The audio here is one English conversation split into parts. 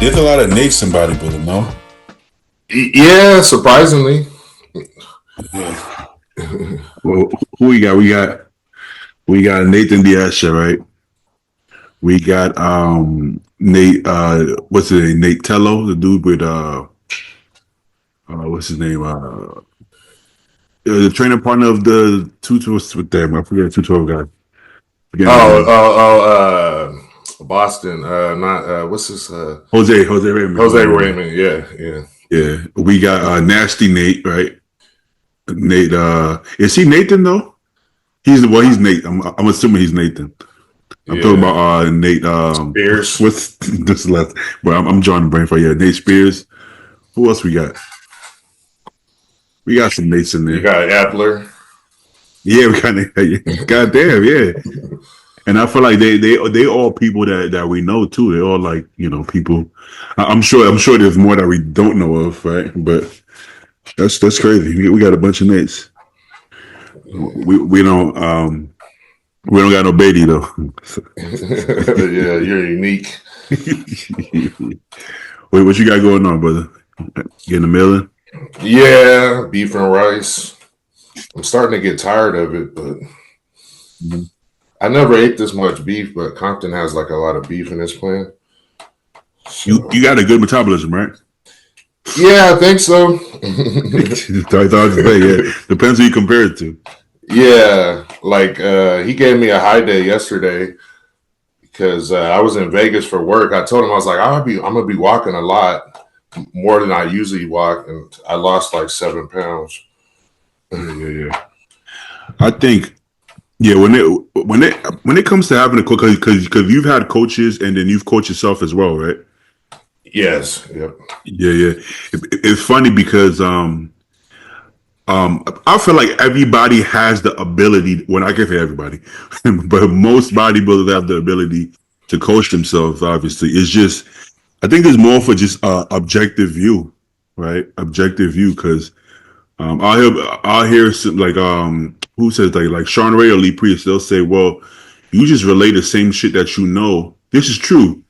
There's a lot of Nates in bodybuilding, no? Yeah, surprisingly. Yeah. Well, who we got? We got Nathan Diaz, right? We got Nate. What's his name? Nate Tello, the dude with what's his name? The trainer partner of the 212 with them. I forget the 212 guy. Boston. Not what's his Jose Raymond. Jose Raymond, yeah. Yeah. We got Nasty Nate, right? Nate, is he Nathan though? He's Nate. I'm assuming he's Nathan. I'm talking about Nate Spears. What's this left? Well, I'm drawing the brain for you. Nate Spears. Who else we got? We got some Nates in there. You got Appler. Yeah, we got goddamn, yeah. And I feel like they all people that we know too. They all like, people. I'm sure there's more that we don't know of, right? But that's crazy. We got a bunch of Nates. We don't got no Beatty though. Yeah, you're unique. Wait, what you got going on, brother? Getting a million? Yeah, beef and rice. I'm starting to get tired of it, but I never ate this much beef, but Compton has like a lot of beef in his plan. So, you got a good metabolism, right? Yeah, I think so. Yeah. Depends who you compare it to. Yeah, like he gave me a high day yesterday because I was in Vegas for work. I told him, I was like, I'm gonna be walking a lot more than I usually walk, and I lost like 7 pounds. Yeah. I think, when it comes to having a coach, because you've had coaches and then you've coached yourself as well, right? Yes. Yep. Yeah. It's funny because I feel like everybody has the ability. Well, I can't say everybody, but most bodybuilders have the ability to coach themselves. Obviously, it's just I think there's more for just objective view, right? Objective view, because I'll hear some, like who says like Sean Ray or Lee Priest, they'll say, well, you just relay the same shit that you know. This is true,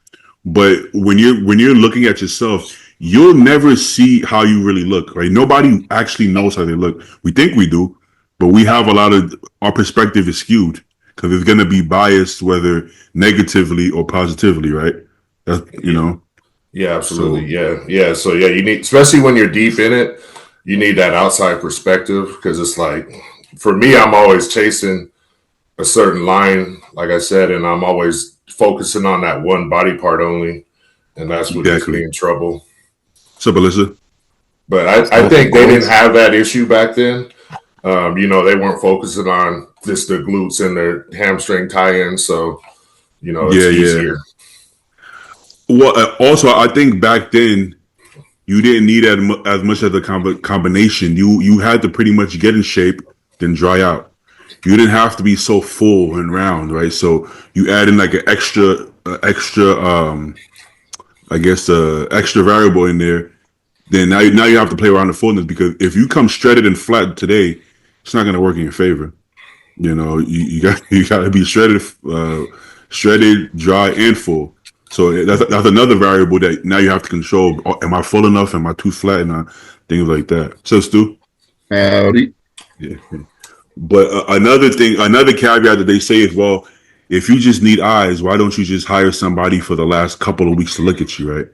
but when you're looking at yourself, you'll never see how you really look, right? Nobody actually knows how they look. We think we do, but we have a lot of our perspective is skewed because it's going to be biased, whether negatively or positively, right? Yeah, absolutely. Yeah. So you need, especially when you're deep in it, you need that outside perspective because it's like, for me, I'm always chasing a certain line, like I said, and I'm always focusing on that one body part only, and that's what gets me in trouble. So, Alyssa? But I think they didn't have that issue back then. They weren't focusing on just the glutes and their hamstring tie-in, so it's easier. Well, also, I think back then you didn't need as much as a combination. You had to pretty much get in shape, then dry out. You didn't have to be so full and round, right? So you add in like an extra variable in there. Then now you have to play around the fullness, because if you come shredded and flat today, it's not going to work in your favor. You got to be shredded, dry, and full. So that's another variable that now you have to control. Am I full enough? Am I too flat? And things like that. So, Stu? Howdy. Yeah. But another caveat that they say is, well, if you just need eyes, why don't you just hire somebody for the last couple of weeks to look at you, right?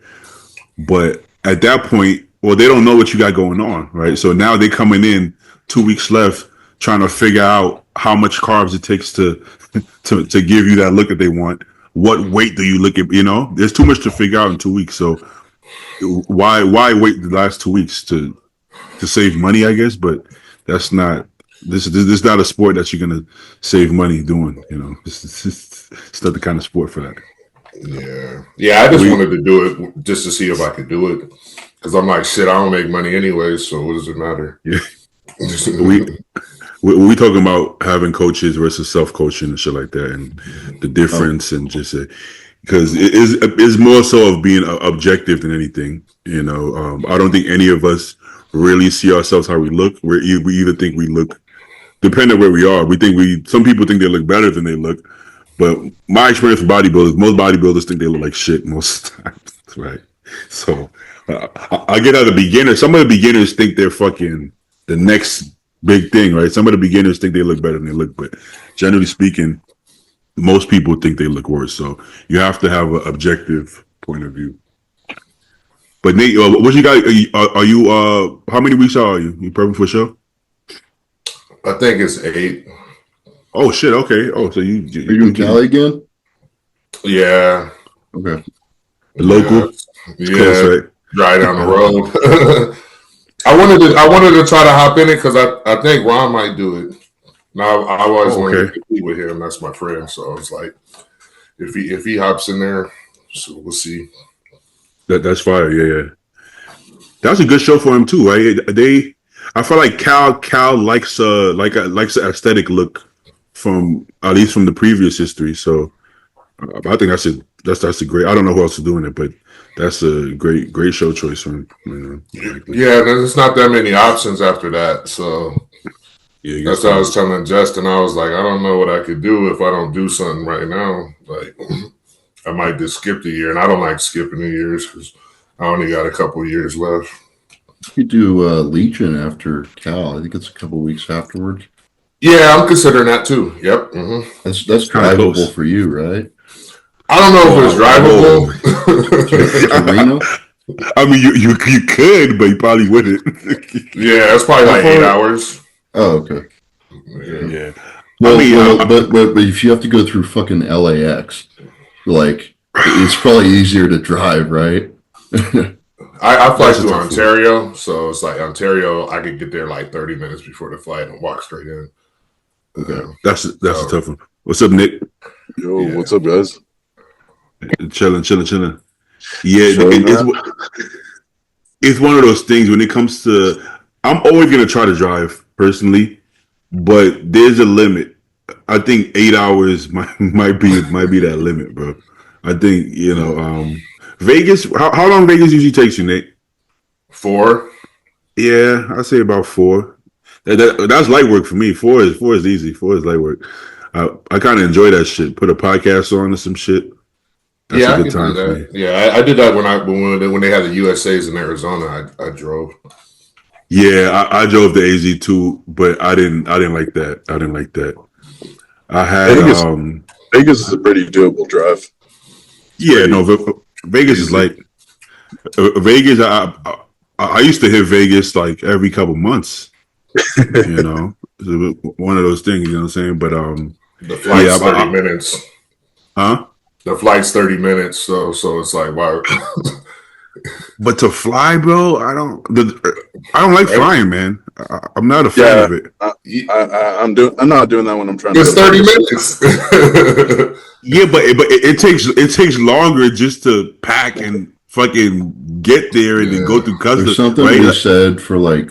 But at that point, well, they don't know what you got going on, right? So now they're coming in 2 weeks left, trying to figure out how much carbs it takes to give you that look that they want. What weight do you look at? There's too much to figure out in 2 weeks. So why wait the last 2 weeks to save money, I guess? But that's not. This is not a sport that you're gonna save money doing. It's not the kind of sport for that. Yeah. I just wanted to do it just to see if I could do it, because I'm like, shit, I don't make money anyway, so what does it matter? Yeah. we talking about having coaches versus self-coaching and shit like that, and the difference, and just because it is more so of being objective than anything. I don't think any of us really see ourselves how we look. We either think we look, depending on where we are. Some people think they look better than they look, but my experience with bodybuilders, most bodybuilders think they look like shit most times, right? So I get out of beginners. Some of the beginners think they're fucking the next big thing, right? Some of the beginners think they look better than they look, but generally speaking, most people think they look worse. So you have to have an objective point of view. But Nate, what you got? Are you how many weeks are you? You prepping for a show? I think it's 8. Oh shit! Okay. Oh, so you Are you in Cali again? Yeah. Okay. Local? Yeah. Close, right? Right down the road. I wanted to try to hop in it because I think Ron might do it. Now I always wanted to compete with him. That's my friend. So it's like if he hops in there, so we'll see. That's fire. Yeah. That's a good show for him too, right? I feel like Cal likes likes an aesthetic look from at least from the previous history. So I think that's a great. I don't know who else is doing it, but that's a great show choice for him. Yeah, there's not that many options after that. So that's what I was telling Justin. I was like, I don't know what I could do if I don't do something right now. Like I might just skip the year, and I don't like skipping the years because I only got a couple years left. You do Legion after Cal. I think it's a couple weeks afterwards. Yeah, I'm considering that too. Yep. Mm-hmm. That's drivable for you, right? I don't know if it's drivable. To Reno? I mean, you could, but you probably wouldn't. Yeah, it's probably like 8 hours. Oh, okay. Yeah. Well, but if you have to go through fucking LAX, like it's probably easier to drive, right? I fly through Ontario, so it's like Ontario. I could get there like 30 minutes before the flight and walk straight in. Okay, that's a tough one. What's up, Nick? Yo, what's up, guys? Chilling. Yeah, it's one of those things when it comes to. I'm always gonna try to drive personally, but there's a limit. I think 8 hours might be that limit, bro. I think Vegas. How long Vegas usually takes you, Nate? 4. Yeah, I say about 4. That's light work for me. 4 is easy. 4 is light work. I kind of enjoy that shit. Put a podcast on or some shit. That's a good time for me. Yeah, I did that when they had the USAs in Arizona. I drove. Yeah, I drove the AZ too, but I didn't like that. I had Vegas is a pretty doable drive. Yeah, no, Vegas is like Vegas. I used to hit Vegas like every couple months. One of those things. You know what I'm saying? But the flight's 30 minutes. Huh? The flight's 30 minutes, so it's like wow. But to fly, bro, I don't like flying, man. I'm not a fan of it. I'm not doing that when I'm trying. It's 30 minutes. Yeah, but it takes longer just to pack and fucking get there and then go through customs. There's something to be said for like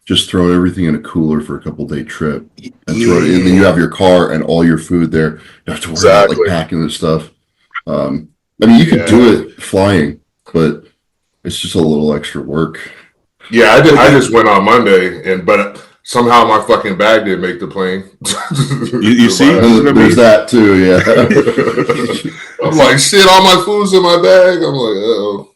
just throwing everything in a cooler for a couple-day trip, and then you have your car and all your food there. You have to worry about like packing and stuff. I mean, you could do it flying, but it's just a little extra work. Yeah, I did. I just went on Monday, but somehow my fucking bag didn't make the plane. You see, there's that too. Yeah, I'm like, shit, all my food's in my bag. I'm like, oh.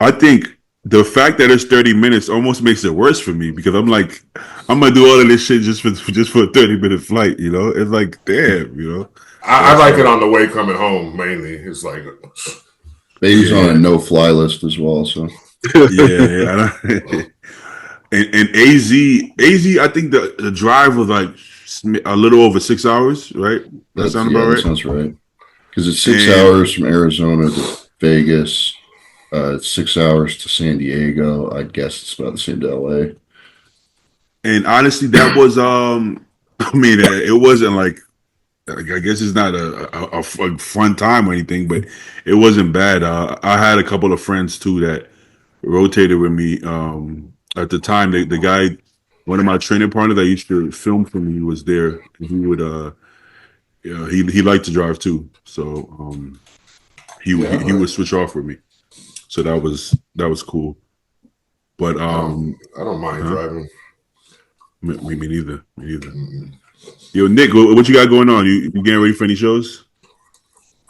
I think the fact that it's 30 minutes almost makes it worse for me because I'm like, I'm gonna do all of this shit just for a 30-minute flight. You know, it's like, damn, I like it on the way coming home mainly. It's like, baby's on a no-fly list as well, so. Yeah. And AZ, I think the drive was like a little over 6 hours, right? That sounds about right. That sounds right. Because it's 6 hours from Arizona to Vegas. It's 6 hours to San Diego. I'd guess it's about the same to LA. And honestly, that was it wasn't like, I guess it's not a fun time or anything, but it wasn't bad. I had a couple of friends too that rotated with me. At the time, the guy, one of my training partners that used to film for me, was there. And he would, he liked to drive too, so he would switch off with me. So that was cool. But I don't mind driving. Me neither. Yo, Nick, what you got going on? You getting ready for any shows?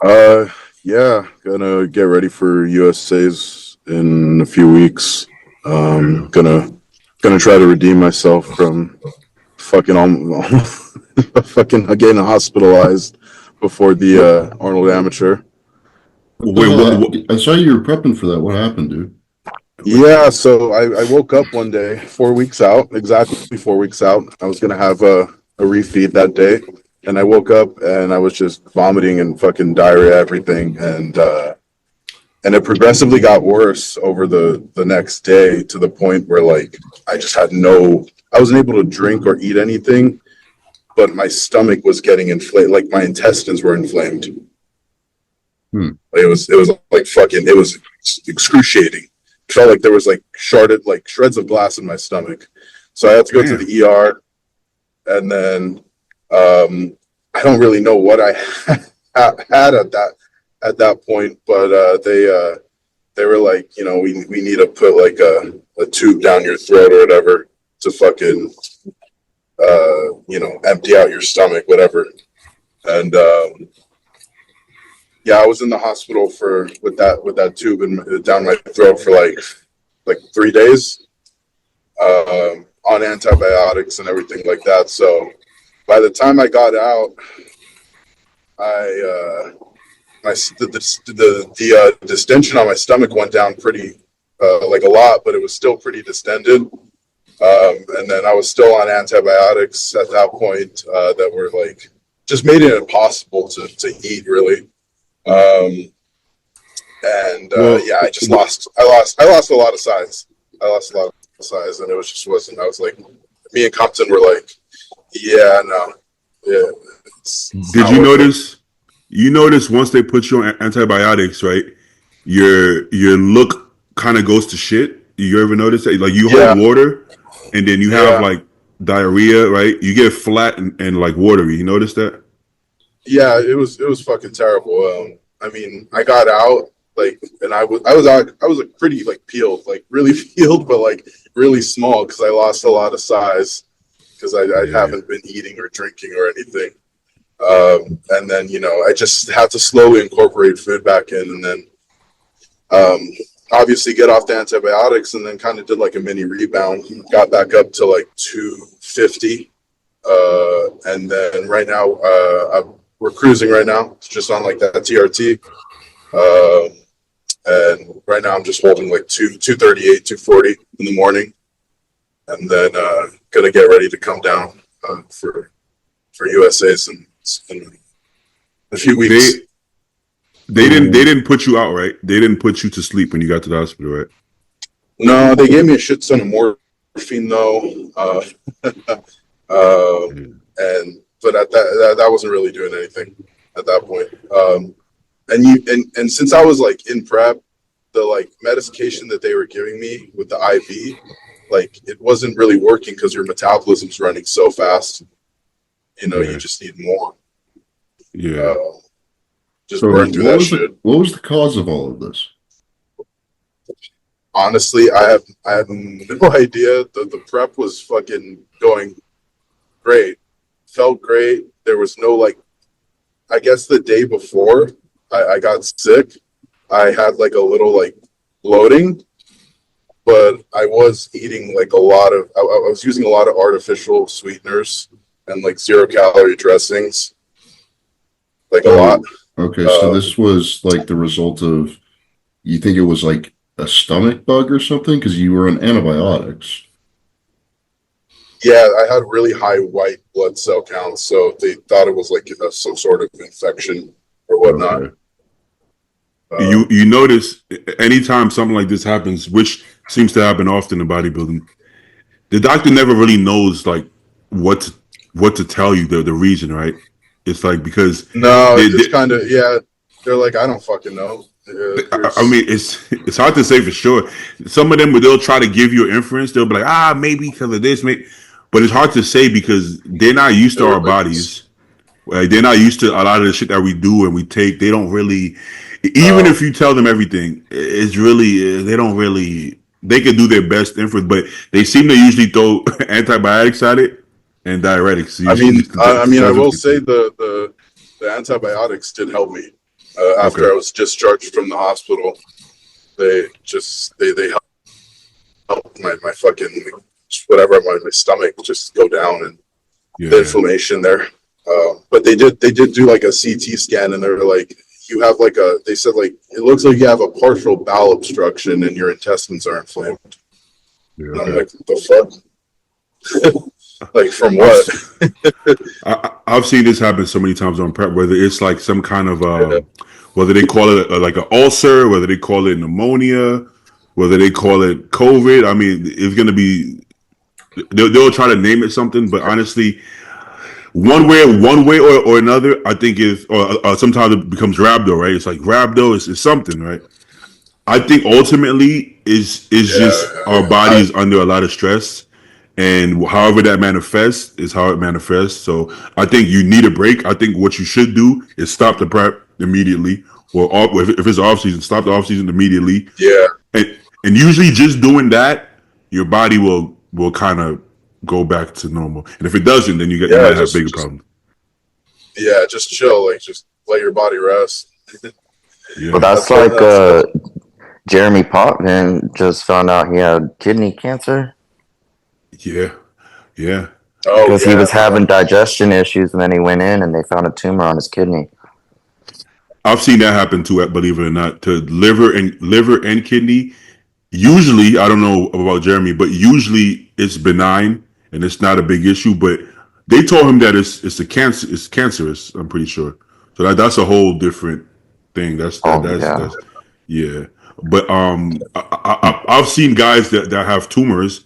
Yeah, Yeah, gonna get ready for USA's in a few weeks. Gonna try to redeem myself from fucking fucking getting hospitalized before the Arnold Amateur. What the Wait, hell? I saw you were prepping for that. What happened, dude? Yeah, so I woke up one day, 4 weeks out, exactly 4 weeks out. I was gonna have a refeed that day, and I woke up and I was just vomiting and fucking diarrhea, everything, and it progressively got worse over the next day to the point where like I just had I wasn't able to drink or eat anything, but my stomach was getting inflamed, like my intestines were inflamed. It was like fucking, it was excruciating. It felt like there was like shreds of glass in my stomach. So I had to go to the ER, and then I don't really know what I had at that point, but they were like, we need to put like a tube down your throat or whatever to fucking empty out your stomach, whatever. And yeah, I was in the hospital with that tube down my throat for like 3 days, on antibiotics and everything like that. So by the time I got out, the distension on my stomach went down pretty like a lot, but it was still pretty distended. And then I was still on antibiotics at that point that were like just made it impossible to eat really. Yeah, I lost a lot of size. I lost a lot of size, and it was just wasn't. I was like, me and Compton were like, yeah, no, yeah. Did you notice? You notice once they put you on antibiotics, right? Your look kind of goes to shit. You ever notice that? Like you hold water, and then you have like diarrhea, right? You get flat and like watery. You notice that? Yeah, it was fucking terrible. I mean, I got out like, and I was like pretty like peeled, like really peeled, but like really small because I lost a lot of size because I haven't been eating or drinking or anything. And then I just had to slowly incorporate food back in, and then obviously get off the antibiotics, and then kind of did like a mini rebound, got back up to like 250, and then right now we're cruising right now. It's just on like that TRT. And right now I'm just holding like 238, 240 in the morning. And then gonna get ready to come down for USA's in a few weeks. They didn't put you out, right? They didn't put you to sleep when you got to the hospital, right? No, they gave me a shit ton of morphine though. But at that wasn't really doing anything at that point. And since I was like in prep, the like medication that they were giving me with the IV, like it wasn't really working because your metabolism's running so fast. You just need more. Yeah. Just burn through that shit. What was the cause of all of this? Honestly, I have no idea. The prep was fucking going great. Felt great. There was no like, I guess the day before I got sick, I had like a little like bloating, but I was eating like I was using a lot of artificial sweeteners and like 0-calorie dressings, like a lot. Okay, so this was like the result of, you think it was like a stomach bug or something because you were on antibiotics? Yeah, I had really high white blood cell counts, so they thought it was like some sort of infection or whatnot. Okay. You notice anytime something like this happens, which seems to happen often in bodybuilding, the doctor never really knows like what to tell you the reason, right? It's like because it's kind of they're like, I don't fucking know. I mean, it's hard to say for sure. Some of them, they'll try to give you an inference. They'll be like, maybe because of this, maybe. But it's hard to say because they're not used to our bodies. Like, they're not used to a lot of the shit that we do and we take. They don't really, even if you tell them everything, it's really, they don't really, they can do their best inference, but they seem to usually throw antibiotics at it and diuretics. I mean, I will say the antibiotics did help me. After I was discharged from the hospital, they helped my fucking whatever my stomach just go down and the inflammation there. But they did do like a CT scan, and they were like, you have like they said like it looks like you have a partial bowel obstruction and your intestines are inflamed. Yeah, and I'm like, what the fuck? Like from what? I've seen this happen so many times on prep, whether it's like some kind of whether they call it like an ulcer, whether they call it pneumonia, whether they call it COVID. I mean, it's gonna be they'll try to name it something, but honestly, one way or another, I think is or sometimes it becomes rhabdo, right? It's like rhabdo is something, right? I think ultimately is just our body is under a lot of stress, and however that manifests is how it manifests. So I think you need a break. I think what you should do is stop the prep immediately, or if it's off season, stop the off season immediately. Yeah, and usually just doing that, your body will kind of go back to normal. And if it doesn't, then you might have bigger problems. Yeah, just chill, like just let your body rest. Well, that's like Jeremy Potvin just found out he had kidney cancer. Yeah. Because he was having digestion issues, and then he went in and they found a tumor on his kidney. I've seen that happen too, believe it or not, to liver and kidney. Usually, I don't know about Jeremy, but usually it's benign and it's not a big issue. But they told him that it's cancerous. I'm pretty sure. So that's a whole different thing. That's yeah. But I've seen guys that have tumors,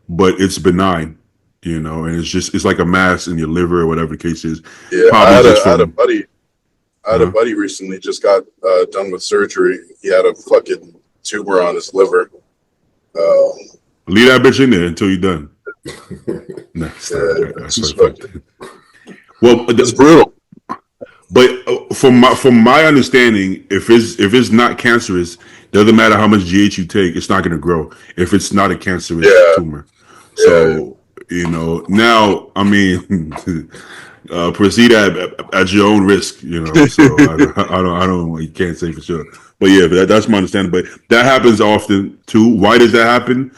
but it's benign, and it's like a mass in your liver or whatever the case is. Yeah, I had a buddy. I had a buddy recently just got done with surgery. He had a fucking tumor on his liver. Leave that bitch in there until you're done. Well, it's brutal. But from my understanding, if it's not cancerous, doesn't matter how much GH you take, it's not going to grow. If it's not a cancerous tumor, so now I mean, proceed at your own risk. So I don't, you can't say for sure. But yeah, that's my understanding. But that happens often too. Why does that happen?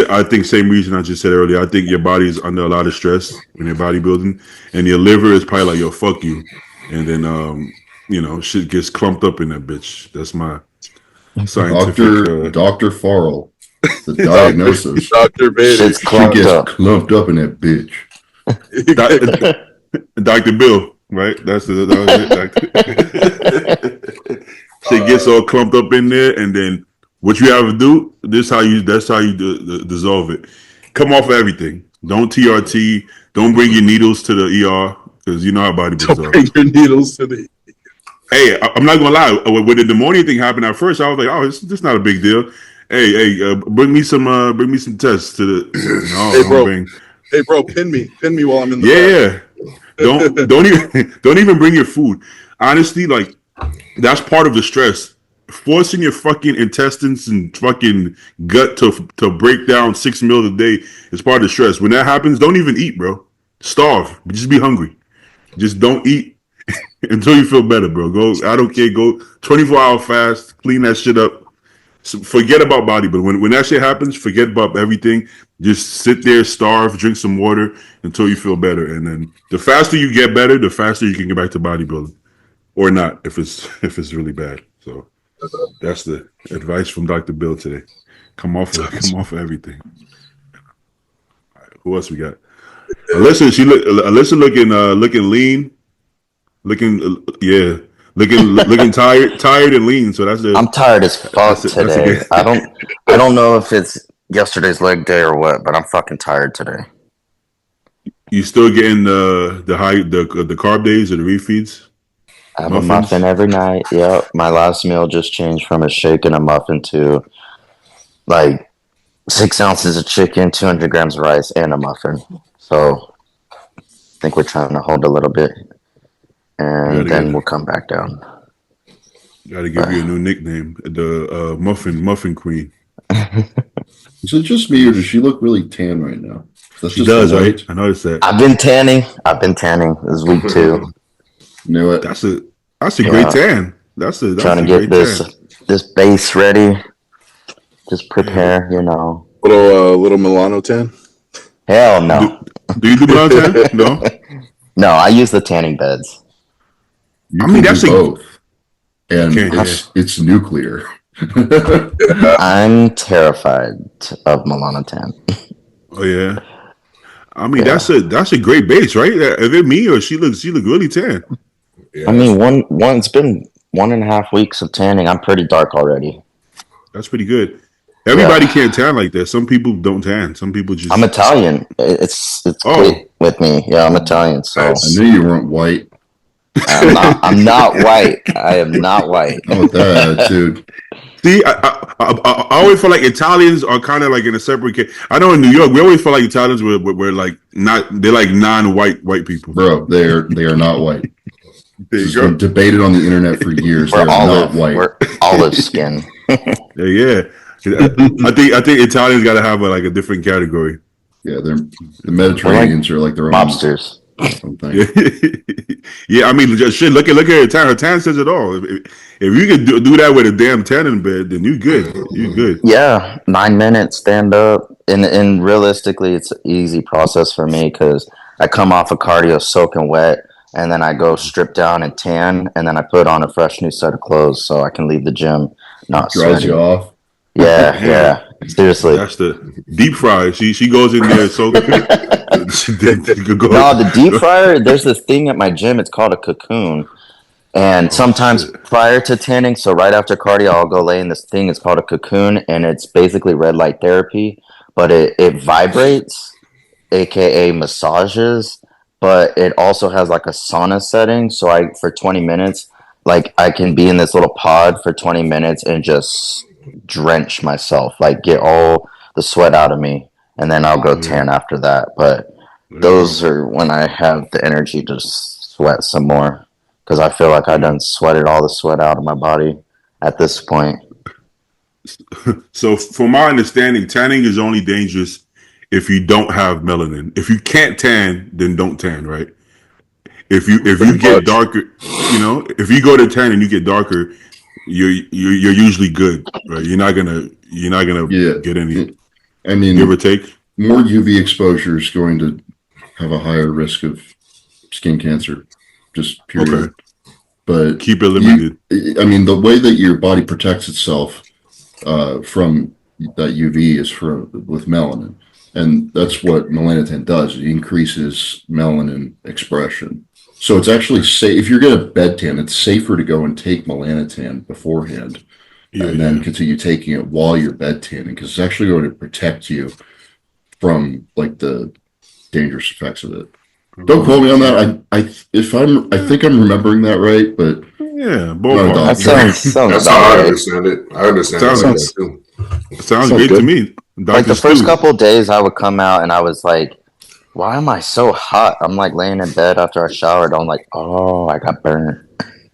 I think same reason I just said earlier. I think your body is under a lot of stress when you're bodybuilding, and your liver is probably like, yo, fuck you. And then, shit gets clumped up in that bitch. That's my scientific. Dr. Farrell, the diagnosis. Dr. Bader. She gets clumped up in that bitch. Dr. Bill, right? That was it. Shit gets all clumped up in there, and then what you have to do, that's how you dissolve it. Come off of everything. Don't TRT. Don't bring your needles to the ER. Because you know how bodybuilders are. Bring your needles to the. Hey, I'm not gonna lie. When the pneumonia thing happened at first, I was like, "Oh, it's not a big deal." Hey, bring me some tests to the. No, hey, bro, pin me while I'm in the. Yeah. Don't even bring your food. Honestly, like that's part of the stress. Forcing your fucking intestines and fucking gut to break down 6 meals a day is part of the stress. When that happens, don't even eat, bro. Starve. Just be hungry. Just don't eat until you feel better, bro. I don't care. Go 24-hour fast. Clean that shit up. So forget about bodybuilding. When that shit happens, forget about everything. Just sit there, starve, drink some water until you feel better. And then the faster you get better, the faster you can get back to bodybuilding, or not if it's really bad. So that's the advice from Dr. Bill today. Come off of everything. All right, who else we got? Alyssa looking lean, looking tired and lean. So that's it. I'm tired as fuck today. I don't know if it's yesterday's leg day or what, but I'm fucking tired today. You still getting the carb days or the refeeds? I have a muffin every night. Yep. My last meal just changed from a shake and a muffin to like 6 ounces of chicken, 200 grams of rice, and a muffin. So I think we're trying to hold a little bit, and then we'll come back down. Got to give you a new nickname, the Muffin Queen. Is it just me, or does she look really tan right now? She does, right? I noticed that. I've been tanning. This is week 2. Knew it. That's a great tan. trying to get this base ready. Just prepare, you know. Little Milano tan. Hell no. Do you do brown tan? No. No, I use the tanning beds. I mean, that's both, and Okay, it's nuclear. I'm terrified of Milano tan. Oh yeah. I mean, that's a great base, right? Is it me or she looks really tan? Yeah, I mean, it's been 1.5 weeks of tanning. I'm pretty dark already. That's pretty good. Everybody can't tan like that. Some people don't tan. Some people just. I'm Italian. It's quick with me. Yeah, I'm Italian. So I knew you weren't white. I'm not white. I am not white. Not with that attitude. See, I always feel like Italians are kind of like in a separate case. I know in New York, we always feel like Italians were like they're like non-white people. Bro, they are not white. This has been debated on the internet for years. They're not white. We're olive skin. Yeah. I think Italians got to have a different category. Yeah, the Mediterraneans are like their own mobsters. Yeah, I mean, shit. Look at her tan. Her tan says it all. If you can do that with a damn tanning bed, then you good. You good. Yeah, 9 minutes, stand up, and realistically, it's an easy process for me because I come off of cardio soaking wet, and then I go strip down and tan, and then I put on a fresh new set of clothes so I can leave the gym not dries you off. Yeah. Seriously. That's the deep fryer. She goes in there so No, the deep fryer, there's this thing at my gym, it's called a cocoon. And sometimes prior to tanning, so right after cardio, I'll go lay in this thing, it's called a cocoon, and it's basically red light therapy, but it vibrates, aka massages, but it also has like a sauna setting. So for 20 minutes, like I can be in this little pod for 20 minutes and just drench myself, like get all the sweat out of me, and then I'll go tan after that. But those are when I have the energy to sweat some more, because I feel like I done sweated all the sweat out of my body at this point. So from my understanding, tanning is only dangerous if you don't have melanin. If you can't tan, then don't tan, right? If you get darker, if you go to tan and you get darker, you're usually good, right? You're not gonna get any. I mean, give or take. More UV exposure is going to have a higher risk of skin cancer, just period. Okay. But keep it limited. I mean, the way that your body protects itself from that UV is with melanin, and that's what melanotan does. It increases melanin expression. So it's actually safe. If you're going to bed tan, it's safer to go and take melanotan beforehand and then continue taking it while you're bed tanning, because it's actually going to protect you from like the dangerous effects of it. Don't quote me on that. I think I'm remembering that right, but yeah, that sounds that's how I understand it. I understand sounds great to me. Like the first couple of days, I would come out and I was like, why am I so hot? I'm like laying in bed after I showered. I'm like, oh, I got burned.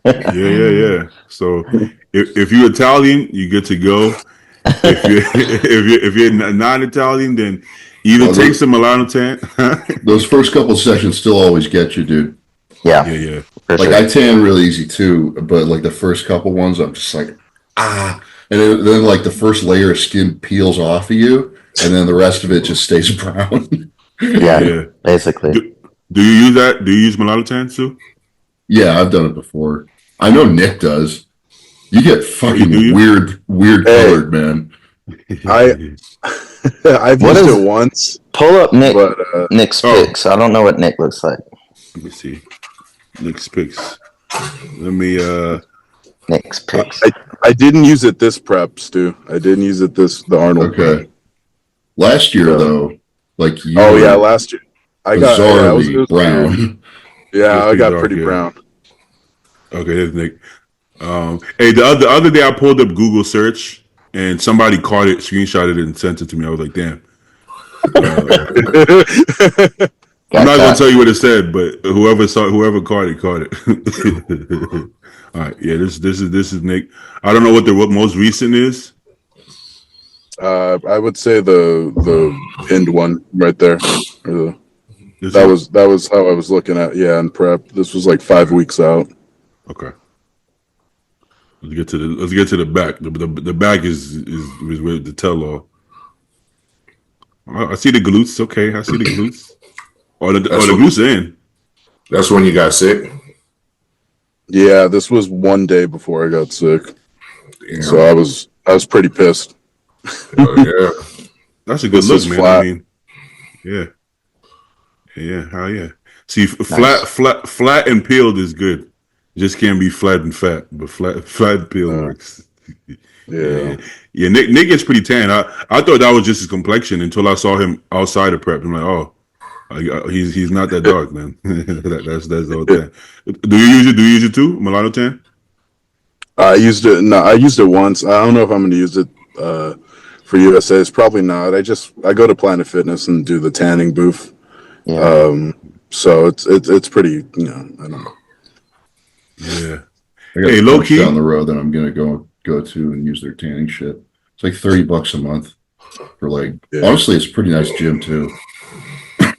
Yeah. So if you're Italian, you get to go. If you're non-Italian, then either take some melanotan. Those first couple sessions still always get you, dude. Yeah. Like sure. I tan really easy too, but like the first couple ones, I'm just like and then like the first layer of skin peels off of you, and then the rest of it just stays brown. Yeah, basically. Do you use that? Do you use melanotan too? Yeah, I've done it before. I know Nick does. You get fucking weird colored, man. I've used it once. Pull up Nick's pics. I don't know what Nick looks like. Let me see. Nick's pics. Let me Nick's pics. I didn't use it this prep, Stu. I didn't use it the Arnold. Okay. Last year though, like you. Oh yeah, last year. I got brown. Yeah, I got pretty brown. Okay, there's Nick. Hey, the other day I pulled up Google search and somebody caught it, screenshotted it, and sent it to me. I was like, damn. I'm not gonna tell you what it said, but whoever caught it. All right, yeah, this is Nick. I don't know what the most recent is. I would say the pinned one right there. That was how I was looking at. Yeah, in prep. This was like 5 weeks out. Okay. let's get to the back. The back is where the tell all. I see the glutes. Okay, I see the glutes. Or the glutes in. That's when you got sick. Yeah, this was one day before I got sick. Damn. So I was pretty pissed. Yeah. That's a good look, man. Flat. I mean, yeah, hell yeah. See, nice. flat and peeled is good. Just can't be flat and fat, but flat and peeled works. Yeah. Nick gets pretty tan. I thought that was just his complexion until I saw him outside of prep. I'm like, oh, he's not that dark, man. that's all tan. Do you use it too, mulatto tan? I used it. No, I used it once. I don't know if I'm going to use it for USA's. Probably not. I go to Planet Fitness and do the tanning booth. Yeah. So it's pretty. I don't know. Yeah. I got low key down the road that I'm gonna go to and use their tanning shit. It's like $30 a month for honestly, it's a pretty nice gym too.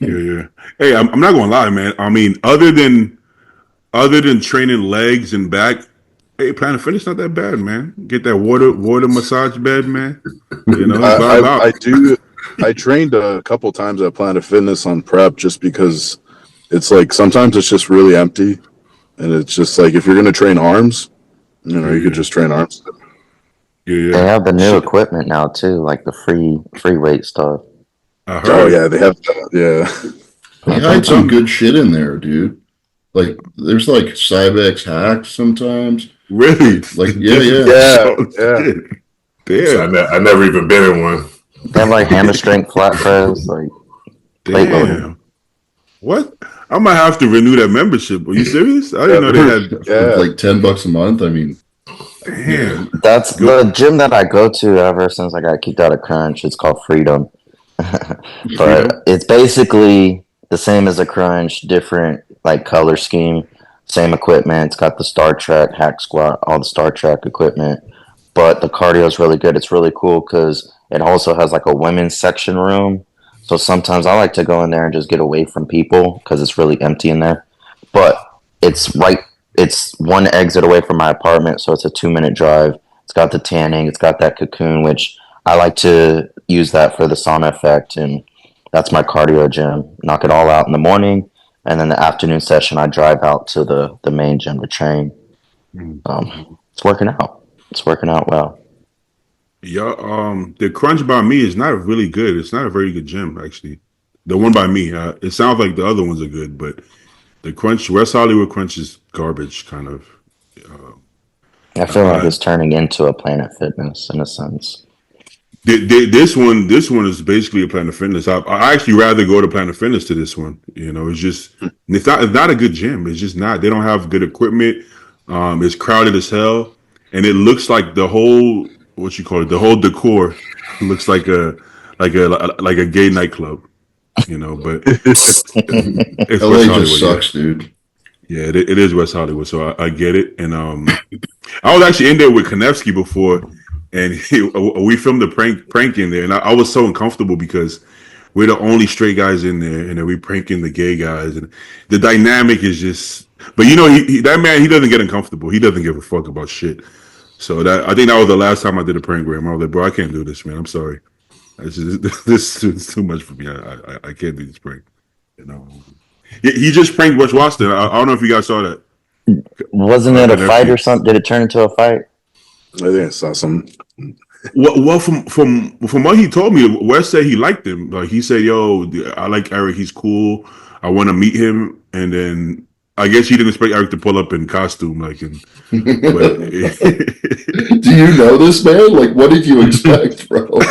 Yeah. Hey, I'm not gonna lie, man. I mean, other than training legs and back, hey, Planet Fitness not that bad, man. Get that water massage bed, man. I do. I trained a couple times at Planet Fitness on prep just because it's sometimes it's just really empty. And it's just if you're going to train arms, you could just train arms. Yeah. They have the new equipment now too, like the free weight stuff. Oh yeah, they have that. Yeah. They hide some good shit in there, dude. There's Cybex hacks sometimes. Really? Yeah. Damn. So I never even been in one. They have hammer strength flat press, plate loading. What? I might have to renew that membership. Are you serious? I didn't know they had $10 a month. I mean, damn. That's the gym that I go to ever since I got kicked out of Crunch. It's called Freedom. But it's basically the same as a Crunch, different color scheme, same equipment. It's got the Star Trek hack squat, all the Star Trek equipment. But the cardio is really good. It's really cool because it also has a women's section room. So sometimes I like to go in there and just get away from people because it's really empty in there. But it's one exit away from my apartment, so it's a 2-minute drive. It's got the tanning, it's got that cocoon, which I like to use that for the sauna effect, and that's my cardio gym. Knock it all out in the morning, and then the afternoon session I drive out to the main gym to train. It's working out. It's working out well. Yeah, the Crunch by me is not really good. It's not a very good gym, actually. The one by me, it sounds like the other ones are good, but the Crunch, West Hollywood Crunch is garbage, kind of. I feel like it's turning into a Planet Fitness in a sense. This one is basically a Planet Fitness. I actually rather go to Planet Fitness to this one. It's not a good gym. It's just not. They don't have good equipment. It's crowded as hell, and it looks like the whole. The whole decor looks like a gay nightclub, but it's LA West Hollywood, sucks, dude. Yeah, it is West Hollywood, so I get it. And I was actually in there with Konevsky before, and we filmed a prank in there, and I was so uncomfortable because we're the only straight guys in there, and then we pranking the gay guys, and the dynamic is just. But that man, he doesn't get uncomfortable. He doesn't give a fuck about shit. So I think that was the last time I did a prank with him. I was like, bro, I can't do this, man. I'm sorry. This is too much for me. I can't do this prank. He just pranked Wes Watson. I don't know if you guys saw that. Wasn't it a fight or something? Did it turn into a fight? I think I saw some. Well, from what he told me, Wes said he liked him. He said, "Yo, I like Eric. He's cool. I want to meet him." And then I guess he didn't expect Eric to pull up in costume, Do you know this man? What did you expect, bro? but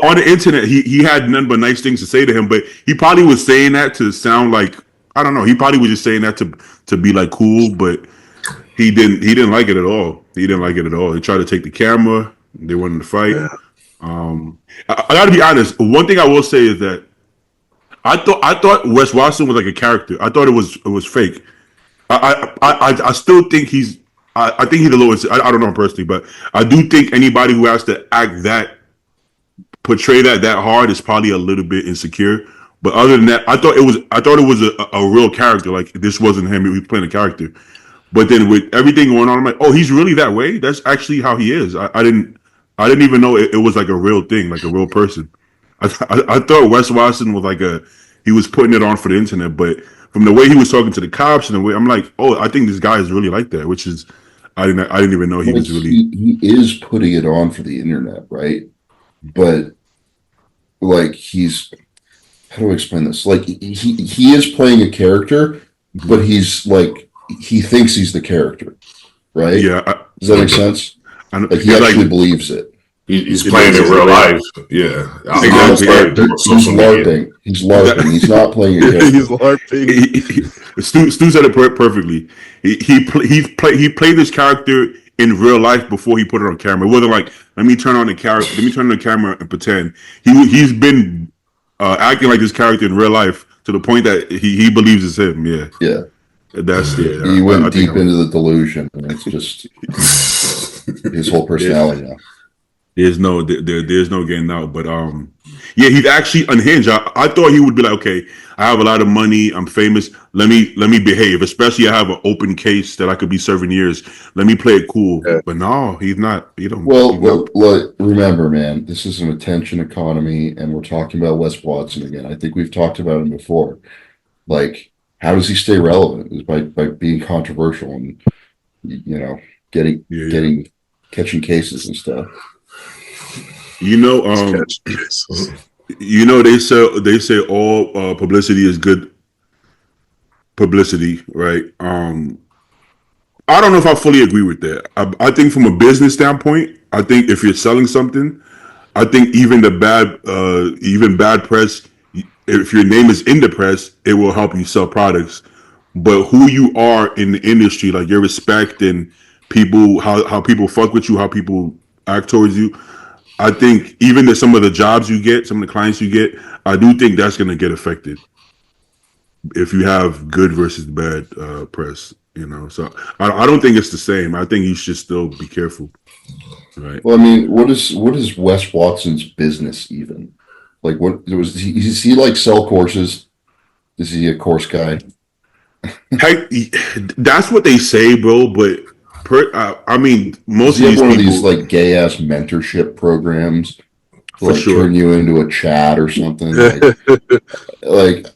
on the internet, he had none but nice things to say to him. But he probably was saying that to sound like, I don't know. He probably was just saying that to be cool, but he didn't like it at all. He didn't like it at all. He tried to take the camera. They wanted to fight. Yeah. I got to be honest. One thing I will say is that I thought Wes Watson was like a character. I thought it was fake. I still think he's. I think he's a little. I don't know him personally, but I do think anybody who has to portray that hard is probably a little bit insecure. But other than that, I thought it was a real character. This wasn't him. He was playing a character. But then with everything going on, I'm like, oh, he's really that way. That's actually how he is. I didn't even know it was like a real thing, like a real person. I thought Wes Watson was like he was putting it on for the internet, but from the way he was talking to the cops and the way I'm like, oh, I think this guy is really like that, which is I didn't even know he was really. He is putting it on for the internet, right? But like he's how do I explain this? Like he is playing a character, but he's like he thinks he's the character, right? Yeah. Does that make sense? Like he actually believes it. He's playing in real life. Yeah. He's LARPing. He's LARPing. He's not playing a character. He's LARPing. Stu said it perfectly. He played this character in real life before he put it on camera. It wasn't like let me turn on the camera and pretend. He's been acting like this character in real life to the point that he believes it's him. Yeah. Yeah. That's yeah. He went deep into the delusion, and it's just his whole personality now. There's no getting out, but yeah, he's actually unhinged. I thought he would be like, okay, I have a lot of money, I'm famous. Let me behave. Especially I have an open case that I could be serving years. Let me play it cool. Yeah. But no, he's not. You don't. Well, remember, man, this is an attention economy, and we're talking about Wes Watson again. I think we've talked about him before. Like, how does he stay relevant? Is by being controversial and catching cases and stuff. They say all publicity is good publicity, right? I don't know if I fully agree with that. I think from a business standpoint, I think if you're selling something, I think even bad press, if your name is in the press, it will help you sell products. But who you are in the industry, like your respect and people, how people fuck with you, how people act towards you, I think even some of the jobs you get, some of the clients you get, I do think that's going to get affected if you have good versus bad press, So I don't think it's the same. I think you should still be careful, right? Well, I mean, what is Wes Watson's business even? Like, is he like sell courses? Is he a course guy? Heck, that's what they say, bro. But I mean, most of these one people, of these like gay ass mentorship programs, for like sure, turn you into a chat or something. Like,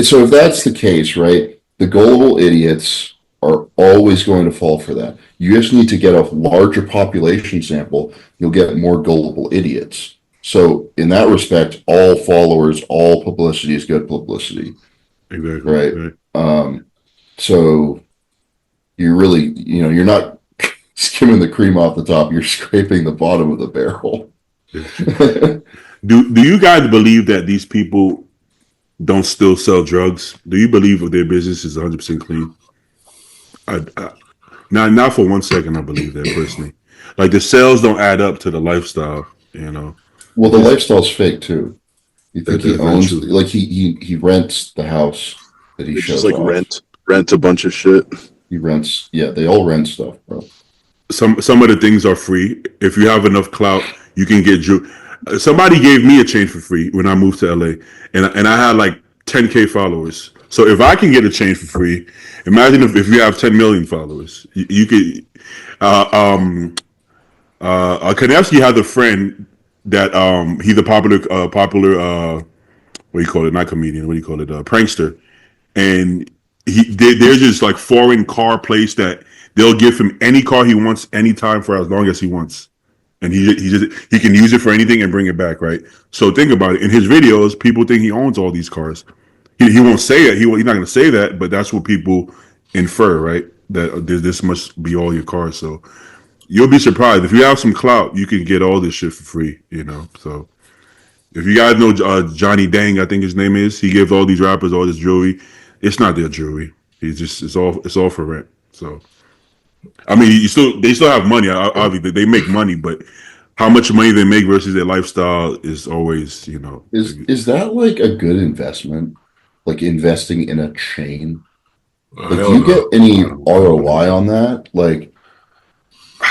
so if that's the case, right? The gullible idiots are always going to fall for that. You just need to get a larger population sample. You'll get more gullible idiots. So in that respect, all followers, all publicity is good publicity. Exactly. Right. So you're really, you're not skimming the cream off the top. You're scraping the bottom of the barrel. Do you guys believe that these people don't still sell drugs? Do you believe that their business is 100% clean? Not for 1 second I believe that personally. Like the sales don't add up to the lifestyle, Well, the lifestyle's fake too. You think he owns? Like he rents the house that he shows just like off. rent a bunch of shit. He rents. Yeah, they all rent stuff, bro. Some of the things are free. If you have enough clout, you can get somebody gave me a chain for free when I moved to LA, and I had like 10K followers. So if I can get a chain for free, imagine if you have 10 million followers. You could. Kanevsky had a friend that he's a popular what do you call it? Not comedian. What do you call it? Prankster. And there's this like foreign car place that they'll give him any car he wants anytime for as long as he wants, and he can use it for anything and bring it back, right? So think about it. In his videos, people think he owns all these cars. He won't say it. He's not going to say that, but that's what people infer, right? That this must be all your cars. So you'll be surprised if you have some clout, you can get all this shit for free, So if you guys know Johnny Dang, I think his name is, he gives all these rappers all this jewelry. It's not their jewelry. It's all for rent. So, I mean, they still have money. Obviously, they make money, but how much money they make versus their lifestyle is always, Is that like a good investment? Like investing in a chain? Like, do you get any ROI on that? Like,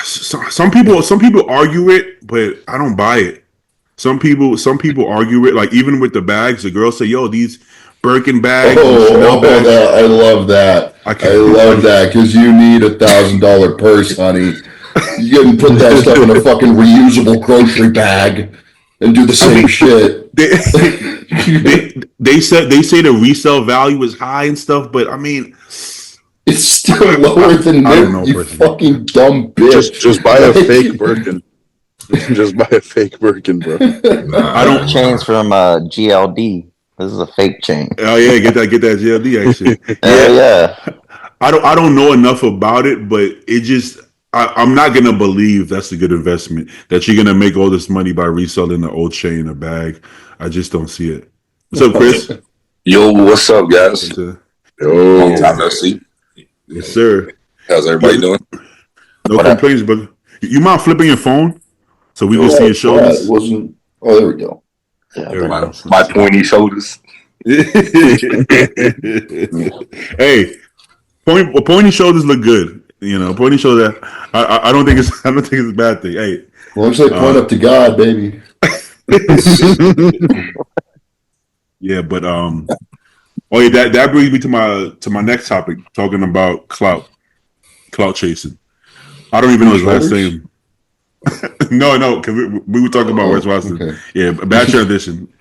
some people argue it, but I don't buy it. Some people argue it. Like even with the bags, the girls say, "Yo, these Birkin bag. I love that. I love that because you need $1,000 purse, honey. You can put that stuff in a fucking reusable grocery bag and do the same shit. They say the resale value is high and stuff, but I mean, it's still lower than that. You fucking dumb bitch. Just buy a fake Birkin. Just buy a fake Birkin, bro. I don't chains from GLD. This is a fake chain. Oh yeah, get that GLD actually. Yeah. I don't know enough about it, but it just I'm not gonna believe that's a good investment. That you're gonna make all this money by reselling an old chain, a bag. I just don't see it. What's up, Chris? Yo, what's up, guys? Yo, long time no see. Yes, sir. How's everybody doing? No complaints, brother. You mind flipping your phone so we can see your shoulders? Wasn't. Oh, there we go. Yeah, my pointy shoulders. Hey, pointy shoulders look good. You know, pointy shoulders. I don't think it's a bad thing. Hey, well, I'm saying point up to God, baby. Yeah, but oh yeah, that brings me to my next topic, talking about clout chasing. I don't even know his last name. No, because we were talking about Wes Watson. Okay. Yeah, bad transition.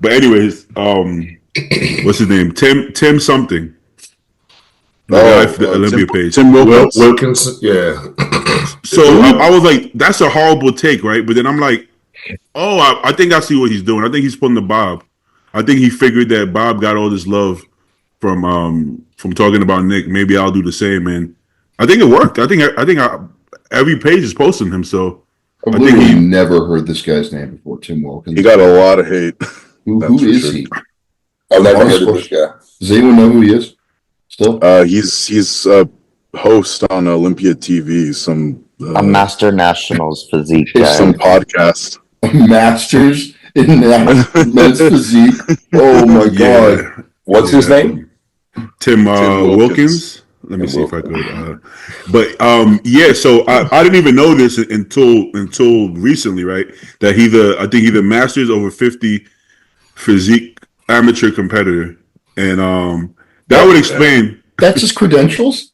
But anyways, what's his name? Tim something. The guy for the Olympia page. Tim Wilkins. Yeah. So I was like, that's a horrible take, right? But then I'm like, oh, I think I see what he's doing. I think he's pulling the Bob. I think he figured that Bob got all this love from talking about Nick. Maybe I'll do the same, and I think it worked. I think every page is posting him. So I think he never heard this guy's name before. Tim Wilkins. He got a lot of hate. Who is he? I've never heard of this guy. Does anyone know who he is? Still, he's a host on Olympia TV. A Master Nationals physique guy. Some podcast. Masters in men's physique. Oh my god! What's his name? Tim Wilkins. Let me see if I could. But yeah. So I didn't even know this until recently, right? That he's I think he's a Masters over 50 physique amateur competitor, and that would explain. That's his credentials.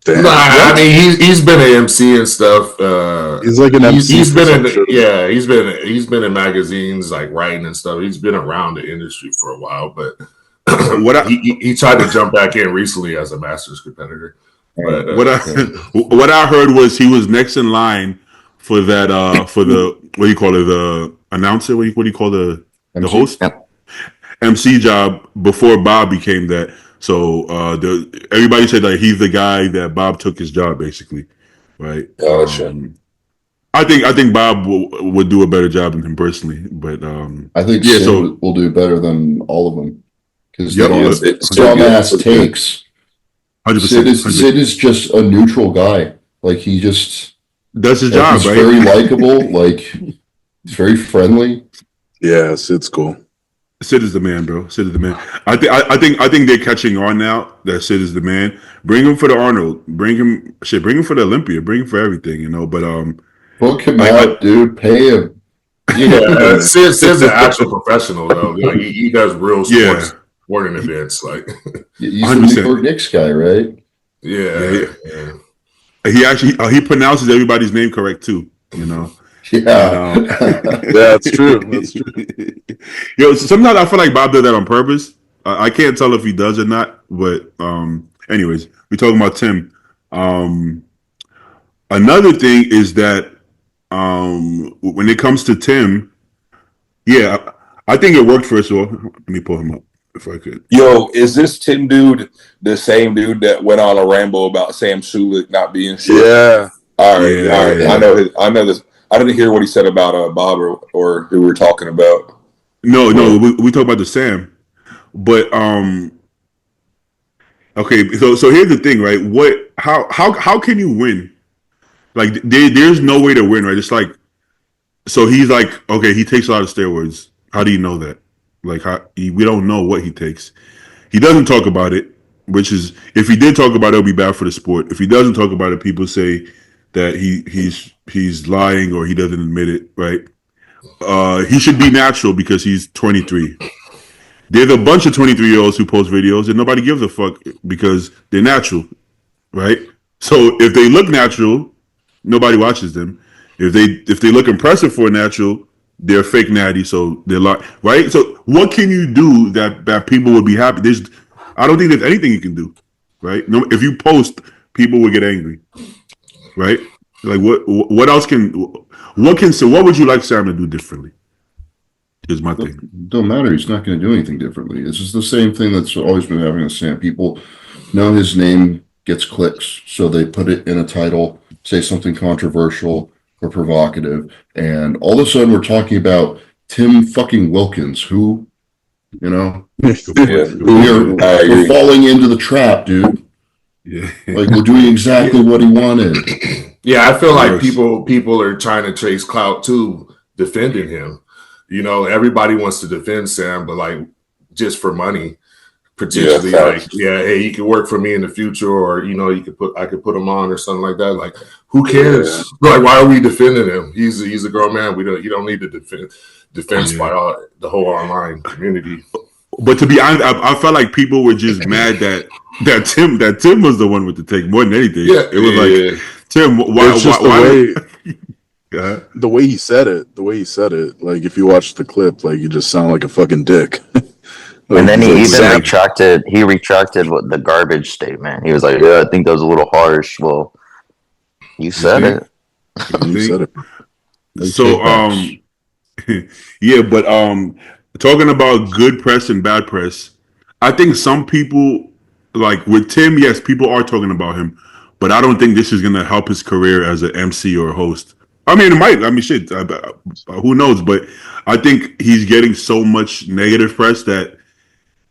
I mean he's been an MC and stuff. He's like an MC. He's been in magazines like writing and stuff. He's been around the industry for a while, but he tried to jump back in recently as a Masters competitor. But, what I heard was he was next in line for that for the what do you call it, the announcer? What do you call the host? MC job before Bob became that. So everybody said like he's the guy that Bob took his job basically, right? Oh shit. I think Bob would do a better job than him personally, but I think Sid will do better than all of them because dumbass takes. 100%. Sid is just a neutral guy. Like he just does his job. He's right? very likable. Like he's very friendly. Yeah, Sid's cool. Sid is the man, bro. Sid is the man. I think they're catching on now that Sid is the man. Bring him for the Arnold. Bring him for the Olympia. Bring him for everything, you know. But book him out, dude. Pay him. Yeah, Sid's an actual professional though. Like he does real sporting events. Like he's the Newport Knicks guy, right? Yeah. He pronounces everybody's name correct too. You know. Yeah, that's true. That's true. Yo, sometimes I feel like Bob did that on purpose. I can't tell if he does or not. But anyways, we're talking about Tim. Another thing is that when it comes to Tim, yeah, I think it worked. First of all, let me pull him up if I could. Yo, is this Tim dude the same dude that went on a ramble about Sam Shulik not being shit? Yeah. All right. Yeah. I know this. I didn't hear what he said about Bob or who we're talking about. No, we talk about the Sam, but okay. So here's the thing, right? How can you win? Like there's no way to win, right? It's like, so he's like, okay, he takes a lot of steroids. How do you know that? Like we don't know what he takes. He doesn't talk about it, which is, if he did talk about it, it'll be bad for the sport. If he doesn't talk about it, people say that he's lying or he doesn't admit it, right? He should be natural because he's 23. There's a bunch of 23-year-olds who post videos and nobody gives a fuck because they're natural, right? So if they look natural, nobody watches them. If they look impressive for a natural, they're fake natty, so they're like, right? So what can you do that people would be happy? I don't think there's anything you can do, right? No, if you post, people will get angry, right? Like what else so what would you like Sam to do differently? Is my thing. Don't matter. He's not going to do anything differently. It's just the same thing that's always been happening with Sam. People know his name gets clicks, so they put it in a title, say something controversial or provocative, and all of a sudden we're talking about Tim fucking Wilkins, who, you know, we're falling into the trap, dude. Yeah. Like we're doing exactly what he wanted. Yeah, I feel like people are trying to chase clout too, defending him. You know, everybody wants to defend Sam, but like just for money, potentially. Hey, he could work for me in the future, or you know, I could put him on or something like that. Like, who cares? Yeah. Like, why are we defending him? He's a grown man. You don't need to defense by the whole online community. But to be honest, I felt like people were just mad that Tim was the one with the take more than anything. Yeah, it was like Tim. Why? The way he said it, like if you watch the clip, like you just sound like a fucking dick. And then he even retracted what the garbage statement. He was like, "Yeah, I think that was a little harsh." Well, you said it. You said it. So, yeah, but talking about good press and bad press, I think some people, like with Tim, yes, people are talking about him, but I don't think this is gonna help his career as an MC or a host. I mean, it might. I mean, shit. Who knows? But I think he's getting so much negative press that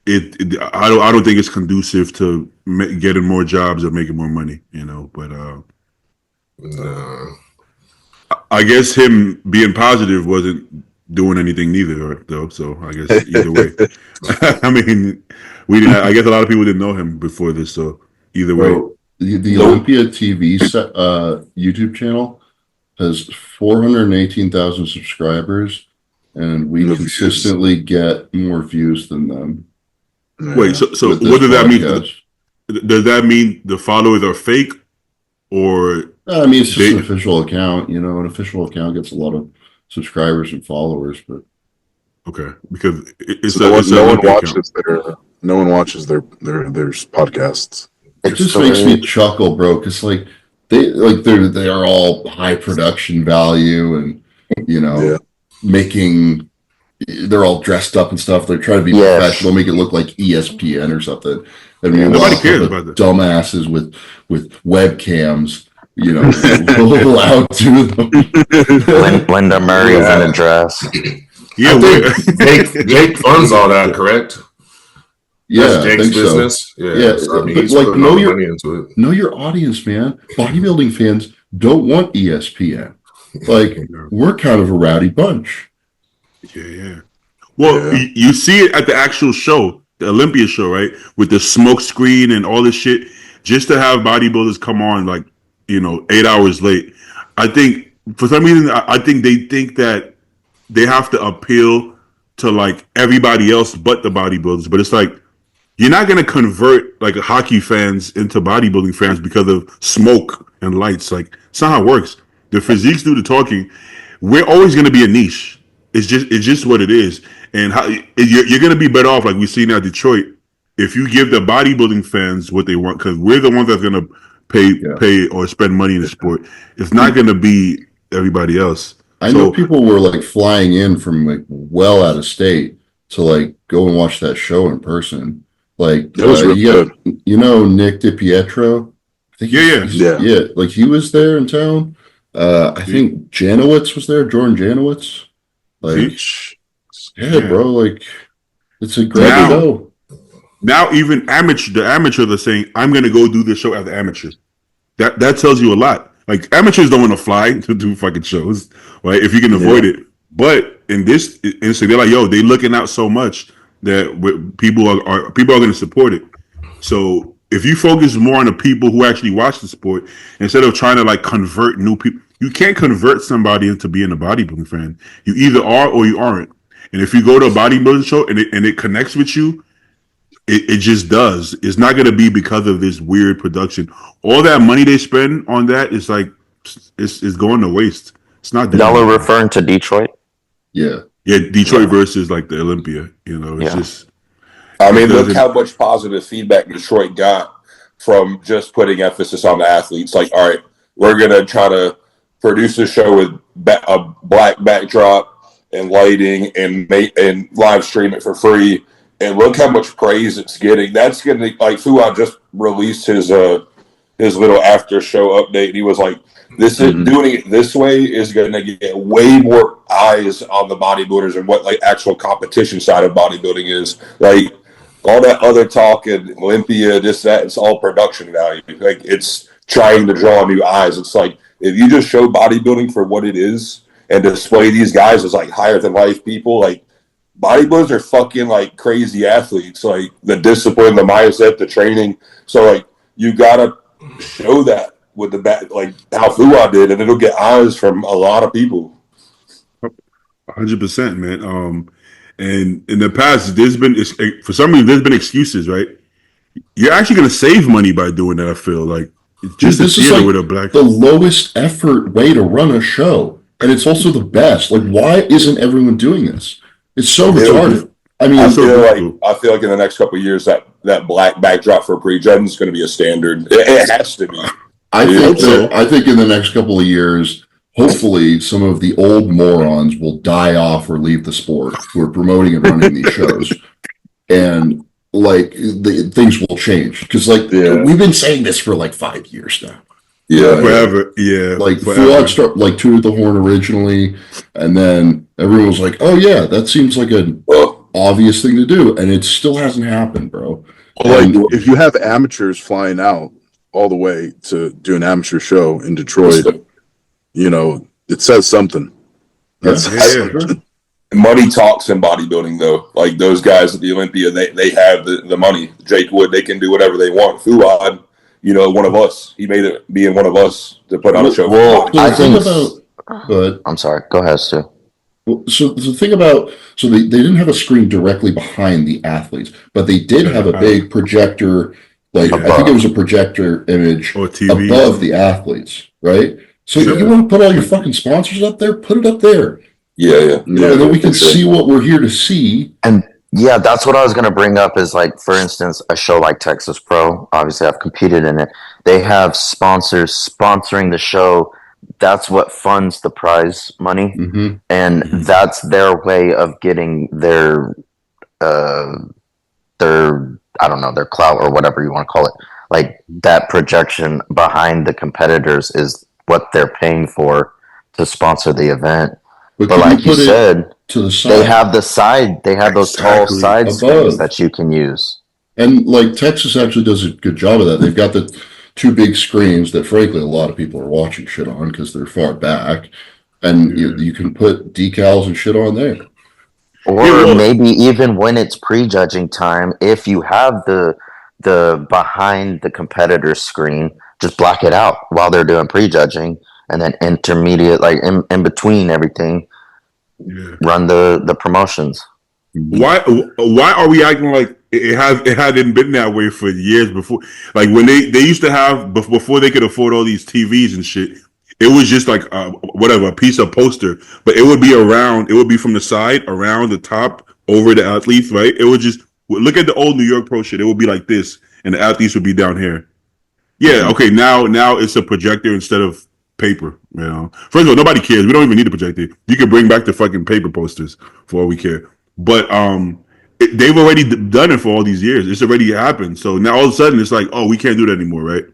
I don't think it's conducive to getting more jobs or making more money. You know, but I guess him being positive wasn't doing anything neither, though. So I guess either way. I mean, I guess a lot of people didn't know him before this, so either way. The Olympia TV YouTube channel has 418,000 subscribers, and we consistently get more views than them. Wait, so what does that mean? Does that mean the followers are fake, or? I mean, it's just an official account. You know, an official account gets a lot of subscribers and followers, but okay, because no one watches their podcasts. It just makes me chuckle, bro, because like they are all high production value, and you know, they're all dressed up and stuff. They're trying to be professional, make it look like ESPN or something. I mean, nobody cares about that. Dumbasses with webcams, you know, allowed to them. Linda Murray's in a dress. Yeah, Jake funds all that, correct? Yeah, that's Jake's business. So. Yeah. So, I mean, but he's like putting all the money into it. Know your audience, man. Bodybuilding fans don't want ESPN. Like we're kind of a rowdy bunch. Yeah. Well, you see it at the actual show, the Olympia show, right? With the smoke screen and all this shit, just to have bodybuilders come on, like, you know, 8 hours late. I think for some reason, I think they think that they have to appeal to like everybody else but the bodybuilders. But it's like, you're not going to convert like hockey fans into bodybuilding fans because of smoke and lights. Like, it's not how it works. The physiques do the talking. We're always going to be a niche. It's just what it is. And you're going to be better off, like we see now Detroit, if you give the bodybuilding fans what they want, because we're the ones that's going to pay or spend money in the sport. It's not going to be everybody else. I know people were like flying in from like well out of state to like go and watch that show in person. Like that was really good. You know Nick DiPietro? I think yeah. Like he was there in town. I think Janowitz was there, Jordan Janowitz. Like, bro, like it's a great show. Now even the amateurs are saying, I'm gonna go do this show as an amateur. That tells you a lot. Like amateurs don't want to fly to do fucking shows, right? If you can avoid it. But in this instance, they're like, yo, they looking out so much that people are going to support it. So if you focus more on the people who actually watch the sport instead of trying to like convert new people, you can't convert somebody into being a bodybuilding fan. You either are or you aren't. And if you go to a bodybuilding show and it connects with you, it just does. It's not going to be because of this weird production. All that money they spend on that is like it's going to waste. It's not. Y'all are referring to Detroit? Yeah. Yeah, Detroit versus like the Olympia. You know, it's just. I mean, look how much positive feedback Detroit got from just putting emphasis on the athletes. Like, all right, we're gonna try to produce a show with a black backdrop and lighting and live stream it for free. And look how much praise it's getting. That's gonna like Fuad just released his little after show update. He was like, "This is doing it this way is gonna get way more eyes on the bodybuilders and what like actual competition side of bodybuilding is." Like all that other talk and Olympia, this that, it's all production value. Like it's trying to draw new eyes. It's like if you just show bodybuilding for what it is and display these guys as like higher than life people, like. Bodybuilders are fucking like crazy athletes, like the discipline, the mindset, the training. So like you gotta show that with the back, like how Fuad did, and it'll get eyes from a lot of people. 100%, man. And in the past, there's been for some reason there's been excuses, right? You're actually gonna save money by doing that. I feel like just this is like the lowest effort way to run a show, and it's also the best. Like, why isn't everyone doing this? It's so retarded. I mean, I feel like in the next couple of years that black backdrop for pre-gen is going to be a standard. It has to be. I think in the next couple of years, hopefully, some of the old morons will die off or leave the sport who are promoting and running these shows, and like things will change because we've been saying this for like 5 years now. Yeah, forever. Yeah, like Fuad start like Tooted the Horn originally, and then everyone was like, "Oh yeah, that seems like an obvious thing to do," and it still hasn't happened, bro. Like if you have amateurs flying out all the way to do an amateur show in Detroit, you know, it says something. Money talks in bodybuilding, though. Like those guys at the Olympia, they have the money. Jake Wood, they can do whatever they want. Fuad. You know, one of us. He made it being one of us to put on a show. Well, I'm sorry. Go ahead, Stu. So the thing about they didn't have a screen directly behind the athletes, but they did have a big projector. Like I think it was a projector image above the athletes, right? So you want to put all your fucking sponsors up there? Put it up there. Yeah. And then we can see what we're here to see. And yeah, that's what I was going to bring up is like, for instance, a show like Texas Pro. Obviously, I've competed in it. They have sponsors sponsoring the show. That's what funds the prize money. Mm-hmm. And that's their way of getting their I don't know, their clout or whatever you want to call it. Like that projection behind the competitors is what they're paying for to sponsor the event. But like you said, to the side. They have those tall side screens that you can use. And like Texas actually does a good job of that. They've got the 2 big screens that frankly a lot of people are watching shit on because they're far back. And you can put decals and shit on there. Or maybe even when it's prejudging time, if you have the behind the competitor screen, just black it out while they're doing prejudging, and then intermediate, like in between everything, run the promotions. Why are we acting like it hadn't been that way for years before? Like when they used to have before they could afford all these TVs and shit. It was just like a piece of poster, but it would be around. It would be from the side, around the top, over the athletes, right? It would just look at the old New York Pro shit. It would be like this, and the athletes would be down here. Yeah, okay. Now it's a projector instead of paper. You know, first of all, nobody cares. We don't even need a projector. You can bring back the fucking paper posters for all we care. But they've already done it for all these years. It's already happened. So now all of a sudden it's like, oh, we can't do that anymore, right?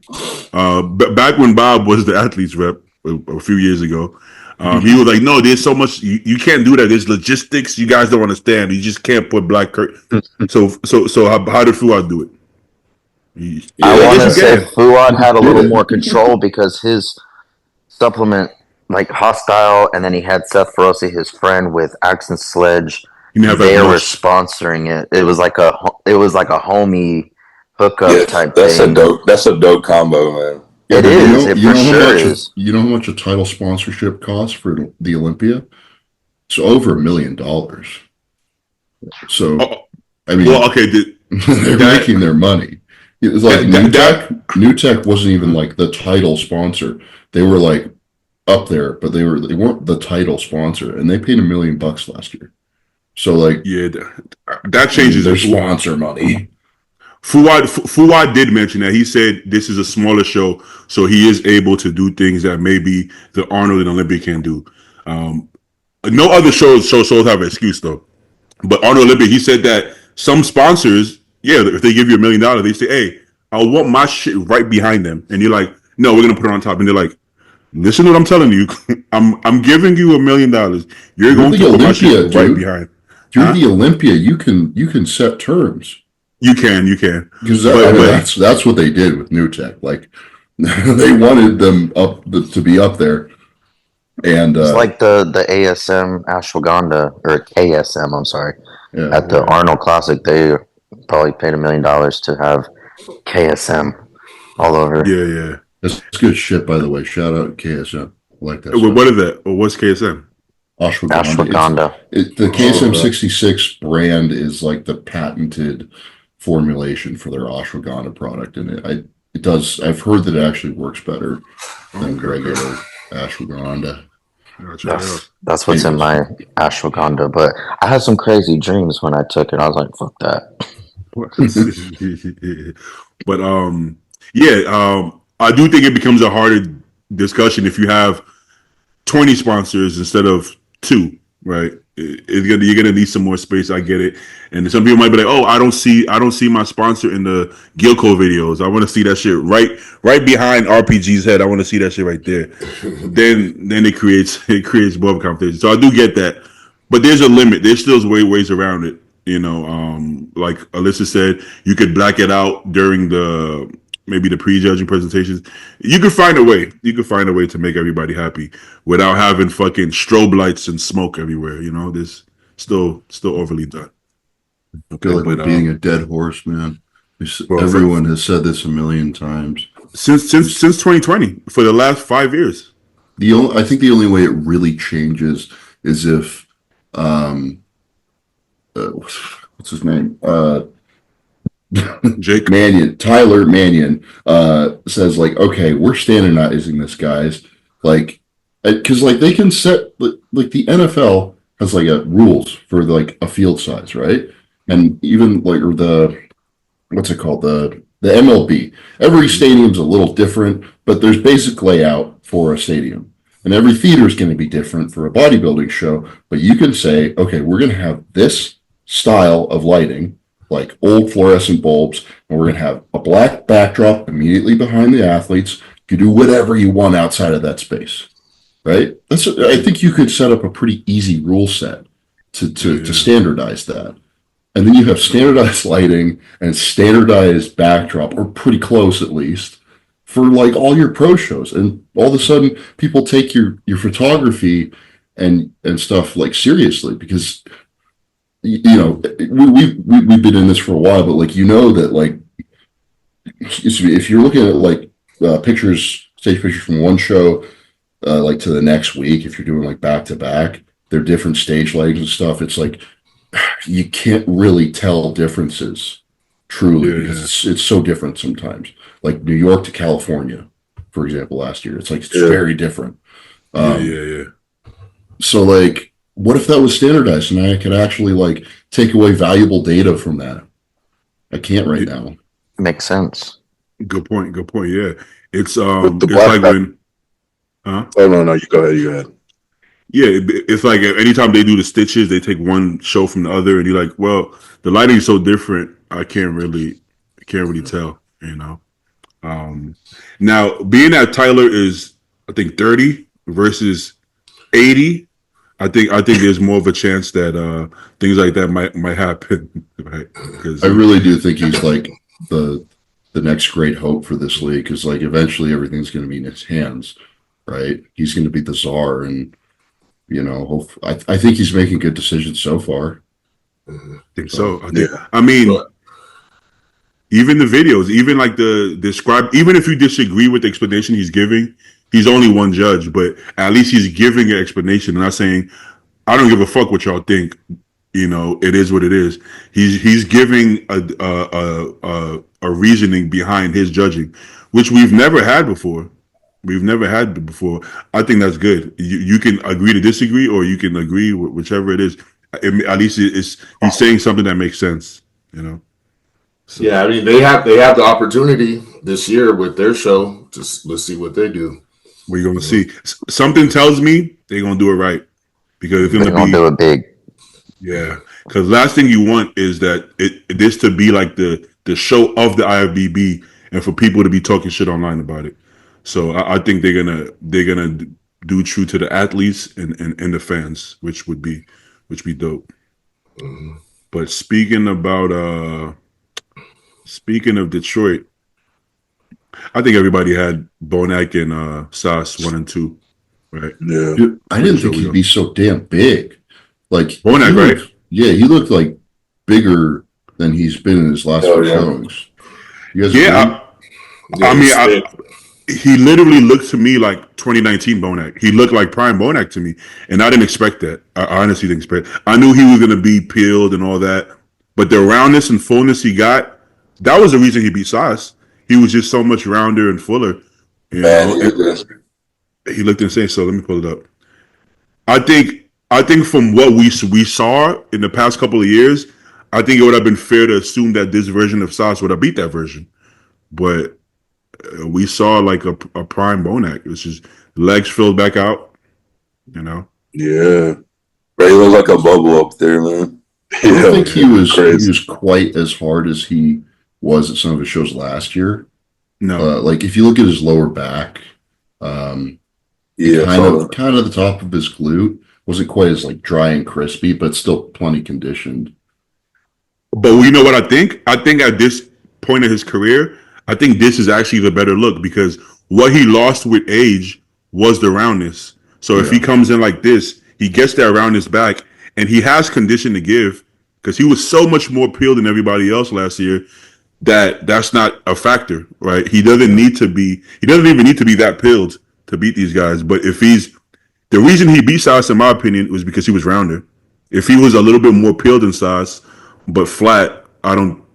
But back when Bob was the athletes rep a few years ago, he was like, no, there's so much you can't do that. There's logistics you guys don't understand. You just can't put black curtain. So how did Fuad do it? I want to say Fuad had a little more control because his supplement, like Hostile, and then he had Seth Feroci, his friend, with Axe and Sledge. They were sponsoring it. It was like a homie hookup type thing. That's a dope combo, man. It is. It for sure is. You know how much a title sponsorship costs for the Olympia? It's over $1 million. So, Oh, I mean, well, okay, they're making their money. It's like New Tech wasn't even like the title sponsor. They were like up there, but they weren't the title sponsor, and they paid $1 million last year. So like, yeah, that changes their sponsor money. Fuad did mention that. He said this is a smaller show, so he is able to do things that maybe the Arnold and Olympia can do. No other shows have an excuse though. But Arnold Olympia, he said that some sponsors, yeah, if they give you $1 million, they say, "Hey, I want my shit right behind them," and you're like, "No, we're gonna put it on top." And they're like, "Listen to what I'm telling you. I'm giving you $1 million. You're going to put my shit right behind." You're the Olympia. You can set terms. You can because that's what they did with New Tech. Like they wanted them to be up there, and it's like the ASM ashwagandha or KSM. I'm sorry, at the Arnold Classic, they probably paid $1 million to have KSM all over. Yeah. That's good shit, by the way. Shout out KSM. I like that. What is that? Or what's KSM? Ashwagandha. The KSM 66 brand is like the patented formulation for their ashwagandha product, and it does. I've heard that it actually works better than regular ashwagandha. That's what's in my ashwagandha. But I had some crazy dreams when I took it. I was like, "Fuck that." But I do think it becomes a harder discussion if you have 20 sponsors instead of 2, right? You're gonna need some more space. I get it, and some people might be like, "Oh, I don't see my sponsor in the Gilco videos. I want to see that shit right behind RPG's head. I want to see that shit right there." then it creates more of a competition. So I do get that, but there's a limit. There's still ways around it. You know, like Alyssa said, you could black it out during maybe the prejudging presentations. You could find a way. You could find a way to make everybody happy without having fucking strobe lights and smoke everywhere. You know, this still overly done. I feel like we're beating a dead horse, man. Everyone has said this a million times since 2020 for the last 5 years. I think the only way it really changes is if what's his name? Jake Tyler Mannion says like, okay, we're standardizing this, guys. Like, because like they can set like the NFL has like rules for like a field size, right? And even like what's it called, the MLB. Every stadium's a little different, but there's basic layout for a stadium. And every theater is going to be different for a bodybuilding show. But you can say, okay, we're going to have this style of lighting, like old fluorescent bulbs, and we're going to have a black backdrop immediately behind the athletes. You can do whatever you want outside of that space, right? I think you could set up a pretty easy rule set to standardize that. And then you have standardized lighting and standardized backdrop, or pretty close at least, for like all your pro shows. And all of a sudden people take your photography and stuff like seriously, because you know, we've been in this for a while, but like, you know, that like, if you're looking at like stage pictures from one show, like to the next week, if you're doing like back to back, they're different stage legs and stuff. It's like, you can't really tell differences truly, because it's so different sometimes. Like New York to California, for example, last year, it's like, it's very different. So like, what if that was standardized and I could actually like take away valuable data from that? I can't right now. Makes sense. Good point. Yeah. It's it's like when Oh no, you go ahead. Yeah, it's like anytime they do the stitches, they take one show from the other, and you're like, well, the lighting is so different, I can't really tell, you know. Now, being that Tyler is, I think, 30 versus 80, I think there's more of a chance that things like that might happen, right? I really do think he's like the next great hope for this league, because like eventually everything's going to be in his hands, right? He's going to be the czar, and you know, I think he's making good decisions so far. I think so. I mean, even the videos, even like even if you disagree with the explanation he's giving, he's only one judge, but at least he's giving an explanation and not saying, I don't give a fuck what y'all think. it is what it is. He's giving a reasoning behind his judging, which we've never had before. I think that's good. You can agree to disagree, or you can agree with whichever it is. At least he's saying something that makes sense. So. Yeah, I mean they have the opportunity this year with their show. Just let's see what they do. We're gonna see. Something tells me they're gonna do it right, because it's They're gonna do it big. Yeah, because last thing you want is that this to be like the show of the IFBB, and for people to be talking shit online about it. So I think they're gonna do true to the athletes and the fans, which would be dope. Mm-hmm. But speaking of Detroit, I think everybody had Bonac and Sauce 1 and 2, right? Yeah. Dude, I didn't think he'd be so damn big. Like Bonac, right? Yeah, he looked like bigger than he's been in his last few showings. You guys agree? He literally looked to me like 2019 Bonac. He looked like prime Bonac to me, and I didn't expect that. I honestly didn't expect. I knew he was going to be peeled and all that, but the roundness and fullness he got, that was the reason he beat Sauce. He was just so much rounder and fuller. He looked insane. So let me pull it up. I think from what we saw in the past couple of years, I think it would have been fair to assume that this version of Sauce would have beat that version, but we saw like a prime Bonac. It's just legs filled back out, Yeah. Ray looked like a bubble up there, man. I don't think he was quite as hard as he was at some of his shows last year. No, like if you look at his lower back, kind of the top of his glute wasn't quite as like dry and crispy, but still plenty conditioned. but you know what I think? I think at this point of his career, I think this is actually the better look, because what he lost with age was the roundness. So if he comes in like this, he gets that roundness back, and he has condition to give, because he was so much more peeled than everybody else last year that's not a factor, right? He doesn't even need to be that peeled to beat these guys. But the reason he beat Sauce, in my opinion, was because he was rounder. If he was a little bit more peeled than Sauce, but flat,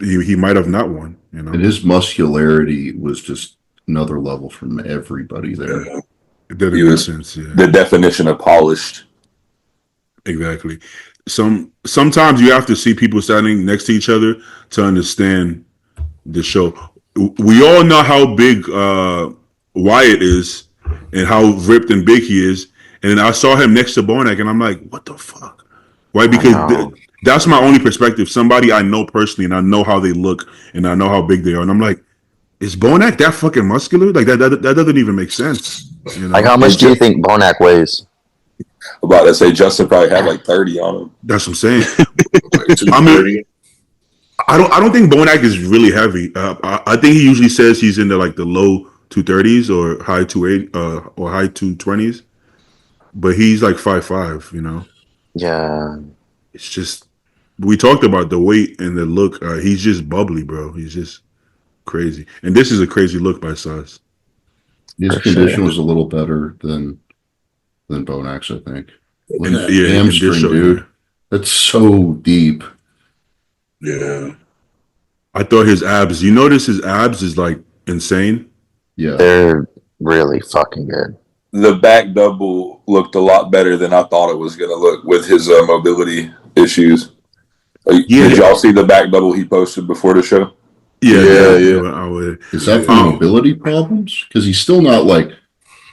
he might have not won. And his muscularity was just another level from everybody there. Yeah. It doesn't make sense. Yeah. The definition of polished. Exactly. Sometimes you have to see people standing next to each other to understand the show. We all know how big Wyatt is and how ripped and big he is. And then I saw him next to Bonac, and I'm like, what the fuck? Right? Because that's my only perspective. Somebody I know personally, and I know how they look, and I know how big they are. And I'm like, is Bonac that fucking muscular? Like, that doesn't even make sense. Like, how much do you think Bonac weighs? About to say Justin probably had like 30 on him. That's what I'm saying. I mean, I don't think Bonac is really heavy. I think he usually says he's in the low 230s or high 28 or high 220s, but he's like 5'5", Yeah. It's just, we talked about the weight and the look. He's just bubbly, bro. He's just crazy, and this is a crazy look by Sauce. His condition was a little better than Bonac's, I think. And, hamstring, dude. That's so deep. Yeah. I thought his abs. You notice his abs is like insane. Yeah, they're really fucking good. The back double looked a lot better than I thought it was going to look with his mobility issues. Did y'all see the back double he posted before the show? Yeah. I would. Is that for mobility problems? Because he's still not like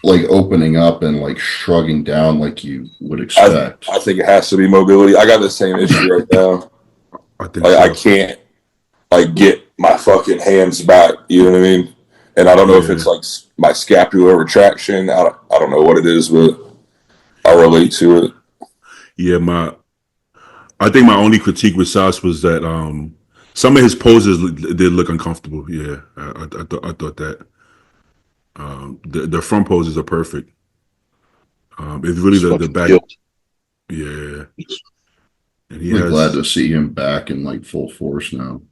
opening up and like shrugging down like you would expect. I think it has to be mobility. I got the same issue right now. I can't get my fucking hands back. You know what I mean? And I don't know if it's like my scapular retraction. I don't know what it is, but I relate to it. Yeah, I think my only critique with Sauce was that some of his poses did look uncomfortable. Yeah, I thought that. The front poses are perfect. It's really the back. Guilt. Yeah. And I'm glad to see him back in like full force now.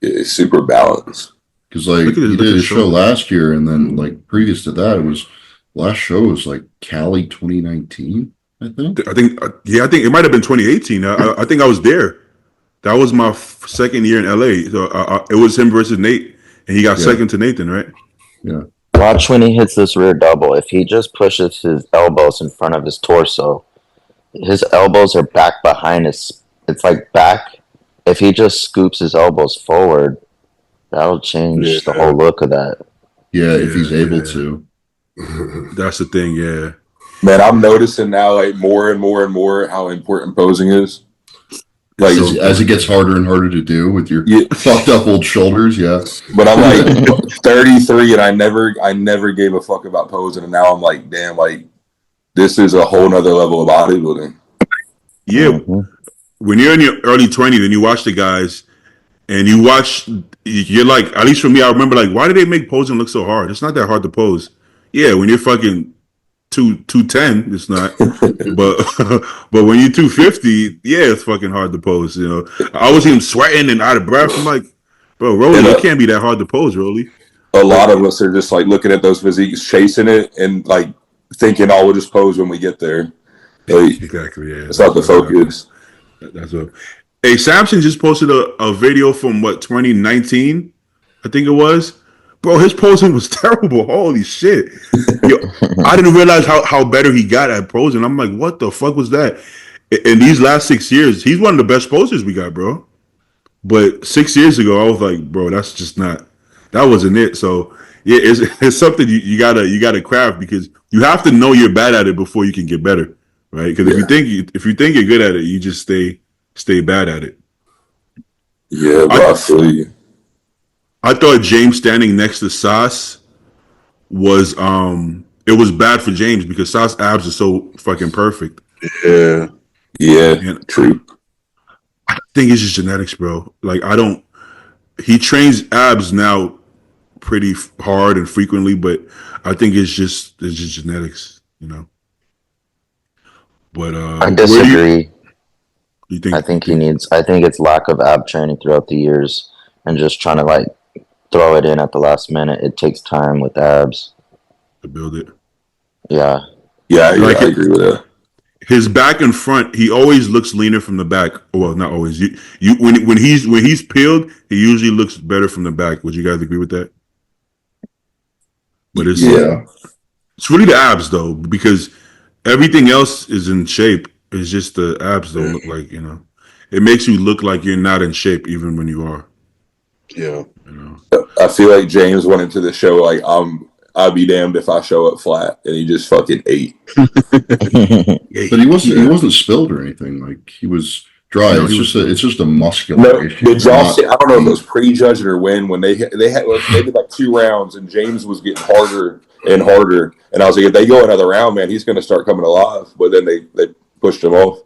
It's super balanced. Because he did a show last year, and then like previous to that, last show was like Cali 2019, I think. I think it might have been 2018. I think I was there. That was my second year in LA. So it was him versus Nate, and he got second to Nathan, right? Yeah. Watch when he hits this rear double. If he just pushes his elbows in front of his torso, his elbows are back behind his. It's like back. If he just scoops his elbows forward, that'll change the whole look of that. Yeah, if he's able to. That's the thing, yeah. Man, I'm noticing now, like, more and more and more how important posing is. Like as it gets harder and harder to do with your fucked up old shoulders, yeah. But I'm like 33, and I never gave a fuck about posing, and now I'm like, damn, like this is a whole nother level of bodybuilding. Yeah, when you're in your early 20s and you watch the guys, and you're like, at least for me, I remember like, why do they make posing look so hard? It's not that hard to pose. Yeah, when you're fucking 210, it's not. but when you're 250, yeah, it's fucking hard to pose. You know, I always see him sweating and out of breath. I'm like, bro, Rolly, it can't be that hard to pose, Rolly. A lot of us are just like looking at those physiques, chasing it, and like thinking, "Oh, we'll just pose when we get there." Like, exactly. Yeah, it's not the focus. That's what. Hey, Samson just posted a video from 2019, I think it was. Bro, his posing was terrible. Holy shit. Yo, I didn't realize how better he got at posing. I'm like, what the fuck was that? In these last 6 years, he's one of the best posers we got, bro. But 6 years ago, I was like, bro, that's just not, that wasn't it. So yeah, it's something you gotta craft, because you have to know you're bad at it before you can get better, right? Because if you think you're good at it, you just stay bad at it. Yeah, bro, I feel you. I thought James standing next to Sas was it was bad for James because Sas' abs are so fucking perfect. Yeah, and true. I think it's just genetics, bro. Like he trains abs now pretty hard and frequently, but I think it's just genetics, you know. But I disagree. You think? I think it's lack of ab training throughout the years and just trying to like throw it in at the last minute. It takes time with abs to build it. Yeah. Like I agree with that. His back and front, he always looks leaner from the back. Well, not always. When he's peeled, he usually looks better from the back. Would you guys agree with that? But it's really the abs though, because everything else is in shape. It's just the abs don't look like, you know. It makes you look like you're not in shape even when you are. Yeah. You know. I feel like James went into the show like I'll be damned if I show up flat, and he just fucking ate. But he wasn't spilled or anything. Like he was dry. No, it's just a muscular issue. Did y'all see? I don't know if it was prejudging or when they had maybe like 2 rounds, and James was getting harder and harder, and I was like, if they go another round, man, he's going to start coming alive. But then they pushed him off.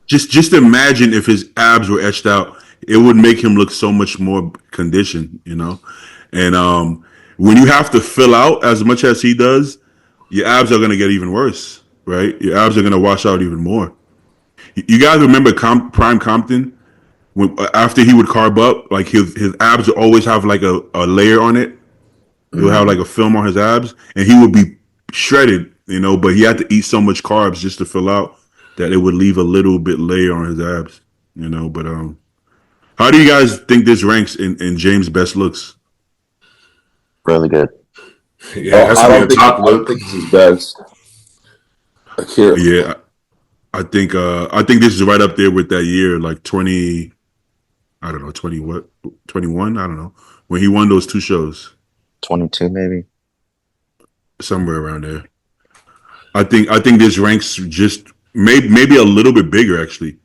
Just imagine if his abs were etched out, it would make him look so much more conditioned, you know. And when you have to fill out as much as he does, your abs are going to get even worse, right? Your abs are going to wash out even more. You guys remember Prime Compton? After he would carb up, like his abs would always have like a layer on it. He would have like a film on his abs, and he would be shredded, you know, but he had to eat so much carbs just to fill out that it would leave a little bit layer on his abs, you know. But how do you guys think this ranks in James' best looks? Really good. Yeah, I don't think this is best. Yeah, I think this is right up there with that year, like 20. I don't know, 20 what? 21? I don't know. When he won those 2 shows. 22 maybe. Somewhere around there. I think this ranks just maybe a little bit bigger actually,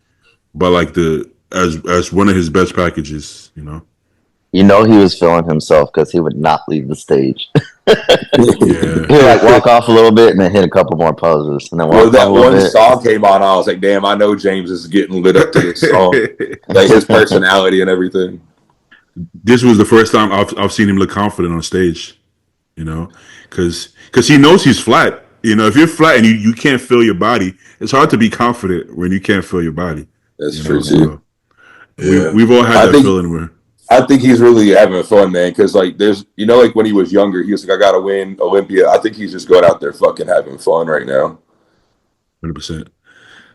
but like as one of his best packages, you know. You know he was feeling himself because he would not leave the stage. Yeah. He would like walk off a little bit and then hit a couple more poses and then walk that off a little one bit. song came on, I was like, damn, I know James is getting lit up to this song. Like his personality and everything. This was the first time I've seen him look confident on stage, you know, because he knows he's flat. You know, if you're flat and you can't feel your body, it's hard to be confident when you can't feel your body. That's true too. So we've all had that feeling where. I think he's really having fun, man, because like there's, you know, like when he was younger, he was like, I gotta win Olympia. I think he's just going out there fucking having fun right now. 100%.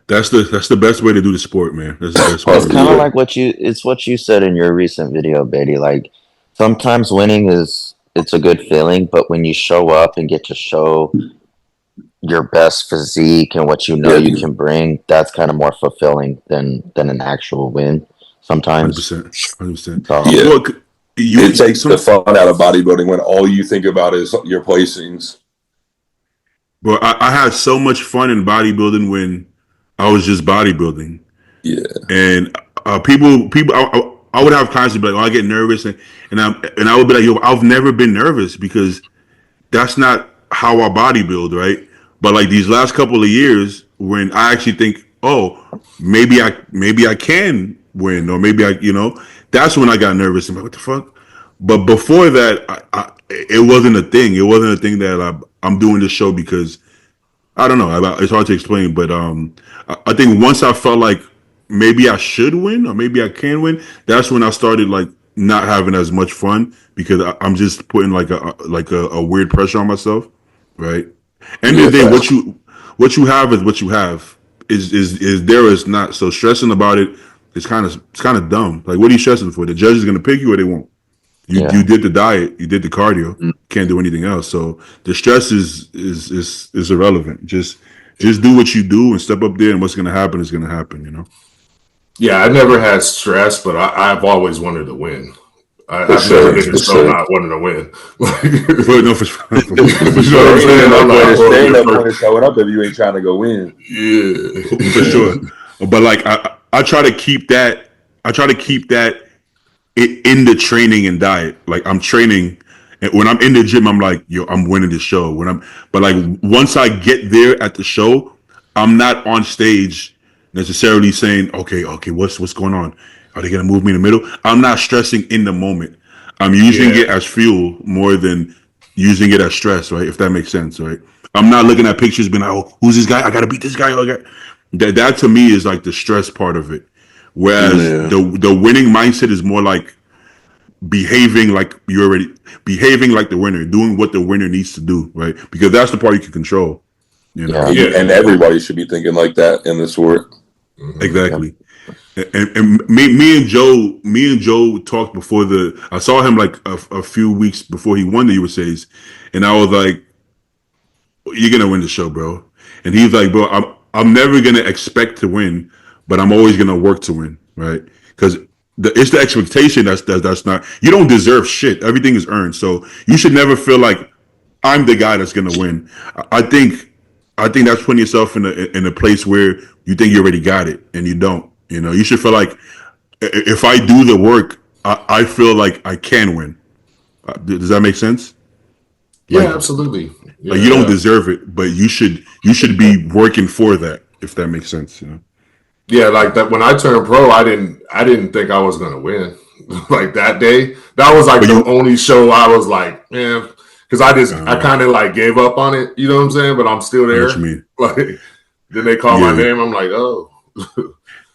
That's the best way to do the sport, man. That's the best way. It's kind of like what you said in your recent video, Betty. Like sometimes winning it's a good feeling, but when you show up and get to show your best physique and what you know you can bring, that's kind of more fulfilling than an actual win. Sometimes, 100%. So, Yeah. Look, it takes the fun out of bodybuilding when all you think about is your placings. Bro, I had so much fun in bodybuilding when I was just bodybuilding. Yeah. And people, I would have clients be like, "Oh, I get nervous," and I would be like, "Yo, I've never been nervous because that's not how I bodybuild, right?" But like these last couple of years, when I actually think, "Oh, maybe I can win," or maybe that's when I got nervous. I'm like, "What the fuck?" But before that, it wasn't a thing. It wasn't a thing that I'm doing this show because I don't know. It's hard to explain, but I think once I felt like maybe I should win or maybe I can win, that's when I started like not having as much fun because I'm just putting like a weird pressure on myself, right? End of the day, what you have is what you have. Is there or is not. So stressing about it is kind of dumb. Like, what are you stressing for? The judge is gonna pick you or they won't. You did the diet, you did the cardio, can't do anything else. So the stress is irrelevant. Just do what you do and step up there, and what's gonna happen is gonna happen. Yeah, I never had stress, but I've always wanted to win. I've never been so not wanting to win. For showing up if you ain't trying to go win. Yeah, for sure. But like I try to keep that. In the training and diet. Like I'm training, and when I'm in the gym, I'm like, yo, I'm winning the show. But like once I get there at the show, I'm not on stage necessarily saying, okay, what's going on? Are they gonna move me in the middle? I'm not stressing in the moment. I'm using it as fuel more than using it as stress, right? If that makes sense, right? I'm not looking at pictures being like, oh, who's this guy? I gotta beat this guy. That to me is like the stress part of it. Whereas the winning mindset is more like behaving like the winner, doing what the winner needs to do, right? Because that's the part you can control. And everybody should be thinking like that in the sport. Exactly. And me and Joe talked before I saw him like a few weeks before he won the USA's, and I was like, "You're gonna win the show, bro." And he's like, "Bro, I'm never gonna expect to win, but I'm always gonna work to win, right? Because it's the expectation that's not. You don't deserve shit. Everything is earned, so you should never feel like I'm the guy that's gonna win. I think that's putting yourself in a place where you think you already got it and you don't. You should feel like if I do the work, I feel like I can win. Does that make sense? Yeah, absolutely. Yeah, like you don't deserve it, but you should be working for that. If that makes sense, Yeah, like that. When I turned pro, I didn't think I was gonna win. Like that day, that was like the only show I was like, man, because I kind of like gave up on it. You know what I'm saying? But I'm still there. What you mean? Like then they call my name. I'm like, oh.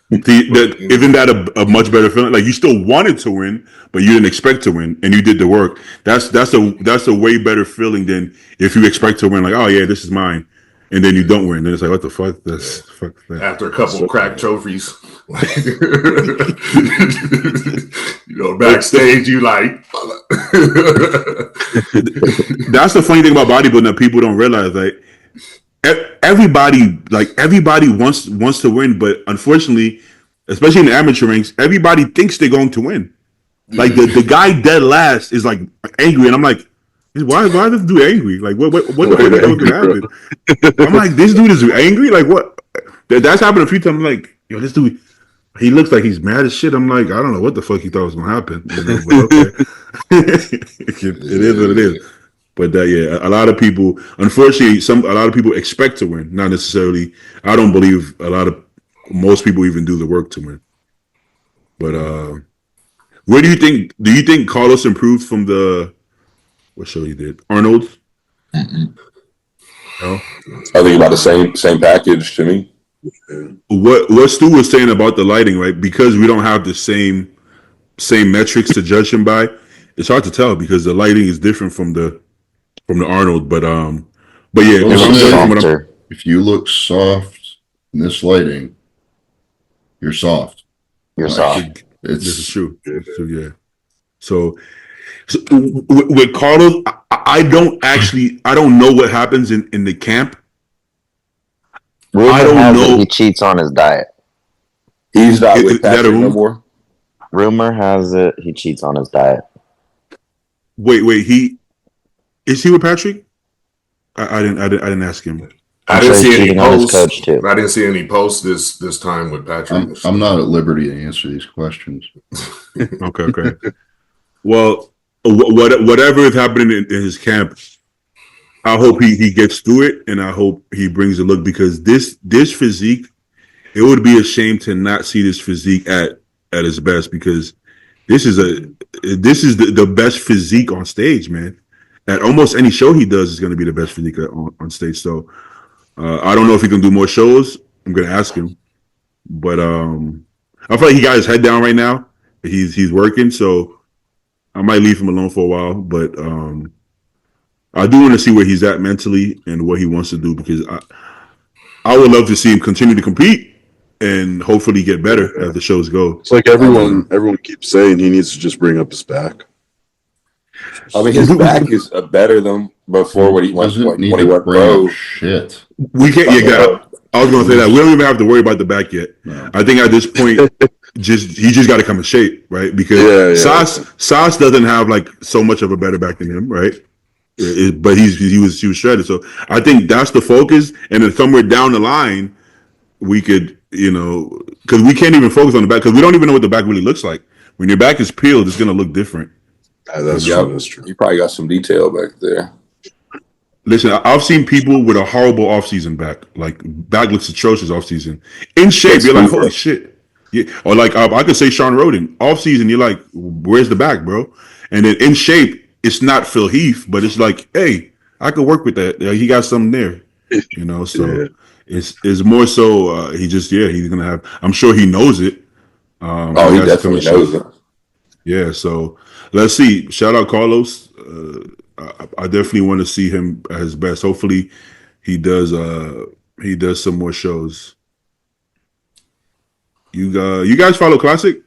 Isn't that a much better feeling? Like you still wanted to win, but you didn't expect to win, and you did the work. That's a way better feeling than if you expect to win. Like, oh yeah, this is mine, and then you don't win. Then it's like, what the fuck? Fuck that. After a couple of cracked trophies, backstage, you like. That's the funny thing about bodybuilding that people don't realize. Like everybody wants to win, but unfortunately, especially in the amateur ranks, everybody thinks they're going to win. Like the guy dead last is like angry, and I'm like, why this dude angry? Like what the fuck is gonna happen? I'm like, this dude is angry. Like what? That's happened a few times. I'm like, yo, this dude, he looks like he's mad as shit. I'm like, I don't know what the fuck he thought was gonna happen. But okay, it is what it is. But a lot of people, unfortunately, a lot of people expect to win, not necessarily. I don't believe most people even do the work to win. But where do you think Carlos improved from what show he did? Arnold? No? I think about the same package to me. What Stu was saying about the lighting, right? Because we don't have the same metrics to judge him by, it's hard to tell because the lighting is different from the Arnold. But yeah, if you look soft in this lighting, you're soft. You're Like, soft. This is true. Yeah. So with Carlos, I don't know what happens in the camp. Rumor I don't has know. it he cheats on his diet. He's not Is with that a Patrick no rumor? more. Rumor has it he cheats on his diet. Wait, is he with Patrick? I didn't ask him. I didn't see any cheating on his posts. coach too. I didn't see any posts this time with Patrick. I'm not at liberty to answer these questions. Okay. Well, whatever is happening in his camp, I hope he gets through it, and I hope he brings a look, because this physique, it would be a shame to not see this physique at its best, because this is the best physique on stage, man. At almost any show he does is going to be the best physique on stage. So I don't know if he can do more shows. I'm going to ask him, but I feel like he got his head down right now. He's working, so I might leave him alone for a while. But I do want to see where he's at mentally and what he wants to do, because I would love to see him continue to compete and hopefully get better as the shows go. It's like everyone keeps saying he needs to just bring up his back. I mean, his back is better than before when he went pro. Shit. We can't. Yeah, I was going to say that we don't even have to worry about the back yet. No. I think at this point, he just got to come in shape, right? Because Sas doesn't have like so much of a better back than him, right? But he was shredded. So I think that's the focus, and then somewhere down the line, we could, because we can't even focus on the back, because we don't even know what the back really looks like. When your back is peeled, it's going to look different. That's true. You probably got some detail back there. Listen, I've seen people with a horrible offseason back. Like, back looks atrocious offseason. In shape, you're like, holy shit. Yeah. Or like, I could say Sean Roden. Offseason, you're like, where's the back, bro? And then in shape, it's not Phil Heath, but it's like, hey, I could work with that. He got something there. So it's more so he's going to have, I'm sure he knows it. He definitely knows it. Yeah, so let's see. Shout out Carlos. I definitely want to see him at his best. Hopefully, he does some more shows. You guys follow Classic?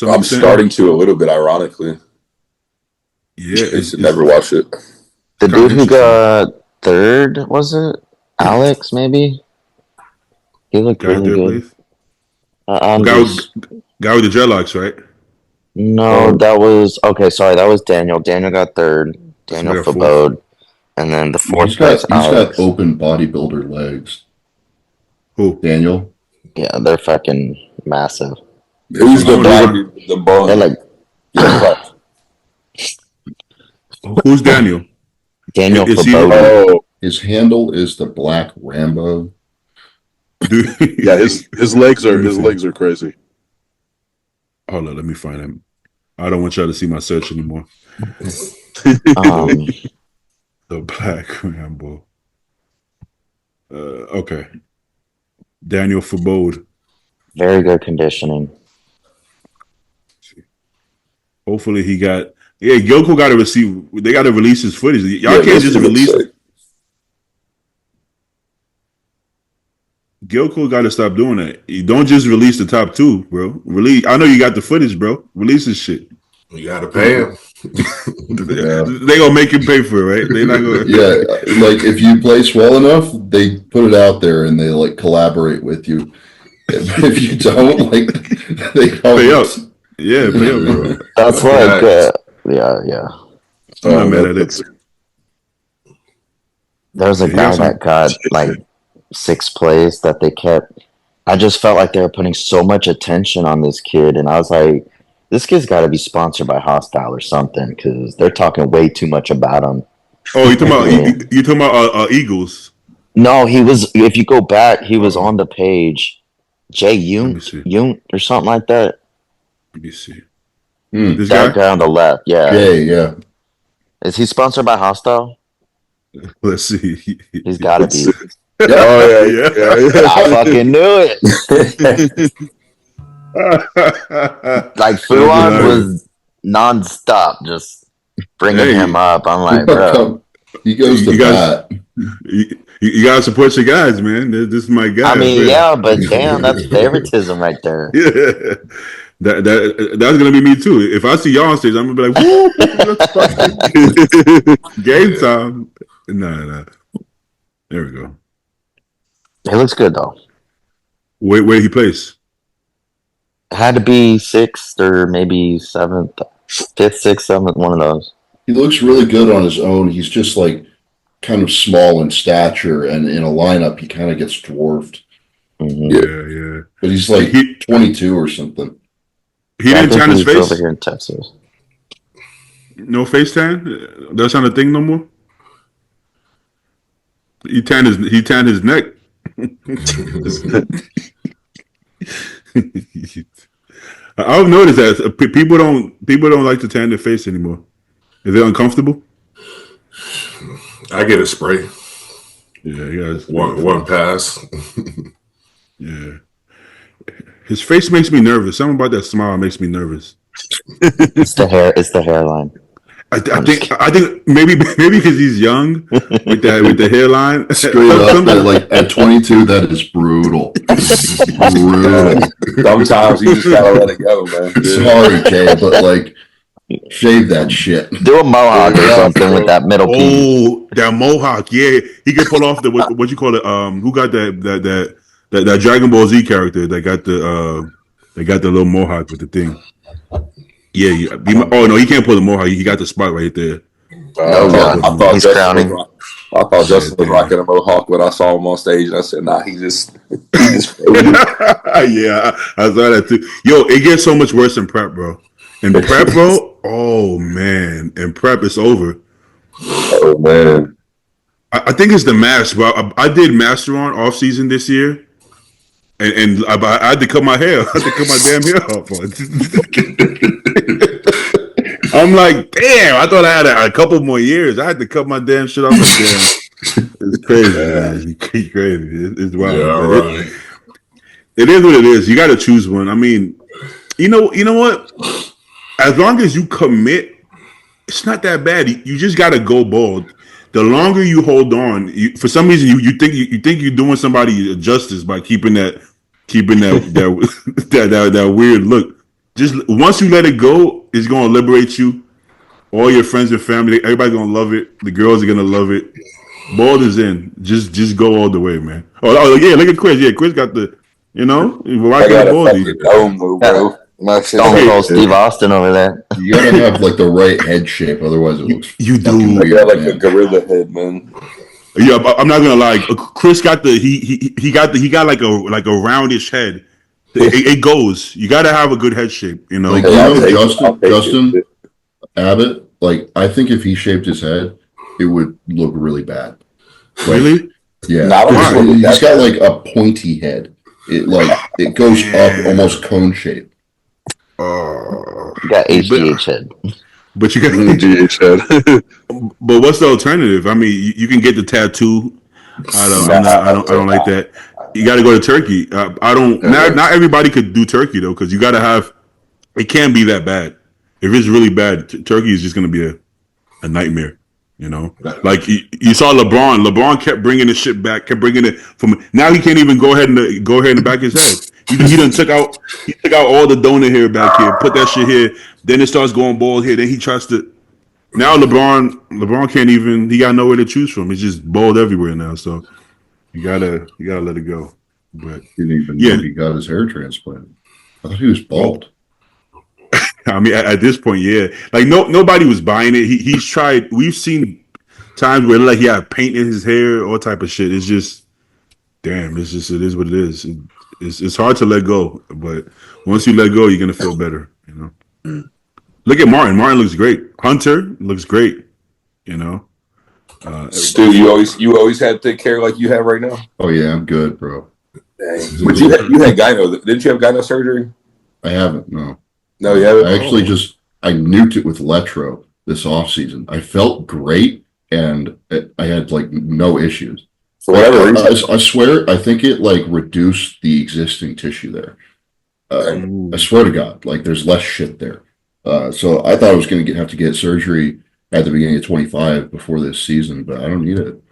I'm starting to a little bit, ironically. Yeah, I used to never watch it. The dude who got third, was it Alex? Maybe he looked really good. Guy with the dreadlocks, right? No, that was okay. Sorry, that was Daniel. Daniel got third. Daniel forebode, and then the fourth place. He's got open bodybuilder legs. Who? Daniel? Yeah, they're fucking massive. Who's the bone? They're like, who's Daniel? Daniel forebode. His handle is the Black Rambo. Dude. Yeah, his legs are crazy. Hold on, let me find him. I don't want y'all to see my search anymore. The Black Rambo. Okay. Daniel forebode. Very good conditioning. Hopefully he got. Yeah, Gyoko got to receive. They got to release his footage. Y'all can't just release it. Gyoko got to stop doing that. You don't just release the top two, bro. I know you got the footage, bro. Release this shit. You got to pay him. They gonna make you pay for it, right? They not gonna. Yeah, like if you place well enough, they put it out there and they like collaborate with you. If you don't, like they don't. Pay up. Yeah, pay up, bro. That's like, yeah. I'm not mad at it. There was a guy that got like 6th place that they kept. I just felt like they were putting so much attention on this kid, and I was like, this kid's got to be sponsored by Hostile or something, because they're talking way too much about him. Oh, you talking about Eagles? No, he was. If you go back, he was on the page. Jay Yunt or something like that. Let me see. This guy on the left, yeah. Jay, yeah. Is he sponsored by Hostile? Let's see. He's got to be. Oh yeah. I fucking knew it. Like Fuan was nonstop, just bringing him up. I'm like, bro. He goes to bat. You gotta support your guys, man. This is my guy. I mean, man. yeah, but damn, that's favoritism right there. Yeah. That's gonna be me too. If I see y'all on stage, I'm gonna be like, woo, let's fucking game time. Nah. There we go. It looks good though. Where he plays? It had to be 6th or maybe 7th, 5th, 6th, 7th, one of those. He looks really good on his own. He's just like kind of small in stature, and in a lineup, he kind of gets dwarfed. Yeah. But he's like 22 or something. He didn't tan his face over here in Texas. No face tan. That's not a thing no more. He tanned his neck. I've noticed that people don't like to tan their face anymore. Is it uncomfortable? I get a spray. Yeah, he has one pass. Yeah, his face makes me nervous. Something about that smile makes me nervous. It's the hair. It's the hairline. I think maybe because he's young with the hairline. Straight up, like at 22, that is brutal. Brutal. Sometimes you just gotta let it go, man. Sorry, Jay, but like, shave that shit. Do a mohawk or something with that middle piece. Oh, that mohawk! Yeah, he could pull off the what you call it? Who got that Dragon Ball Z character that got the little mohawk with the thing? Yeah. Oh no, he can't pull the mohawk. He got the spot right there. I thought he's Justin crowning. Justin was rocking a mohawk when I saw him on stage, and I said, "Nah, he just." Yeah, I saw that too. Yo, it gets so much worse in prep, bro. In prep, bro. Oh man, in prep, it's over. Oh man, I think it's the mask, bro. I did master on off season this year. And I had to cut my hair. I had to cut my damn hair off. I'm like, damn, I thought I had a couple more years. I had to cut my damn shit off. Like, damn. It's crazy, man. It's crazy. It's wild. Yeah, right. It is what it is. You got to choose one. I mean, you know what? As long as you commit, it's not that bad. You just got to go bald. The longer you hold on, for some reason you think you're doing somebody a justice by keeping that weird look. Just once you let it go, it's gonna liberate you. All your friends and family, everybody's gonna love it. The girls are gonna love it. Bald is in. Just go all the way, man. Oh yeah, look at Chris. Yeah, Chris got the I got a fucking dome, bro. Stone Cold Steve Austin over there. You gotta have like the right head shape, otherwise it looks. You do. I got like a gorilla head, man. Yeah, I'm not gonna lie. Chris got he got like a roundish head. It goes. You got to have a good head shape, you know. Like Justin Abbott. Like I think if he shaved his head, it would look really bad. Like, really? Yeah. He's got like a pointy head. It goes up almost cone shape. You got HGH head. But you got HGH head. But what's the alternative? I mean, you can get the tattoo. I don't like that. You got to go to Turkey. Not everybody could do Turkey though, because you got to have. It can't be that bad. If it's really bad, Turkey is just going to be a nightmare. You know, like you saw LeBron. LeBron kept bringing the shit back. Kept bringing it from. Now he can't even go ahead and back his head. He done took out all the donor hair back here. Put that shit here. Then it starts going bald here. Then he tries to. Now LeBron can't even. He got nowhere to choose from. It's just bald everywhere now. So you gotta let it go. But he didn't even know he got his hair transplanted. I thought he was bald. I mean, at this point, yeah. Like nobody was buying it. He's tried. We've seen times where like he had paint in his hair, all type of shit. It's just, damn. It's just it is what it is. It's hard to let go, but once you let go, you're gonna feel better. You know. Look at Martin. Martin looks great. Hunter looks great. You know. Stu, you always had thick hair like you have right now. Oh yeah, I'm good, bro. Dang. But you had gyno. Didn't you have gyno surgery? I haven't. No. No, you haven't. I actually I nuked it with Letro this off season. I felt great, and I had like no issues. For whatever reason, I swear, I think it like reduced the existing tissue there. I swear to God, like there's less shit there. So I thought I was going to have to get surgery at the beginning of 25 before this season, but I don't need it.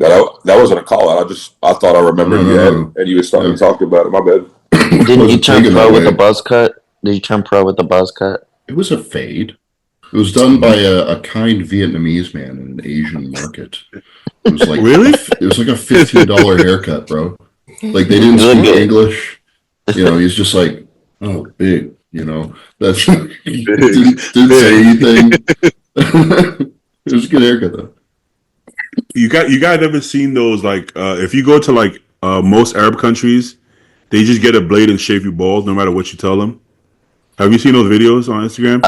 That wasn't a call out. I thought I remembered you had it, and you was starting to talk about it. My bad. Didn't you turn pro with a buzz cut? Did you turn pro with a buzz cut? It was a fade. It was done by a kind Vietnamese man in an Asian market. It was like really? It was like a $15 haircut, bro. Like they didn't speak English. You know, he's just like, oh, big. You know, that's didn't say anything. It was a good haircut though. You guys ever seen those like if you go to like most Arab countries, they just get a blade and shave you bald no matter what you tell them. Have you seen those videos on Instagram?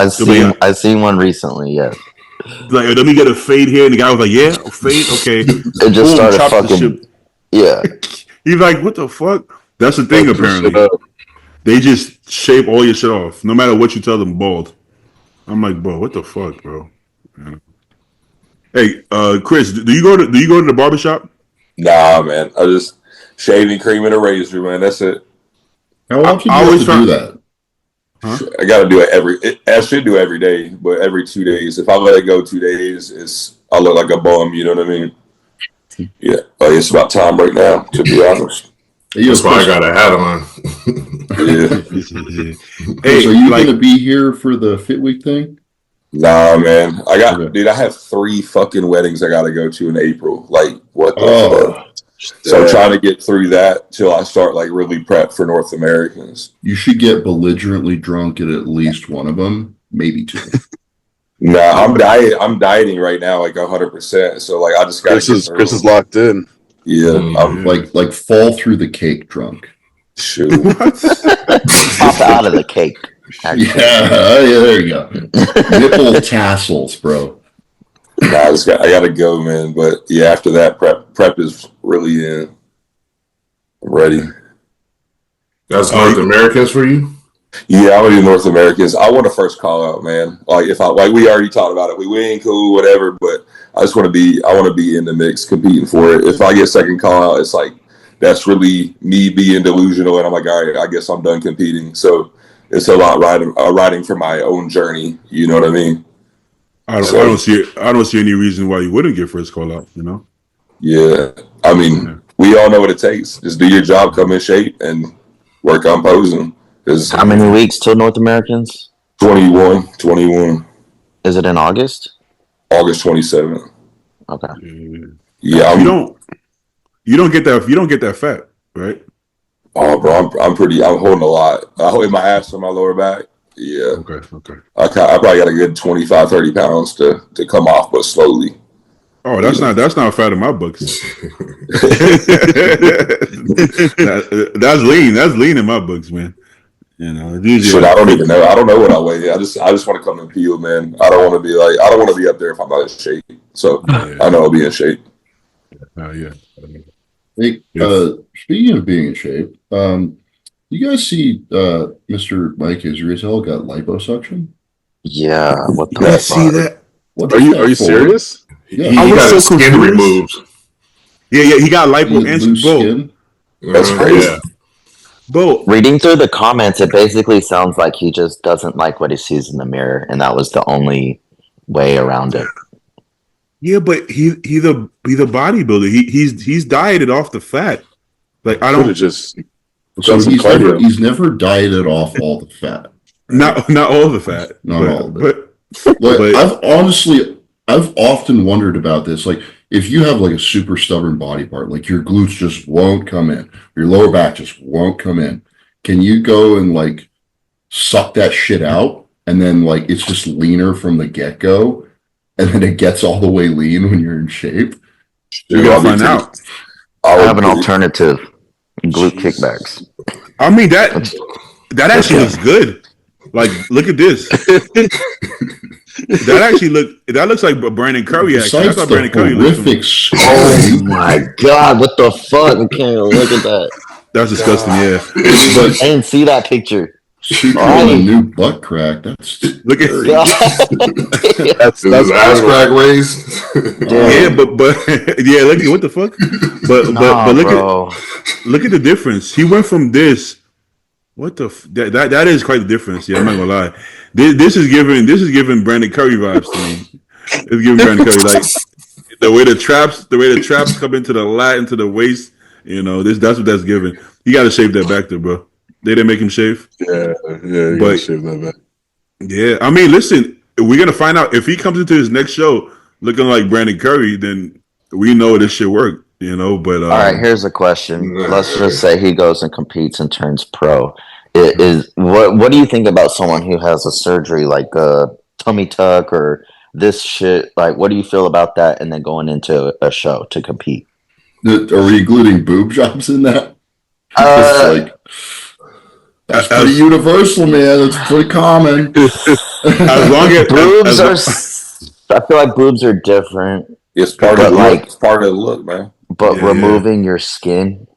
I've seen one recently. Yeah. Like, let me get a fade here, and the guy was like, "Yeah, a fade, okay." It just started fucking. Yeah. He's like, "What the fuck?" That's the thing. Apparently, they just shave all your shit off, no matter what you tell them. Bald. I'm like, bro, what the fuck, bro? Yeah. Hey, Chris, do you go to the barbershop? Nah, man. I just shaving cream and a razor, man. That's it. How often do you always do that? Huh? I gotta do it I should do it every day, but every 2 days. If I let it go 2 days, I look like a bum. You know what I mean? Yeah, it's about time right now. To be honest, that's why I got a hat on. Yeah. Hey, so are you gonna be here for the Fit Week thing? Nah, man. Dude, I have 3 fucking weddings I gotta go to in April. Like, what the fuck? So I'm trying to get through that till I start like really prep for North Americans. You should get belligerently drunk at least one of them, maybe 2. Nah, I'm dieting right now, like 100%. So like I just got Chris is locked in. Yeah, I'm like fall through the cake drunk. Shoot, pop out of the cake. Actually. Yeah, there you go. Nipple tassels, bro. Nah, I gotta go, man. But yeah, after that, prep is really in. I'm ready. That's North Americans for you? Yeah, I'm gonna do North Americans. I want to first call out, man. Like we already talked about it. We win, cool, whatever. But I want to be in the mix, competing for it. If I get second call out, it's like that's really me being delusional, and I'm like, all right, I guess I'm done competing. So it's a lot riding for my own journey. You know what I mean? I don't see any reason why you wouldn't get first call out, you know? Yeah. I mean, we all know what it takes. Just do your job, come in shape, and work on posing. How many weeks till North Americans? 21. Is it in August? August 27th. Okay. Yeah. You don't get that fat, right? Oh, bro, I'm holding a lot. I hold my ass on my lower back. Yeah. Okay. I probably got a good 25, 30 pounds to come off, but slowly. Oh, that's not fat in my books. That's lean. That's lean in my books, man. You know, shit, I don't even know. I don't know what I weigh. I just want to come and peel, man. I don't want to be up there if I'm not in shape. So I know I'll be in shape. Yeah. Hey, speaking of being in shape, you guys see Mr. Mike Israel got liposuction? Yeah, what the fuck? See that? Are you serious? Yeah. He got his skin removed. Yeah, he got lipo and skin. That's crazy. Yeah. Bro, reading through the comments, it basically sounds like he just doesn't like what he sees in the mirror, and that was the only way around it. Yeah, but he's a bodybuilder. He's dieted off the fat. Like I don't just. So he's never dieted off all the fat. Right? Not all the fat. Not all of it. But I've often wondered about this. Like, if you have like a super stubborn body part, like your glutes just won't come in, your lower back just won't come in, can you go and like suck that shit out, and then like it's just leaner from the get go, and then it gets all the way lean when you're in shape? You gotta find out. I have an alternative. Glute kickbacks. I mean that actually looks good. Like, look at this. That looks like Brandon Curry. Actually, that's how Brandon Curry looks. Oh my god! What the fuck? I can't even look at that. That's disgusting. Yeah, but I didn't see that picture. On a new butt crack. That's look at that's ass crack ways. Yeah, but yeah, look at what the fuck. But look at the difference. He went from this. What the that is quite the difference. Yeah, I'm not gonna lie. This is giving Brandon Curry vibes to me. It's giving Brandon Curry the way the traps come into the lat, into the waist, that's what that's giving. You got to shave that back there, bro. They didn't make him shave. Yeah, you gotta shave that back. Yeah, I mean, listen, we're gonna find out if he comes into his next show looking like Brandon Curry, then we know this shit worked, But all right, here's a question. Let's just say he goes and competes and turns pro. What do you think about someone who has a surgery like a tummy tuck or this shit? Like, what do you feel about that? And then going into a show to compete. Are we including boob jobs in that? That's pretty universal, man. That's pretty common. As long as boobs are, I feel like boobs are different. It's part of the look. It's part of the look, man. But removing your skin.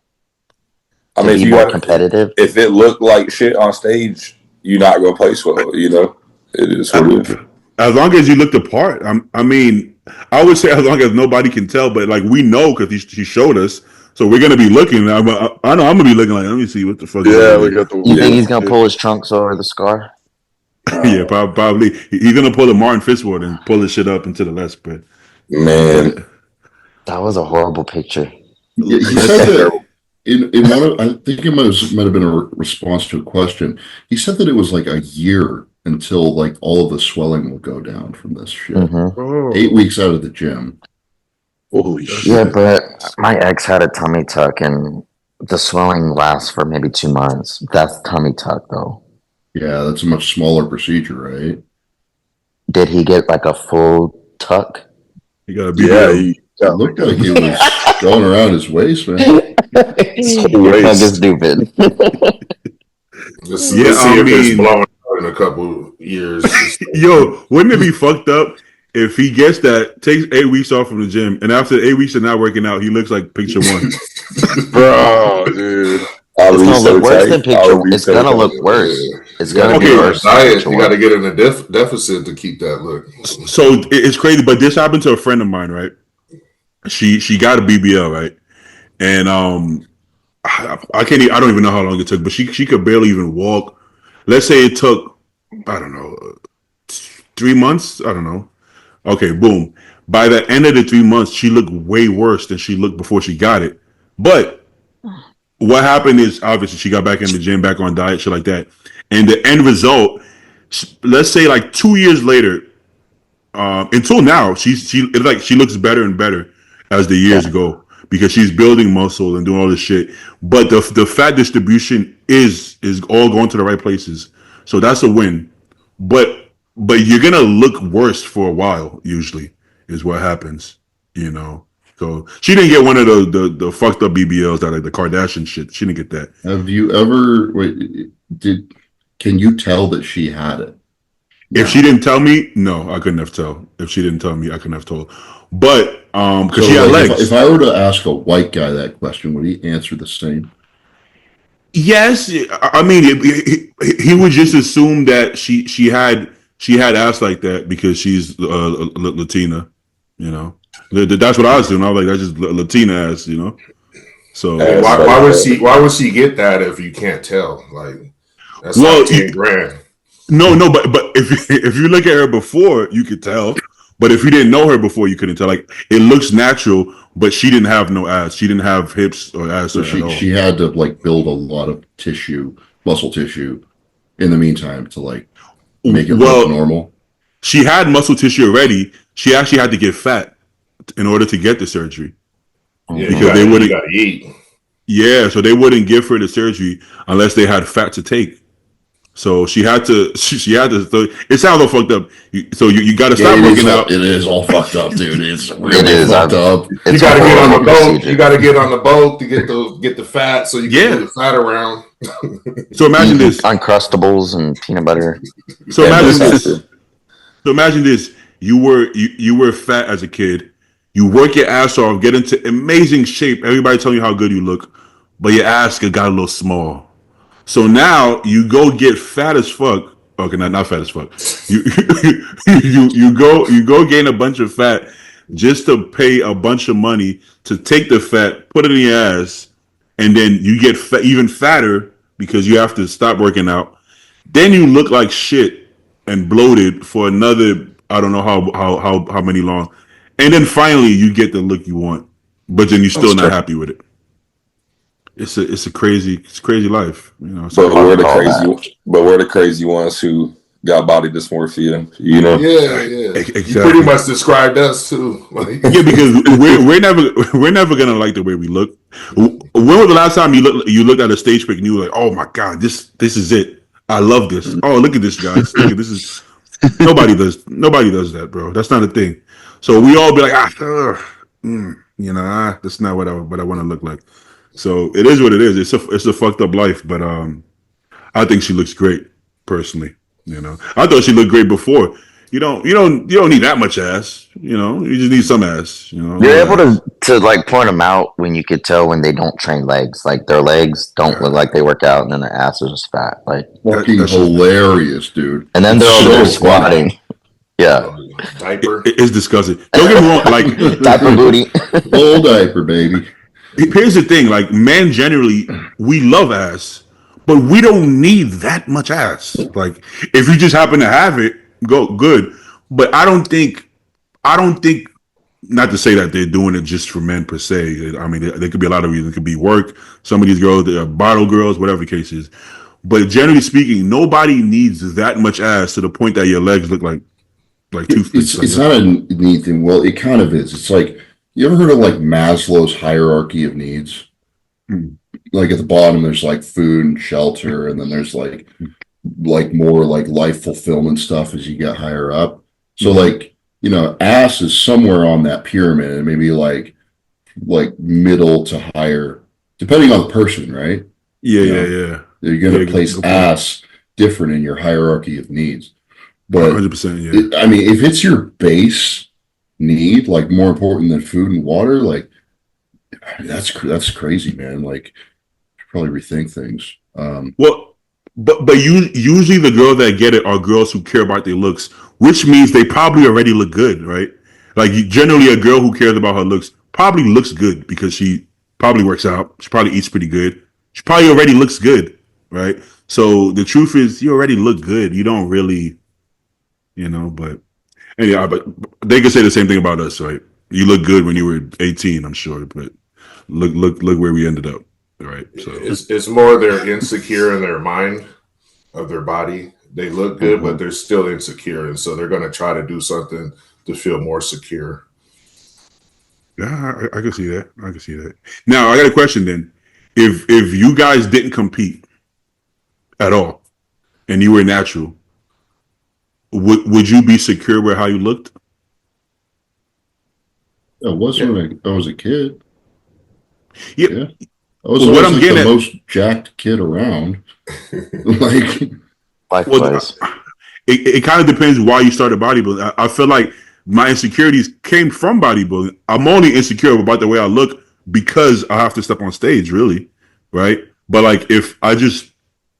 I mean, if you more competitive. If it looked like shit on stage, you're not gonna place well. It is what it is. As long as you look the part. I mean, I would say as long as nobody can tell, but like we know because he showed us. So we're gonna be looking. I know I'm gonna be looking like. Let me see what the fuck. Yeah, we got the. You think he's gonna pull his trunks over the scar? Yeah, probably. He's gonna pull the Martin Fitzwater and pull his shit up into the left spread. Man, that was a horrible picture. Yeah, he said that in one of, I think it might have been a response to a question. He said that it was like a year until like all of the swelling will go down from this shit. Mm-hmm. 8 weeks out of the gym. Holy shit! Yeah, but my ex had a tummy tuck, and the swelling lasts for maybe 2 months. That's tummy tuck, though. Yeah, that's a much smaller procedure, right? Did he get like a full tuck? He got a BBL. Yeah, he looked like he was going around his waist, man. Your tuck is stupid. Let's see if it's blowing out in a couple years. Yo, wouldn't it be fucked up if he gets that, takes 8 weeks off from the gym, and after 8 weeks of not working out, he looks like picture one? Bro, dude. It's gonna look worse than picture. It's gonna look worse. It's gonna be worse. Diet, you got to get in a deficit to keep that look. So it's crazy, but this happened to a friend of mine, right? She got a BBL, right? And I don't even know how long it took, but she could barely even walk. Let's say it took, I don't know, 3 months. I don't know. Okay, boom. By the end of the 3 months, she looked way worse than she looked before she got it. But what happened is obviously she got back in the gym, back on diet, shit like that. And the end result, let's say like 2 years later, until now, she looks better and better as the years go because she's building muscle and doing all this shit. But the fat distribution is all going to the right places, so that's a win. But you're gonna look worse for a while. Usually, is what happens. So she didn't get one of the fucked up BBLs that like the Kardashian shit. She didn't get that. Have you ever can you tell that she had it? If she didn't tell me, no, I couldn't have told. If she didn't tell me, I couldn't have told. But because she had legs. If I were to ask a white guy that question, would he answer the same? Yes, I mean he would just assume that she had ass like that because she's Latina. That's what I assume. I was like, that's just Latina ass. So why would she get that if you can't tell? Like that's like 10 grand. No, but if you look at her before, you could tell. But if you didn't know her before, you couldn't tell. Like it looks natural, but she didn't have no ass. She didn't have hips or ass. So she had to like build a lot of muscle tissue, in the meantime to like make it look normal. She had muscle tissue already. She actually had to get fat in order to get the surgery. Yeah, because they wouldn't eat. Yeah, so they wouldn't give her the surgery unless they had fat to take. So she had to. She had to. So it sounds all fucked up. So you got to stop working out. It is all fucked up, dude. It's really fucked up. You got to get on the boat. You got to get on the boat to get the fat, so you can move the fat around. So imagine this: Uncrustables and peanut butter. So imagine this. So imagine this: you were fat as a kid. You work your ass off, get into amazing shape. Everybody telling you how good you look, but your ass got a little small. So now you go get fat as fuck. Okay, not fat as fuck. You go gain a bunch of fat just to pay a bunch of money to take the fat, put it in your ass, and then you get even fatter because you have to stop working out. Then you look like shit and bloated for another I don't know how many long, And then finally you get the look you want, but then you're still not happy with it. It's a crazy life, you know. But we're the crazy ones who got body dysmorphia, you know. Yeah. Exactly. You pretty much described us too. Yeah, because we're never gonna like the way we look. When was the last time you looked at a stage pic and you were like, oh my god, this is it. I love this. Oh, look at this, guys. Look at this is nobody does that, bro. That's not a thing. So we all be like, that's not what I want to look like. So it is what it is. It's a fucked up life, but I think she looks great, personally. You know, I thought she looked great before. You don't need that much ass. You know, you just need some ass. You know, you're able to like point them out when you could tell when they don't train legs. Like their legs don't look like they work out, and then their ass is just fat. Like fucking hilarious, dude. And then they're over there squatting. Yeah, Diaper. It's disgusting. Don't get me wrong. Like diaper booty. Full diaper, baby. Here's the thing, like men generally, we love ass, but we don't need that much ass. Like if you just happen to have it, good. But I don't think, not to say that they're doing it just for men per se. I mean, there could be a lot of reasons. It could be work. Some of these girls, they're bottle girls, whatever the case is. But generally speaking, nobody needs that much ass to the point that your legs look like toothpicks. It's not a neat thing. Well, it kind of is. It's like, you ever heard of like Maslow's hierarchy of needs? Like at the bottom, there's like food and shelter, and then there's like more like life fulfillment stuff as you get higher up. So like, you know, ass is somewhere on that pyramid, and maybe like middle to higher, depending on the person, right? Yeah. You're going to place ass different in your hierarchy of needs. But 100%, I mean, if it's your base need, like more important than food and water, like that's crazy, man. Like probably rethink things. Well, but usually the girls that get it are girls who care about their looks, which means they probably already look good, right? Like generally a girl who cares about her looks probably looks good because she probably works out. She probably eats pretty good. She probably already looks good, right? So the truth is you already look good. You don't really, but anyhow, but they could say the same thing about us, right? You look good when you were 18, I'm sure, but look where we ended up, right? So it's more they're insecure in their mind of their body. They look good, but they're still insecure, and so they're going to try to do something to feel more secure. Yeah, I can see that. Now I got a question then. If you guys didn't compete at all and you were natural, would you be secure with how you looked? I was when I was a kid. Yeah. I was always like the most jacked kid around. Likewise. It kind of depends why you started bodybuilding. I feel like my insecurities came from bodybuilding. I'm only insecure about the way I look because I have to step on stage, really, right? But like if I just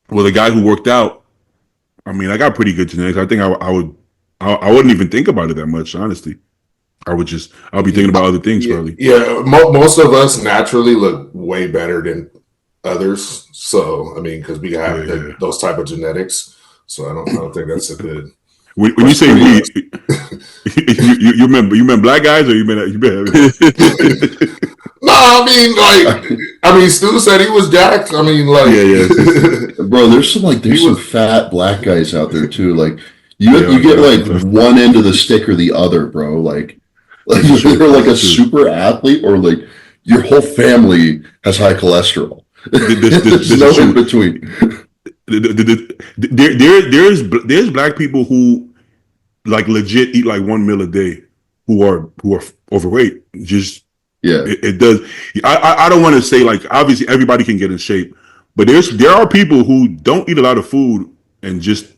was a guy who worked out, I mean, I got pretty good genetics. I think I wouldn't even think about it that much, honestly. I'll be thinking about other things, probably. Yeah, most of us naturally look way better than others. So I mean, because we have those type of genetics. So I don't think that's a good. When you say we, you meant black guys, or you meant? No, I mean, Stu said he was jacked. I mean, bro. There's some fat black guys out there too. Like you get like one end of the stick or the other, bro. Like you're like a super athlete, or like your whole family has high cholesterol. There's no in between. There's black people who like legit eat like 1 meal a day who are overweight. Just it does. I don't want to say like obviously everybody can get in shape, but there are people who don't eat a lot of food and just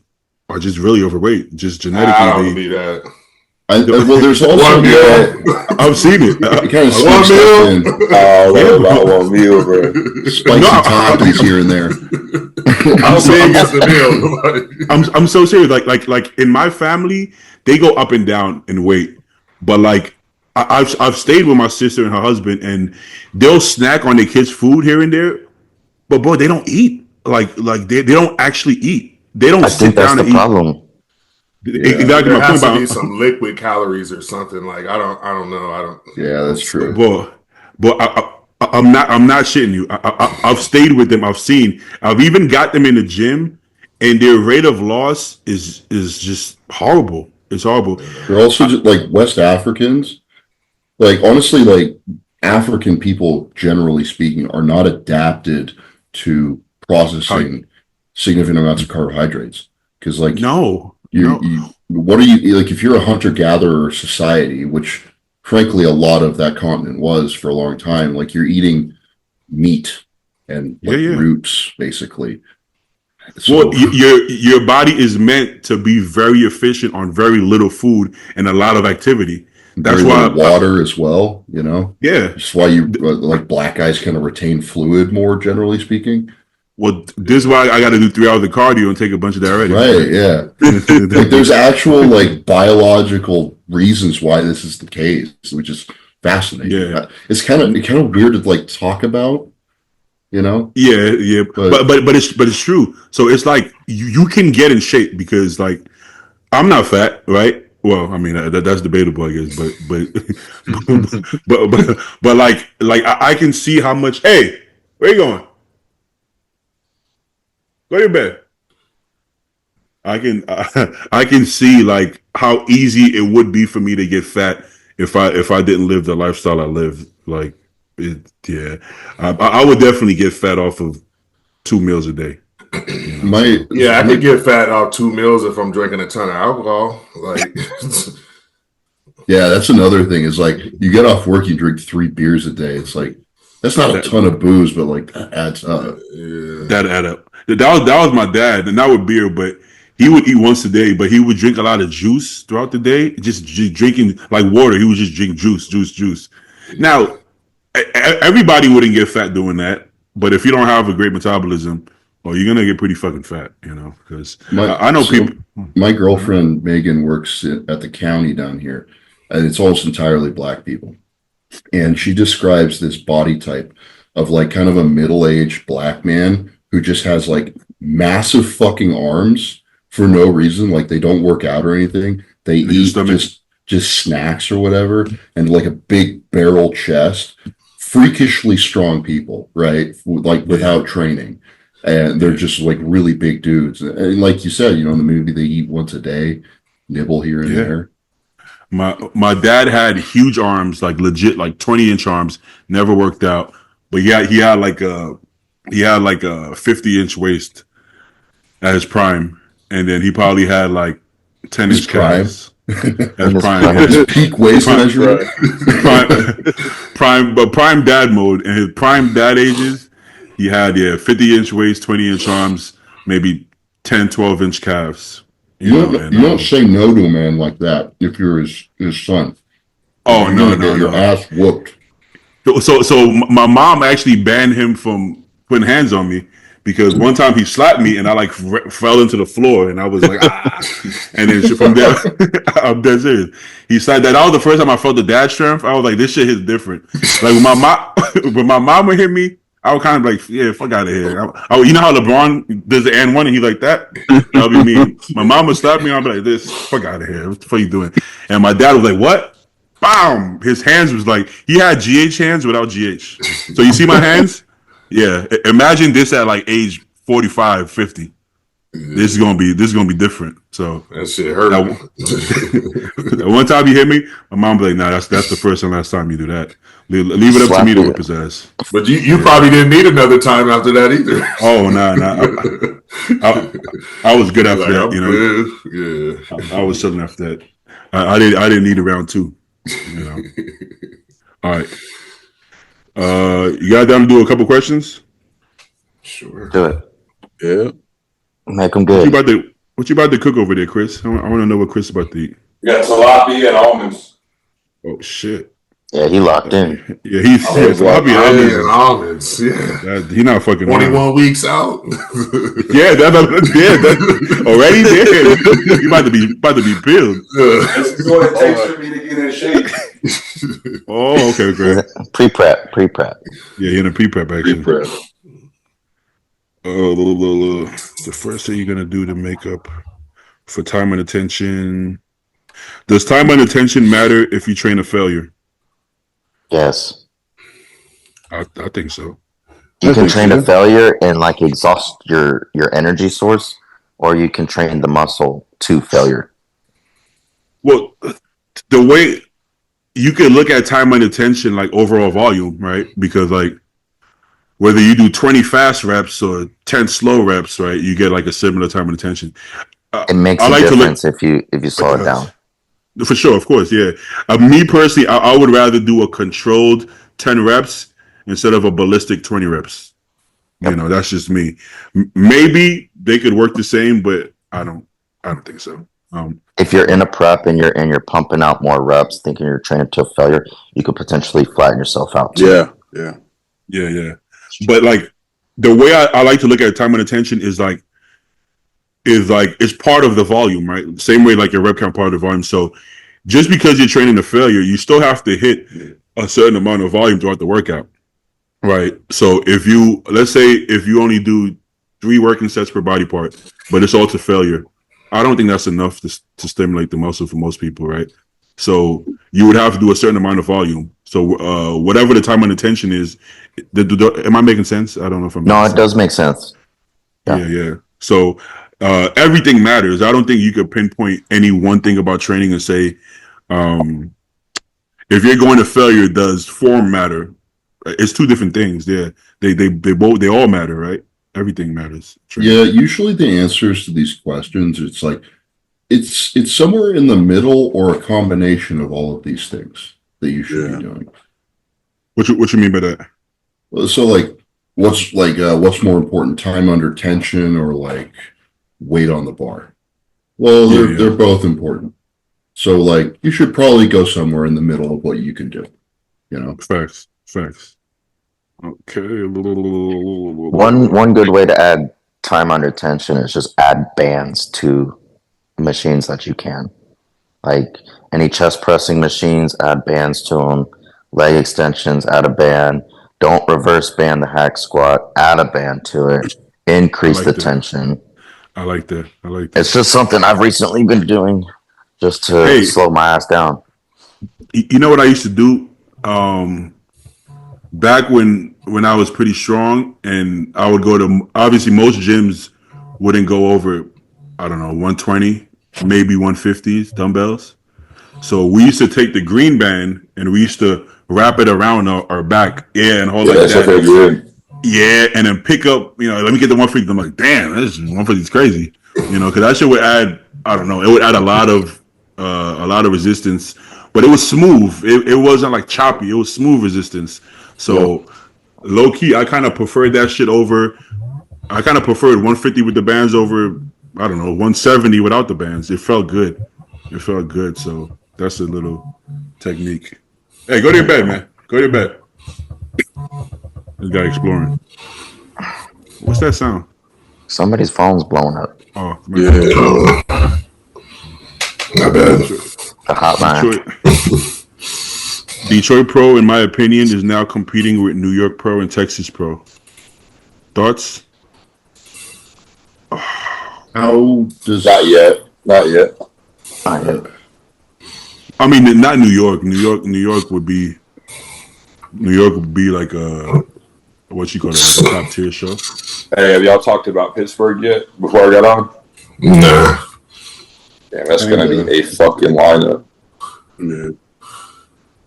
are just really overweight. Just genetically, I don't believe that. Well, there's also one meal. I've seen it. It kind of 1 meal. About 1 meal, bro. Spicy Takis here and there. I'm saying it's the meal. I'm so serious. Like in my family, they go up and down in weight, but like I've stayed with my sister and her husband, and they'll snack on their kids' food here and there, but bro, they don't eat. Like they don't actually eat. They don't sit down and eat. Problem. Exactly There my has point. to be some liquid calories or something. Like I don't know. Yeah, that's true. But I'm not shitting you. I've stayed with them. I've even got them in the gym, and their rate of loss is just horrible. It's horrible. They're also just like West Africans. Like honestly, like African people, generally speaking, are not adapted to processing significant amounts of carbohydrates. Because like what are you like if you're a hunter gatherer society, which frankly a lot of that continent was for a long time, like you're eating meat and roots basically. So, well, your body is meant to be very efficient on very little food and a lot of activity. That's why water as well, you know. Yeah, that's why you like black guys kind of retain fluid more, generally speaking. Well, this is why I got to do 3 hours of cardio and take a bunch of diuretics. Right? Yeah. Like, there's actual like biological reasons why this is the case, which is fascinating. Yeah, it's kind of weird to like talk about. You know? Yeah, but it's true. So it's like you can get in shape because like I'm not fat, right? Well, I mean that's debatable, I guess. But like I can see how much. Hey, where you going? Go to your bed. I can see like how easy it would be for me to get fat if I didn't live the lifestyle I live. Like. I would definitely get fat off of 2 meals a day. You know? I could get fat off 2 meals if I'm drinking a ton of alcohol. Like, yeah, that's another thing. Is like you get off work, you drink 3 beers a day. It's like that's not a ton of booze, but like that adds up. Yeah. That add up. That was my dad, and not with beer, but he would eat once a day, but he would drink a lot of juice throughout the day. Just drinking like water. He would just drink juice. Now. Everybody wouldn't get fat doing that, but if you don't have a great metabolism, well, you're gonna get pretty fucking fat, you know. Because I know people. My girlfriend Megan works at the county down here, and it's almost entirely black people, and she describes this body type of like kind of a middle-aged black man who just has like massive fucking arms for no reason, like they don't work out or anything. They eat just snacks or whatever, and like a big barrel chest. Freakishly strong people, right? Like without training, and they're just like really big dudes. And like you said, you know, in the movie they eat once a day, nibble here and there. My dad had huge arms, like legit, like 20-inch arms. Never worked out, but he had like a 50-inch waist at his prime, and then he probably had like 10-inch calves. That's prime. Peak waist measurement. Prime dad mode. And his prime dad ages, he had 50-inch waist, 20-inch arms, maybe 10, 12-inch calves. You don't say no to a man like that if you're his son. Oh no, your ass whooped. So my mom actually banned him from putting hands on me. Because one time he slapped me and I like fell into the floor and I was like, and then from there, I'm dead serious. He said that was the first time I felt the dad strength. I was like, this shit is different. Like when my mom would hit me, I would kind of like, yeah, fuck out of here. You know how LeBron does the and one and he like that? That'll be me. My mom would slap me and I'd be like, this, fuck out of here. What the fuck you doing? And my dad was like, what? Bam! His hands was like, he had GH hands without GH. So you see my hands? Yeah, imagine this at like age 45, 50. This is gonna be different. So that shit hurt. One time he hit me, my mom be like, "Nah, that's the first and last time you do that. Leave it up to me to whip his ass." But you probably didn't need another time after that either. Oh nah. I was good after that. You know, yeah. I was chilling after that. I didn't need a round 2. You know. All right. You guys down to do a couple questions? Sure. Do it. Yeah. Make them good. What you about to cook over there, Chris? I want to know what Chris is about to eat. You got tilapia and almonds. Oh shit. Yeah, he locked in. Yeah, he's tilapia and almonds. Yeah, he's not fucking 21 weeks out. That already there. You about to be peeled. That's what it takes for me to get in shape. Oh, okay. Pre-prep. Yeah, you're in a pre-prep actually. Pre-prep. The first thing you're gonna do to make up For time and attention, does time and attention matter if you train a failure? Yes. I think so. You can train a failure and like exhaust your energy source, or you can train the muscle to failure. Well, the way you can look at time and attention like overall volume, right? Because like whether you do 20 fast reps or 10 slow reps, right, you get like a similar time and attention. It makes a difference if you slow it down. For sure, of course, yeah. Me personally, I would rather do a controlled 10 reps instead of a ballistic 20 reps. Yep. You know, that's just me. Maybe they could work the same, but I don't think so. If you're in a prep and you're pumping out more reps, thinking you're training to a failure, you could potentially flatten yourself out too. Yeah. But like the way I like to look at time and attention is like it's part of the volume, right? Same way like your rep count part of the volume. So just because you're training a failure, you still have to hit a certain amount of volume throughout the workout, right? So let's say if you only do 3 working sets per body part, but it's all to failure, I don't think that's enough to stimulate the muscle for most people, right? So you would have to do a certain amount of volume. So whatever the time and attention is, am I making sense? I don't know if I'm. No, it does make sense. Yeah. So everything matters. I don't think you could pinpoint any one thing about training and say, if you're going to failure, does form matter? It's 2 different things. Yeah, they all matter, right? Everything matters. Training. Yeah, usually the answers to these questions, it's like it's somewhere in the middle or a combination of all of these things that you should be doing. What you mean by that? So like what's more important, time under tension or like weight on the bar? Well, they're both important. So like you should probably go somewhere in the middle of what you can do. You know? Facts. Okay. One good way to add time under tension is just add bands to machines that you can. Like any chest pressing machines, add bands to them. Leg extensions, add a band. Don't reverse band the hack squat. Add a band to it. Increase the tension. I like that. It's just something I've recently been doing just to slow my ass down. You know what I used to do? Back when I was pretty strong, and I would go to, obviously most gyms wouldn't go over, I don't know, 120, maybe 150s dumbbells. So we used to take the green band and we used to wrap it around our back, and hold like that. Yeah, and then pick up, let me get the 150. I'm like, damn, this 150 is crazy, because that shit would add, I don't know, it would add a lot of resistance, but it was smooth. It wasn't like choppy. It was smooth resistance. So low key, I kind of preferred that shit over. I kind of preferred 150 with the bands over, I don't know, 170 without the bands. It felt good. So that's a little technique. Hey, go to your bed, man. Go to your bed. This guy exploring. What's that sound? Somebody's phone's blowing up. Oh, yeah. Not bad. The hotline. Detroit Pro, in my opinion, is now competing with New York Pro and Texas Pro. Thoughts? How does... Not yet. I mean, not New York. New York would be like a, what you call it, like a top tier show. Hey, have y'all talked about Pittsburgh yet before I got on? Nah. Damn, that's gonna be a fucking lineup.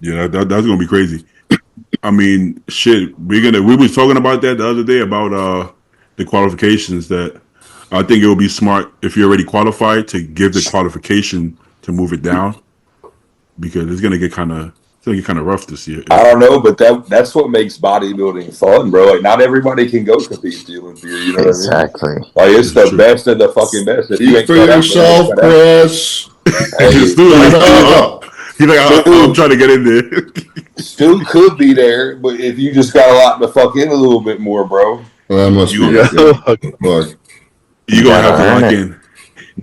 Yeah, that's gonna be crazy. I mean, shit, we was talking about that the other day about the qualifications, that I think it would be smart if you're already qualified to give the qualification to move it down, because it's gonna get kind of rough this year. I don't know, but that's what makes bodybuilding fun, bro. Like, not everybody can go compete the Olympia. You know exactly. What I mean? Like, it's the best of the fucking best. If you ain't for yourself, Chris. He's like, I'm trying to get in there. Stu could be there, but if you just got a lot to fuck in a little bit more, bro. Well, that must be you're gonna have to lock in.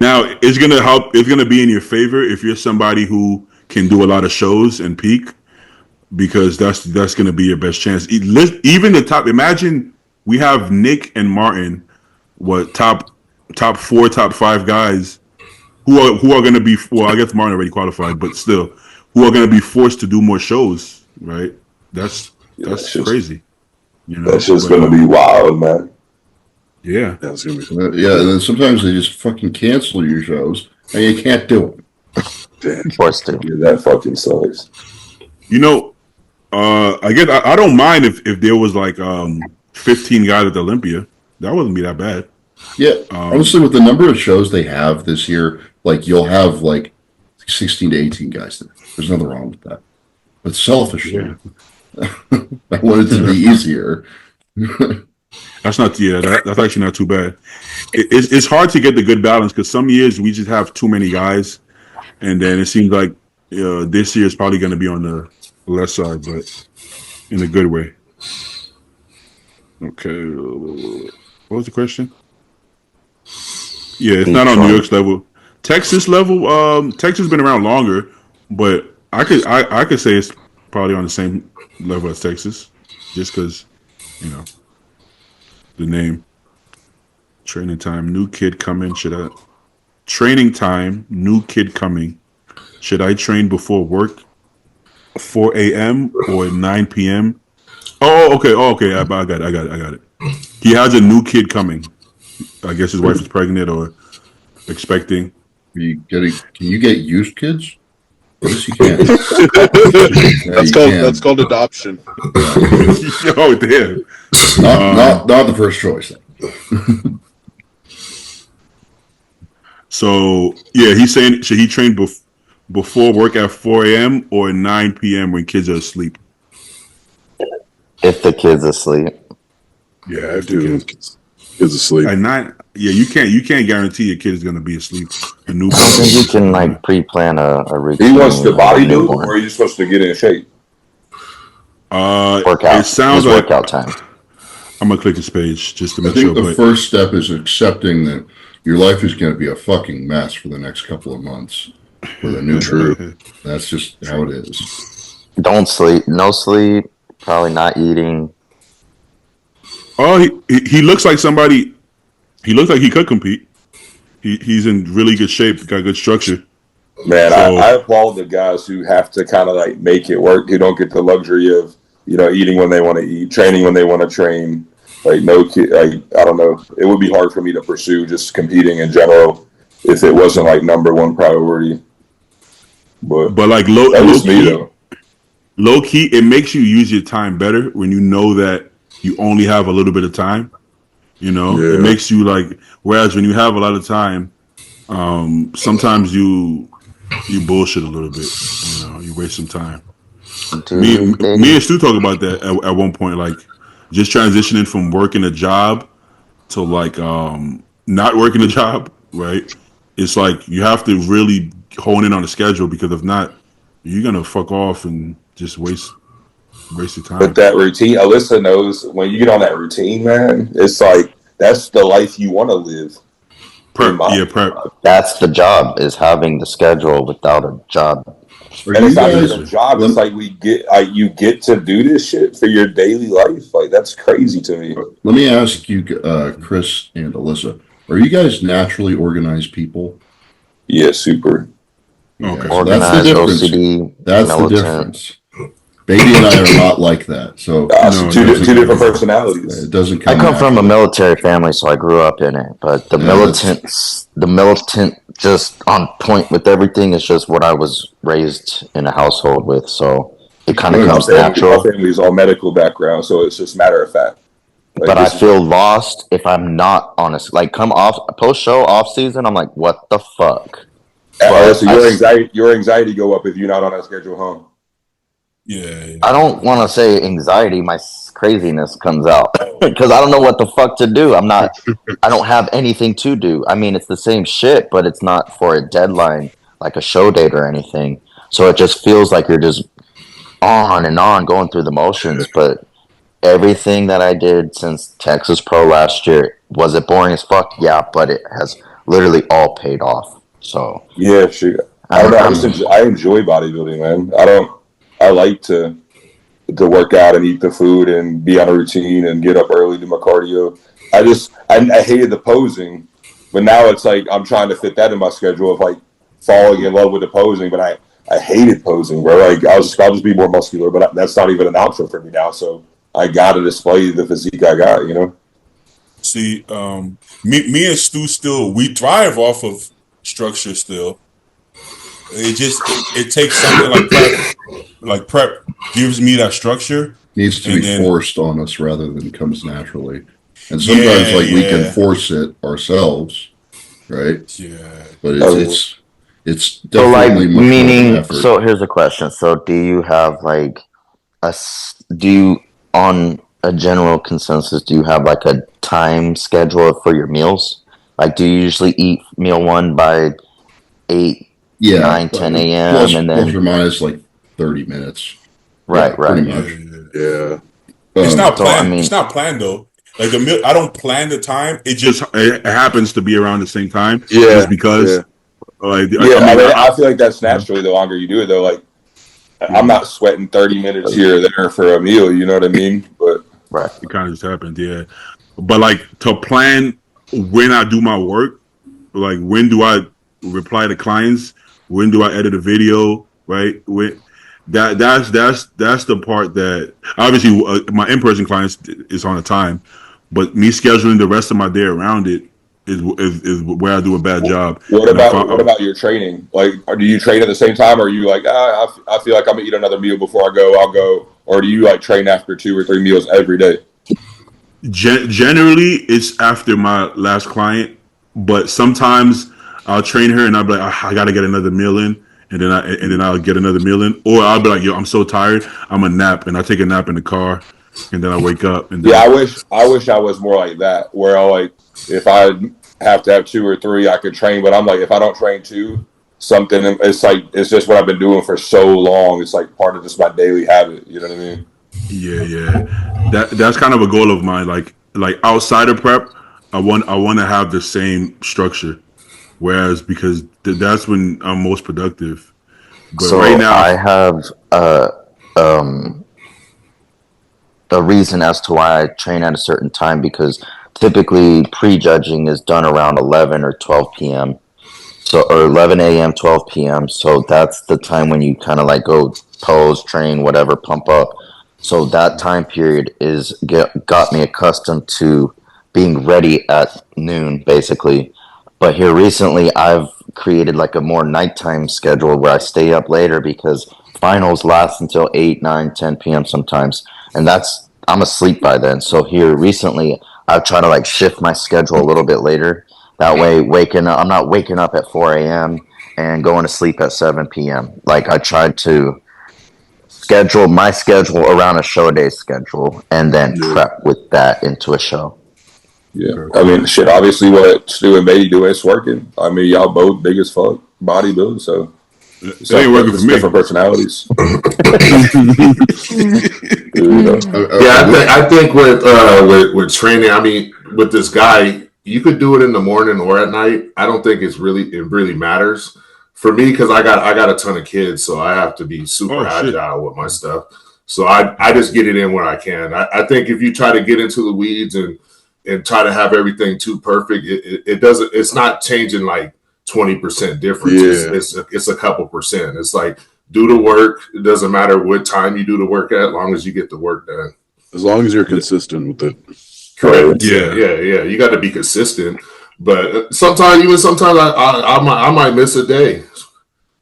Now it's gonna help. It's gonna be in your favor if you're somebody who can do a lot of shows and peak, because that's gonna be your best chance. Even the top. Imagine we have Nick and Martin, top 4, top 5 guys who are going to be, well, I guess Martin already qualified, but still, who are going to be forced to do more shows, right? That's crazy. You know, that's just going to be wild, man. Yeah. That's gonna be Yeah, and then sometimes they just fucking cancel your shows and you can't do it. Forced to. Yeah, that fucking sucks. You know, I guess I don't mind if there was like 15 guys at the Olympia. That wouldn't be that bad. Yeah, honestly, with the number of shows they have this year, like you'll have like 16 to 18 guys there. There's nothing wrong with that. But selfishly, I want it to be easier. That's actually not too bad. It's hard to get the good balance because some years we just have too many guys, and then it seems like this year is probably going to be on the left side, but in a good way. Okay, what was the question? Yeah, it's not on New York's level. Texas level. Texas has been around longer, but I could say it's probably on the same level as Texas, just because the name. Training time, new kid coming. Training time, new kid coming. Should I train before work, 4 a.m. or 9 p.m.? Oh, okay. I got it. He has a new kid coming. I guess his wife is pregnant or expecting. Can you get used kids? Yes, you can. That's called adoption. Oh, damn. Not the first choice. So yeah, he's saying should he train before work at 4 a.m. or 9 p.m. when kids are asleep? If the kid's asleep. Yeah, if the kids asleep. At 9, yeah, you can't guarantee your kid is gonna be asleep. I don't think you can like pre-plan a routine. He wants to bodybuild, or are you supposed to get in shape? Workout. It sounds like workout time. I'm gonna click his page just to make I think sure. the first step is accepting that your life is going to be a fucking mess for the next couple of months with a new group. That's just how it is. Don't sleep. No sleep. Probably not eating. Oh, he looks like somebody. He looks like he could compete. He's in really good shape. Got good structure. Man, I applaud the guys who have to kind of like make it work. Who don't get the luxury of eating when they want to eat, training when they want to train. Like no kid, like I don't know. It would be hard for me to pursue just competing in general if it wasn't like number one priority. But like low key, it makes you use your time better when you know that you only have a little bit of time. It makes you like. Whereas when you have a lot of time, sometimes you bullshit a little bit. You waste some time. Me and Stu talk about that at one point, like. Just transitioning from working a job to like not working a job, right? It's like you have to really hone in on the schedule because if not, you're gonna fuck off and just waste your time. But that routine, Alyssa knows when you get on that routine, man, it's like that's the life you want to live. Prep. That's the job, is having the schedule without a job. And it's not even a job. It's like you get to do this shit for your daily life. Like that's crazy to me. Let me ask you, Chris and Alyssa, are you guys naturally organized people? Yeah, super. Okay, so that's the difference. OCD, that's the difference. Baby and I are not like that. So two different personalities. It doesn't. I come from a military family, so I grew up in it. But the militant, just on point with everything is just what I was raised in a household with. So it kind of comes natural. My family's all medical background, so it's just matter of fact. But I feel lost if I'm not honest. Like come off post show off season, I'm like, what the fuck? So your anxiety go up if you're not on that schedule, huh? Yeah. I don't want to say anxiety. My craziness comes out because I don't know what the fuck to do. I don't have anything to do. I mean, it's the same shit, but it's not for a deadline, like a show date or anything. So it just feels like you're just on and on going through the motions. But everything that I did since Texas Pro last year, was it boring as fuck? Yeah, but it has literally all paid off. So yeah, sure. I enjoy bodybuilding, man. I like to work out and eat the food and be on a routine and get up early, do my cardio. I hated the posing, But now it's like I'm trying to fit that in my schedule of like falling in love with the posing. But I hated posing, bro. Like I'll just be more muscular, but that's not even an option for me now. So I got to display the physique I got, you know. See, me and Stu still we thrive off of structure still. It takes something like prep. Like prep gives me that structure. Needs to be forced on us rather than comes naturally. And sometimes we can force it ourselves, right? Yeah. But it's definitely much more effort. So here's a question. So do you have like on a general consensus, do you have like a time schedule for your meals? Like, do you usually eat meal 1 by 8, 9, 10 a.m. plus, and then plus or minus like 30 minutes? Right. Pretty much. Yeah. It's not planned. It's not planned though. Like the meal, I don't plan the time. It happens to be around the same time. Yeah. Just because. Yeah. Like, I feel like that's naturally the longer you do it though. Like I'm not sweating 30 minutes here or there for a meal. You know what I mean? But it kind of just happened. Yeah. But like to plan when I do my work, like when do I reply to clients? When do I edit a video? Right. That's the part that obviously my in-person clients is on a time, but me scheduling the rest of my day around it is where I do a bad job. What about your training? Like, do you train at the same time, or are you like, I feel like I'm gonna eat another meal before I go, I'll go, or do you like train after 2 or 3 meals every day? Generally, it's after my last client, but sometimes I'll train her and I'll be like, I gotta get another meal in. And then I'll get another meal in, or I'll be like, yo, I'm so tired, I'm a nap, and I take a nap in the car, and then I wake up. And then I wish I was more like that, where I like if I have to have 2 or 3, I could train, but I'm like if I don't train 2, something it's just what I've been doing for so long. It's like part of just my daily habit. You know what I mean? Yeah. That's kind of a goal of mine. Like outside of prep, I want to have the same structure. Whereas because that's when I'm most productive. But so right now I have a reason as to why I train at a certain time, because typically prejudging is done around 11 or 12 p.m. or 11 a.m., 12 p.m. So that's the time when you kind of like go pose, train, whatever, pump up. So that time period got me accustomed to being ready at noon, basically. But here recently, I've created like a more nighttime schedule where I stay up later because finals last until 8, 9, 10 p.m. sometimes. And I'm asleep by then. So here recently, I've tried to like shift my schedule a little bit later. That way, I'm not waking up at 4 a.m. and going to sleep at 7 p.m. Like I tried to schedule my schedule around a show day schedule and then prep with that into a show. Yeah, I mean, shit. Obviously, what Stu and Beatty do, it's working. I mean, y'all both big as fuck bodybuilders, so it ain't working for me. Different personalities. I think with training, I mean, with this guy, you could do it in the morning or at night. I don't think it really matters for me because I got a ton of kids, so I have to be super agile with my stuff. So I just get it in when I can. I think if you try to get into the weeds and try to have everything too perfect, it doesn't. It's not changing like 20% difference. Yeah. It's a couple percent. It's like do the work. It doesn't matter what time you do the work at, as long as you get the work done. As long as you're consistent with it. Correct. Yeah. You got to be consistent. But sometimes I might miss a day,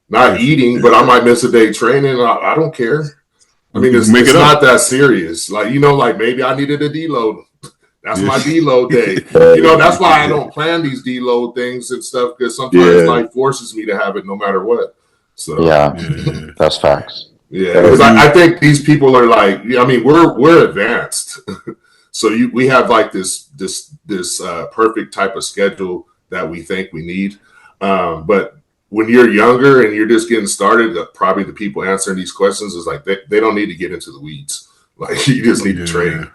not eating, but I might miss a day training. I don't care. I mean, it's not that serious. Like like maybe I needed a deload. That's my deload day. That's why I don't plan these deload things and stuff, because sometimes life forces me to have it no matter what. So that's facts. Yeah, because I think these people are like, I mean, we're advanced, so we have like this perfect type of schedule that we think we need. But when you're younger and you're just getting started, probably the people answering these questions is like they don't need to get into the weeds. Like you just need to train.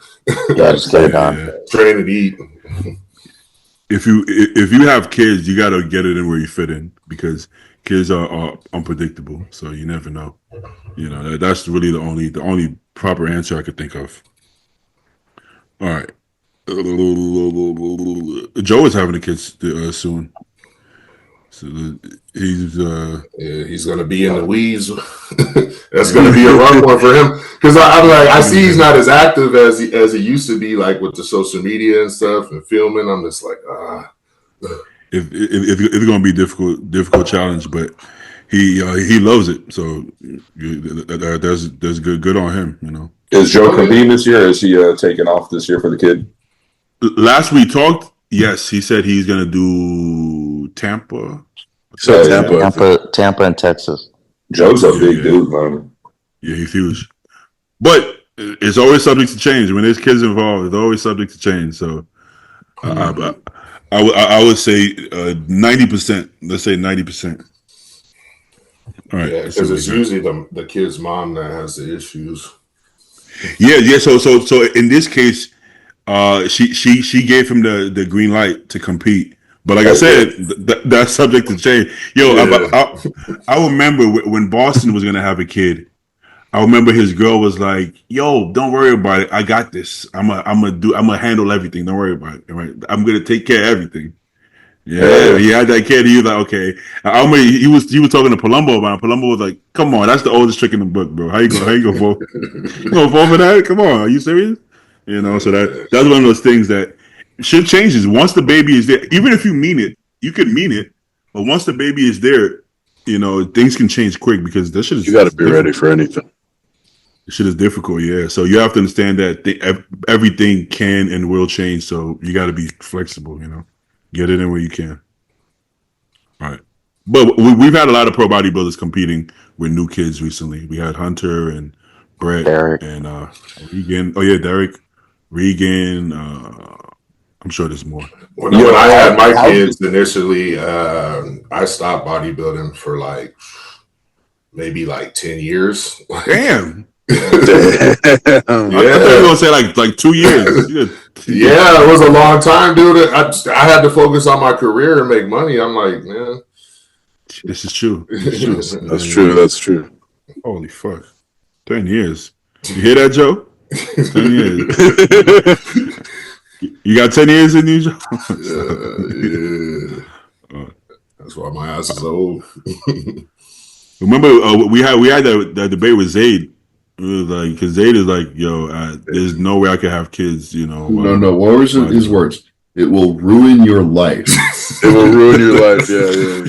Train and eat. If you have kids, you gotta get it in where you fit in, because kids are unpredictable. So you never know. That's really the only proper answer I could think of. All right, Joe is having a kid soon. So he's he's gonna be in the weeds. That's gonna be a rough one for him because I'm like I see he's not as active as he used to be, like with the social media and stuff and filming. I'm just like if it's gonna be a difficult challenge, but he loves it. So there's good on him. You know. Is Joe competing this year? Or is he taking off this year for the kid? Last we talked, yes, he said he's gonna do Tampa. So Tampa and Texas. Joe's a big dude, man. Yeah, he's huge. But it's always subject to change. When there's kids involved, it's always subject to change. So I would say 90%. Let's say 90%. All right. yeah, because it's usually the kid's mom that has the issues. Yeah. So in this case, she gave him the green light to compete. But like I said, that's subject to change. Yo, yeah. I remember when Boston was gonna have a kid. I remember his girl was like, "Yo, don't worry about it. I got this. I'm gonna handle everything. Don't worry about it. Right? I'm gonna take care of everything." Yeah, he had that kid. He was like, "Okay." I remember he was talking to Palumbo about it. Palumbo was like, "Come on, that's the oldest trick in the book, bro. How you gonna vote? You gonna vote for that? Come on, are you serious?" You know. So that's one of those things that shit changes once the baby is there. Even if you mean it, you could mean it, but once the baby is there, you know things can change quick because that shit is. You got to be ready for anything. Shit is difficult, yeah. So you have to understand that everything can and will change. So you got to be flexible, you know. Get it in where you can. All right. But we've had a lot of pro bodybuilders competing with new kids recently. We had Hunter and Brett Derek. and Regan. Oh, yeah, Derek. Regan. I'm sure there's more. When I had my kids initially, I stopped bodybuilding for maybe 10 years. Damn. Yeah. I thought you were gonna say like 2 years. Yeah, it was a long time, dude. I had to focus on my career and make money. I'm like, man, this is true. That's true. Holy fuck, 10 years. You hear that, Joe? 10 years. You got 10 years in you, Joe? Yeah. That's why my ass is old. Remember, we had that debate with Zayd. It was like, because Zayd is like, yo, there's no way I could have kids, you know. No. What was his words? It will ruin your life. It will ruin your life. Yeah.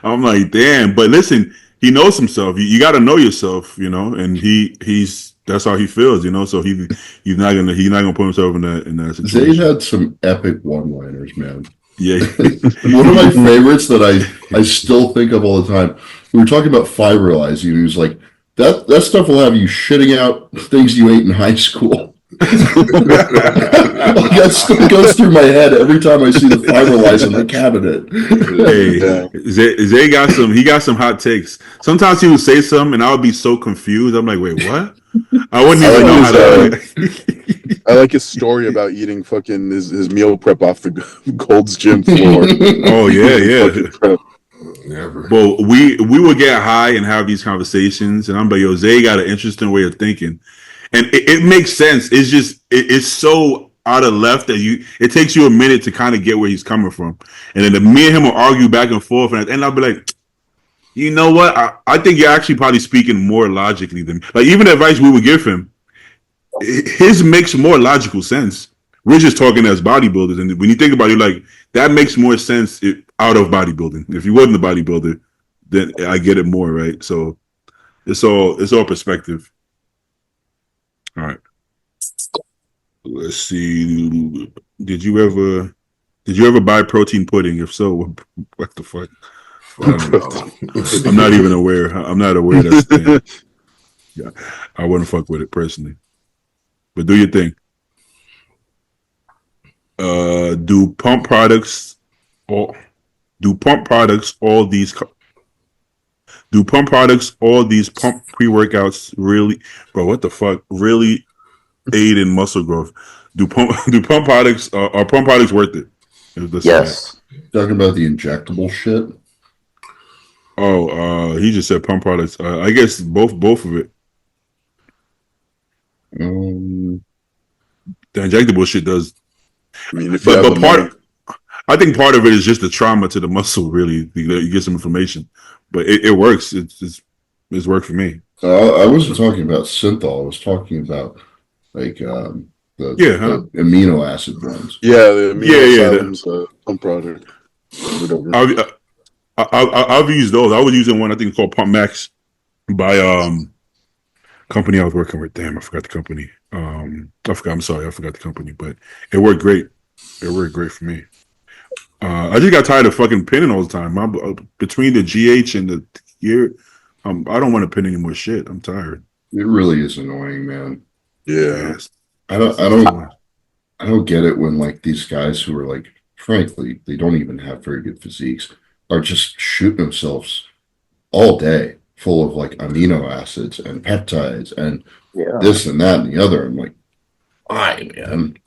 I'm like, damn. But listen, he knows himself. You got to know yourself, you know. And he's that's how he feels, you know. So he's not gonna put himself in that situation. Zayd had some epic one-liners, man. Yeah. One of my favorites that I still think of all the time. We were talking about fibrillizing. He was like, that stuff will have you shitting out things you ate in high school. That still goes through my head every time I see the fibrilize in the cabinet. Hey, Zay got some hot takes. Sometimes he would say something and I would be so confused. I'm like, wait, what? I wouldn't even know how to. I like his story about eating fucking his meal prep off the Gold's Gym floor. Oh yeah. Never. Well, we would get high and have these conversations, and I'm like, yo, Zay got an interesting way of thinking, and it makes sense. It's just it's so out of left that it takes you a minute to kind of get where he's coming from, and then me and him will argue back and forth, and I'll be like, you know what? I think you're actually probably speaking more logically than like even the advice we would give him. His makes more logical sense. We're just talking as bodybuilders, and when you think about it, like that makes more sense out of bodybuilding. If you wasn't a bodybuilder, then I get it more, right? So it's all perspective. All right. Let's see. Did you ever buy protein pudding? If so, what the fuck? I'm not even aware. I'm not aware that's the thing. Yeah, I wouldn't fuck with it personally. But do your thing. Do pump products all these pump pre-workouts really, bro, what the fuck, really aid in muscle growth? Do pump products are pump products worth it? Yes. Talking about the injectable shit. Oh, he just said pump products. I guess both of it. The injectable shit does. I mean, if you have But the part, money, I think part of it is just the trauma to the muscle. Really, you get some inflammation, but it works. It's worked for me. I wasn't talking about synthol. I was talking about like the amino acid ones. yeah, the amino yeah, asylums, pump product, whatever. I've used those. I was using one I think called Pump Max by company I was working with. Damn, I forgot the company. I forgot. I'm sorry, I forgot the company, but it worked great. It worked great for me. I just got tired of fucking pinning all the time. Between the GH and the year, I don't want to pin any more shit. I'm tired. It really is annoying, man. Yeah. Yes. I don't get it when like these guys who are like, frankly, they don't even have very good physiques, are just shooting themselves all day full of like amino acids and peptides and this and that and the other. I'm like, why, man?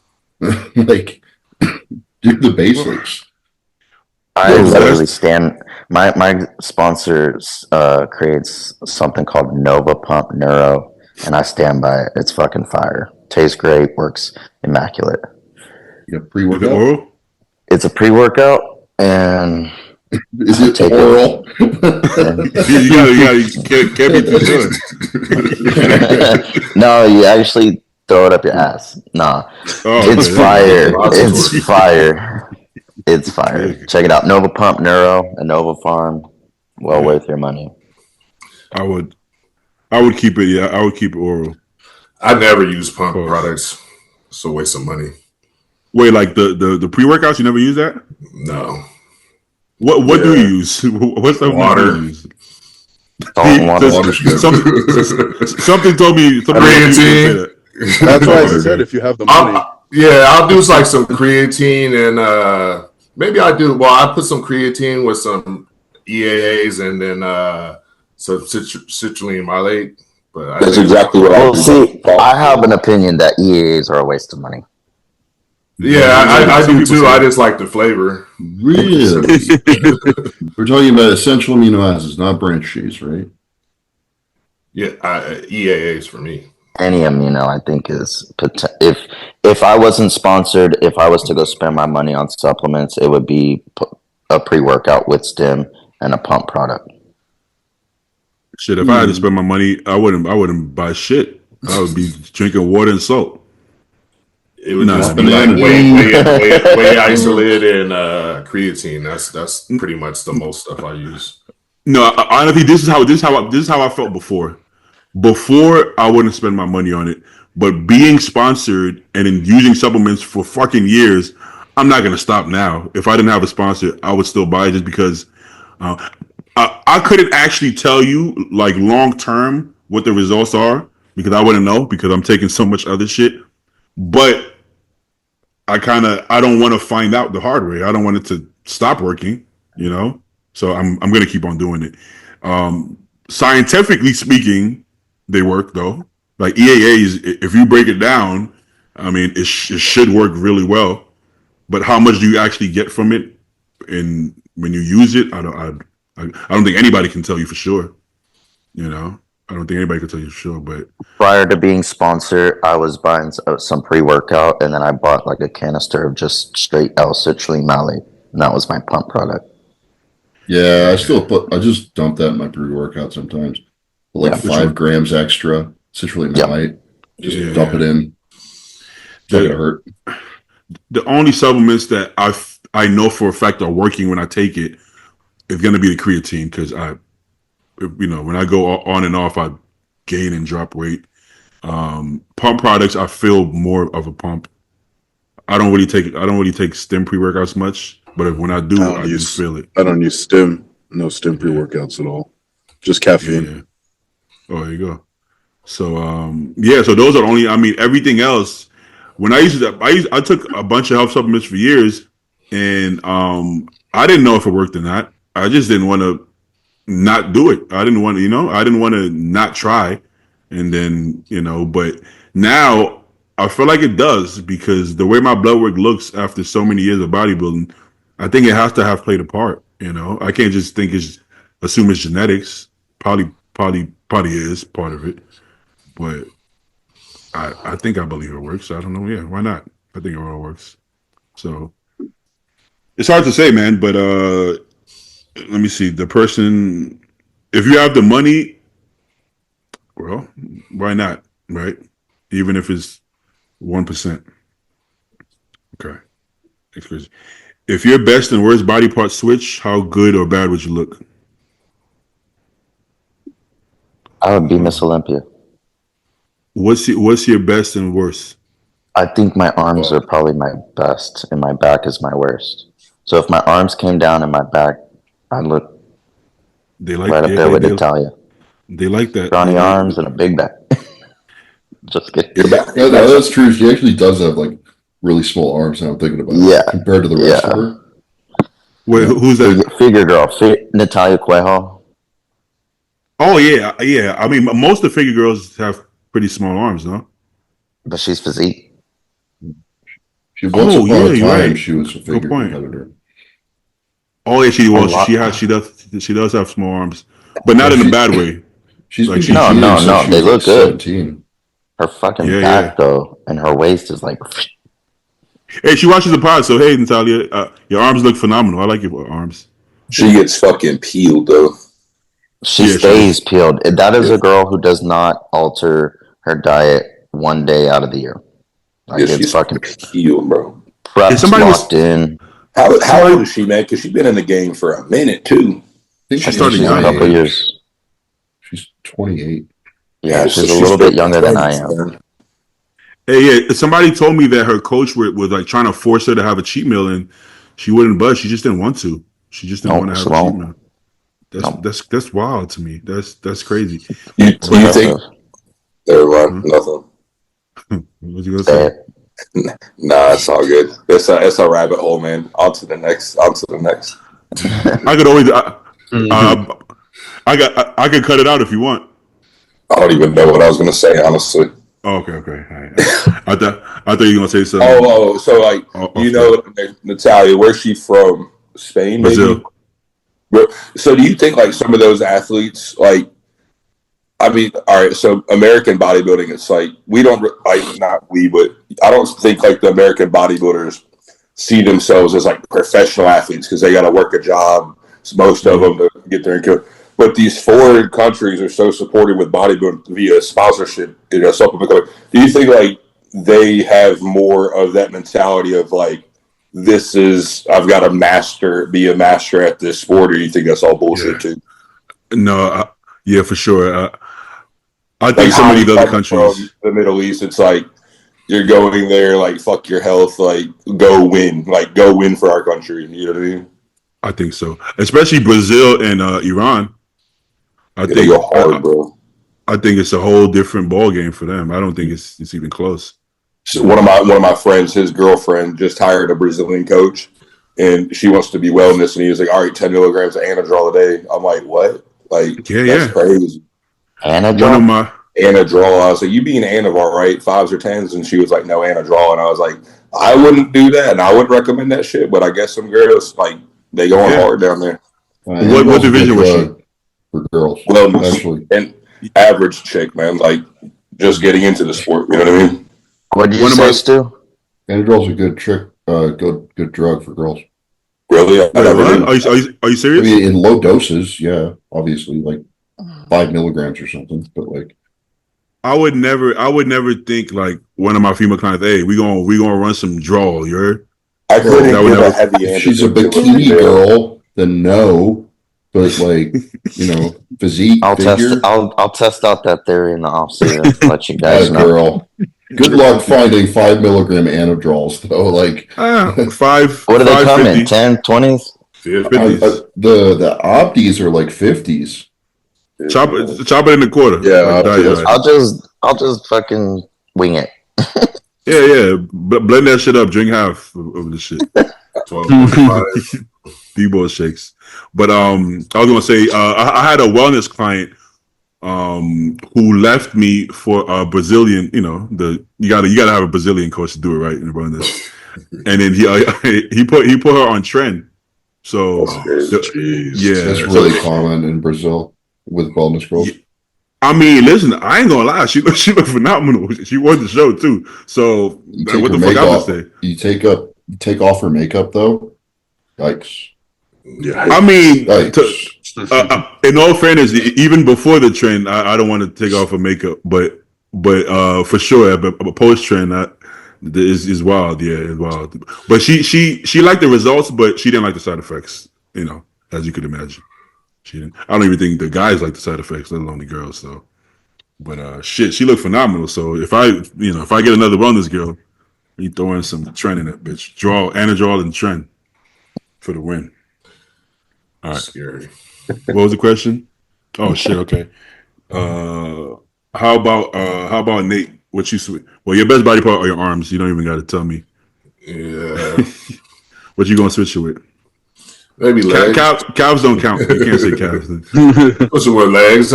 Like, do the basics. I literally stand. My sponsor creates something called Nova Pump Neuro, and I stand by it. It's fucking fire. Tastes great. Works immaculate. You got pre-workout? Oral? It's a pre-workout, and is it oral? You can't be too good. No, you actually throw it up your ass. Nah, it's fire. It's fire. It's fire. Check it out. Nova Pump Neuro and Nova Farm. Well worth your money. I would keep it. Yeah, I would keep it oral. I never use pump products. It's a waste of money. Wait, like the pre-workouts? You never use that? No. What do you use? What's the water? You use? Something told me. Creatine. That's why I said if you have the money. I'll do like some creatine and maybe I do. Well, I put some creatine with some EAAs and then some citrulline malate. But that's exactly what I do. See, I have an opinion that EAAs are a waste of money. Yeah, I do too. I just like the flavor. Really? We're talking about essential amino acids, not branch cheese, right? Yeah, EAAs for me. Any amino, I think, is if I wasn't sponsored, if I was to go spend my money on supplements, it would be a pre-workout with stim and a pump product. Shit, if I had to spend my money, I wouldn't buy shit. I would be drinking water and salt. It would just be like whey isolate and creatine. That's pretty much the most stuff I use. No, honestly, this is how I felt before. Before, I wouldn't spend my money on it, but being sponsored and in using supplements for fucking years, I'm not gonna stop now. If I didn't have a sponsor, I would still buy it just because I couldn't actually tell you like long term what the results are because I wouldn't know because I'm taking so much other shit. But I don't want to find out the hard way. I don't want it to stop working, you know. So I'm gonna keep on doing it. Scientifically speaking, they work though. Like EAAs, if you break it down, I mean, it should work really well. But how much do you actually get from it, and when you use it, I don't think anybody can tell you for sure. You know, I don't think anybody can tell you for sure. But prior to being sponsored, I was buying some pre-workout, and then I bought like a canister of just straight L-citrulline malate, and that was my pump product. Yeah, I just dump that in my pre-workout sometimes. Like 5 grams extra citrulline malate. Just dump it in. It's not gonna hurt. The only supplements that I know for a fact are working when I take it is going to be the creatine because when I go on and off, I gain and drop weight. Pump products, I feel more of a pump. I don't really take stim pre-workouts much, but when I do, I just feel it. I don't use stim. No stim pre-workouts at all. Just caffeine. Yeah. Oh, there you go. So so those are only. I mean, everything else. When I took a bunch of health supplements for years, and I didn't know if it worked or not. I just didn't want to not do it. I didn't want to not try, and then But now I feel like it does because the way my blood work looks after so many years of bodybuilding, I think it has to have played a part. I can't just assume it's genetics. Probably is part of it, but I think I believe it works. I don't know. Yeah, why not? I think it all works. So it's hard to say, man. But let me see. The person, if you have the money, well, why not? Right? Even if it's 1%. Okay. That's crazy. If your best and worst body part switch, how good or bad would you look? I would be Miss Olympia. What's your best and worst? I think my arms are probably my best, and my back is my worst. So if my arms came down and my back, I'd look right up there with Natalia. They like that. Scrawny arms and a big back. Just kidding. Yeah, that's true. She actually does have like really small arms. Now I'm thinking about it compared to the rest of her. Wait, who's that? Figure girl, Natalia Cuejo. Oh yeah. I mean, most of the figure girls have pretty small arms, no? But she's physique. She once upon a time she was a figure competitor. Oh yeah, she does have small arms, but not in a bad way. She's like no. They look good. 17. Her fucking back though, and her waist is like. Hey, she watches the pod, so hey, Natalia, your arms look phenomenal. I like your arms. She gets fucking peeled though. She stays peeled. That is a girl who does not alter her diet one day out of the year. Like she's fucking peeled, bro. Prepped, locked in. How old is she, man? Because she's been in the game for a minute too. I think she started a couple years. She's 28. Yeah, she's a little bit younger than I am. Hey, somebody told me that her coach was like trying to force her to have a cheat meal, and she wouldn't budge. She just didn't want to. She just didn't want to have a cheat meal. That's wild to me. That's crazy. Do you think? Nothing. What you gonna say? Nah, it's all good. It's a rabbit hole, man. On to the next. I could always. I could cut it out if you want. I don't even know what I was gonna say, honestly. Oh, okay. All right. I thought you were gonna say something. Oh, so like know Natalia, where's she from? Spain, maybe? Brazil. So do you think like some of those athletes, like, I mean, all right, so American bodybuilding, it's like we don't like not we, but I don't think like the American bodybuilders see themselves as like professional athletes because they got to work a job. Most of them to get there and kill. But these foreign countries are so supportive with bodybuilding via sponsorship, supplement. Do you think like they have more of that mentality of like, I've got to be a master at this sport, or do you think that's all bullshit too? No, yeah, for sure. I think some of these other countries, from the Middle East, it's like you're going there, like fuck your health, like go win for our country. You know what I mean? I think so, especially Brazil and Iran. I think go hard, bro. I think it's a whole different ball game for them. I don't think it's even close. So one of my friends, his girlfriend just hired a Brazilian coach, and she wants to be wellness, and he was like, "All right, 10 milligrams of Anadrol a day." I'm like, "What? Like, that's crazy." Anadrol. Anadrol. I was like, "You being Anavar, right? 5s or 10s?" And she was like, "No, Anadrol." And I was like, "I wouldn't do that, and I wouldn't recommend that shit." But I guess some girls like they going hard down there. What division was she? For girls, wellness and average chick, man. Like just getting into the sport. You know what I mean? What did you say, Stu? Anadrol's a good trick, good drug for girls. Really? Are you serious? I mean, in low doses, yeah, obviously, like 5 milligrams or something. But like, I would never think like one of my female clients, hey, we gonna run some draw. You heard? I couldn't give a heavy. If she's a bikini girl, then no. But like, physique. I'll test out that theory in the off season. Let you guys know. Girl. Good luck finding 5 milligram Anadrols though. Like 5. What do they come in? 10, 20s? 50s. The Optis are like 50s. Chop it in the quarter. Yeah, I'll just fucking wing it. Yeah. Blend that shit up. Drink half of the shit. 12.5. D-ball shakes. But I was gonna say I had a wellness client who left me for a Brazilian. You gotta have a Brazilian coach to do it right in wellness. And then he put her on trend. So that's really common in Brazil with wellness girls. I mean, listen, I ain't gonna lie. She looked phenomenal. She won the show too. So what the fuck I would say? You take off her makeup though. Yikes. Yeah. I mean, Yikes. in all fairness, even before the trend, I don't want to take off her makeup, but for sure, but post trend, that is wild. Yeah, it's wild. But she liked the results, but she didn't like the side effects. You know, as you could imagine. She didn't. I don't even think the guys like the side effects, let alone the girls. So, but shit, she looked phenomenal. So if I get another wellness girl, you throw in some trend in that bitch. Anadrol and trend for the win. All right. Scary. What was the question? Oh shit. Okay. How about Nate? What you? Well, your best body part are your arms. You don't even got to tell me. Yeah. What you gonna switch it with? Maybe legs. Calves don't count. You can't say calves. What's it with legs?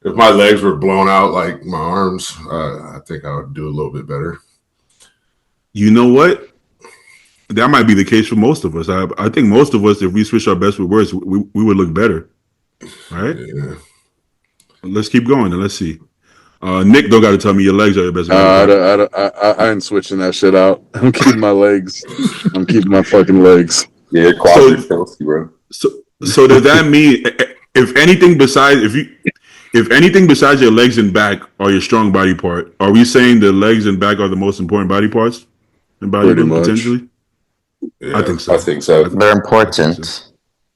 If my legs were blown out like my arms, I think I would do a little bit better. You know what? That might be the case for most of us. I think most of us, if we switch our best with words, we would look better. Right? Yeah. Let's keep going and let's see. Nick don't got to tell me your legs are your best. I ain't switching that shit out. I'm keeping my legs. I'm keeping my fucking legs. Yeah, quads are filthy, bro. So does that mean if anything besides your legs and back are your strong body part, are we saying the legs and back are the most important body parts in bodybuilding potentially? Yeah, I think so. I think so. They're important.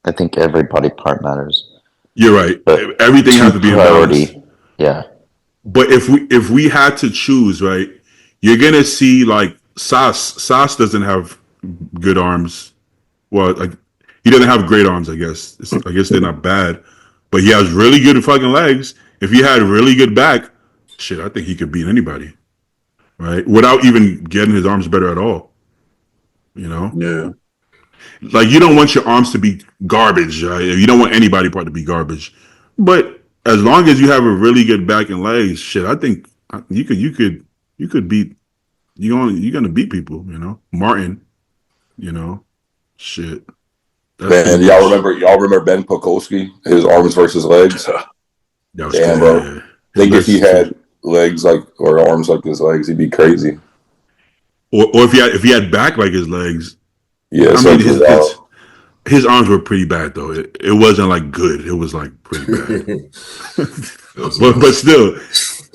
I think every body part matters. You're right. But everything has to be in balance. Yeah. But if we had to choose, right, you're gonna see like Sas doesn't have good arms. Well, like he doesn't have great arms, I guess. I guess they're not bad, but he has really good fucking legs. If he had really good back, shit, I think he could beat anybody, right? Without even getting his arms better at all. You know? Yeah. Like you don't want your arms to be garbage. Right? You don't want any body part to be garbage. But as long as you have a really good back and legs, shit, I think you could beat. You're gonna beat people. You know, Martin. You know, shit. Man, y'all remember Ben Pokolsky? His arms versus legs. Damn, bro. I think if he had legs like or arms like his legs, he'd be crazy. Or if he had back like his legs. Yeah, I mean his arms were pretty bad though. It wasn't like good. It was like pretty bad. but still,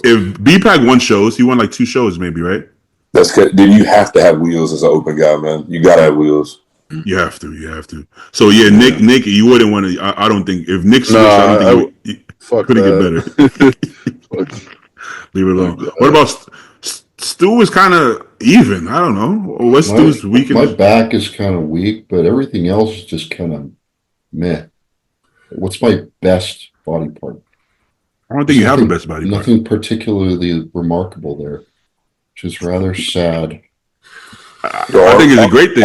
if BPAC won shows, he won like 2 shows maybe, right? That's good. Dude, you have to have wheels as an open guy, man. You gotta have wheels. You have to. So yeah, Nick, you wouldn't want to. I don't think if Nick switched, I don't think he couldn't get better. Leave it alone. What about Stu? Is kind of even. I don't know. What's Stu's weakness? My back is kind of weak, but everything else is just kind of meh. What's my best body part? I don't think you have a best body part. Nothing particularly remarkable there, which is rather sad. I think it's a great thing.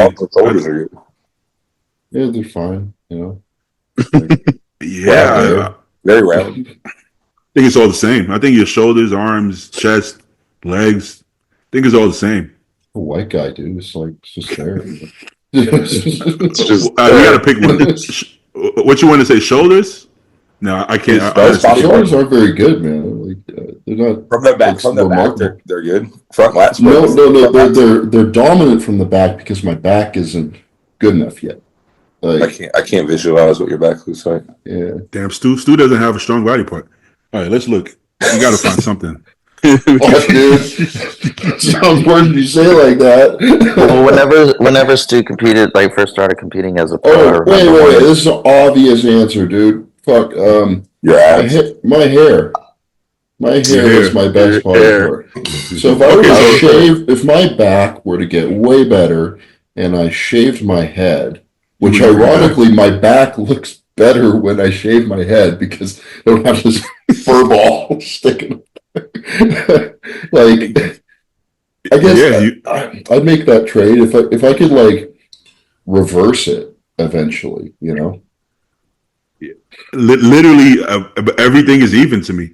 Yeah, they're fine, you know. Yeah, very round. I think it's all the same. I think your shoulders, arms, chest, legs. I think it's all the same. A white guy, dude. It's just there. It's just we gotta pick one. What you want to say? Shoulders? No, I can't. Shoulders aren't very good, man. Like they're not from the back. From the back, they're good. Front lats. No. They're dominant from the back because my back isn't good enough yet. Like, I can't visualize what your back looks like. Yeah. Damn, Stu doesn't have a strong body part. All right, let's look. We gotta find something. Oh, dude. Sounds worse when you say it like that. Well, whenever Stu competed, like first started competing as a pro. Oh, wait. This is an obvious answer, dude. Fuck. Your abs. My hair. My hair is my best body part. So if I were to shave, if my back were to get way better and I shaved my head, which ironically my back looks better when I shave my head because I don't have this fur ball sticking. Like, I guess I'd make that trade if I could like reverse it eventually, you know. Literally, everything is even to me.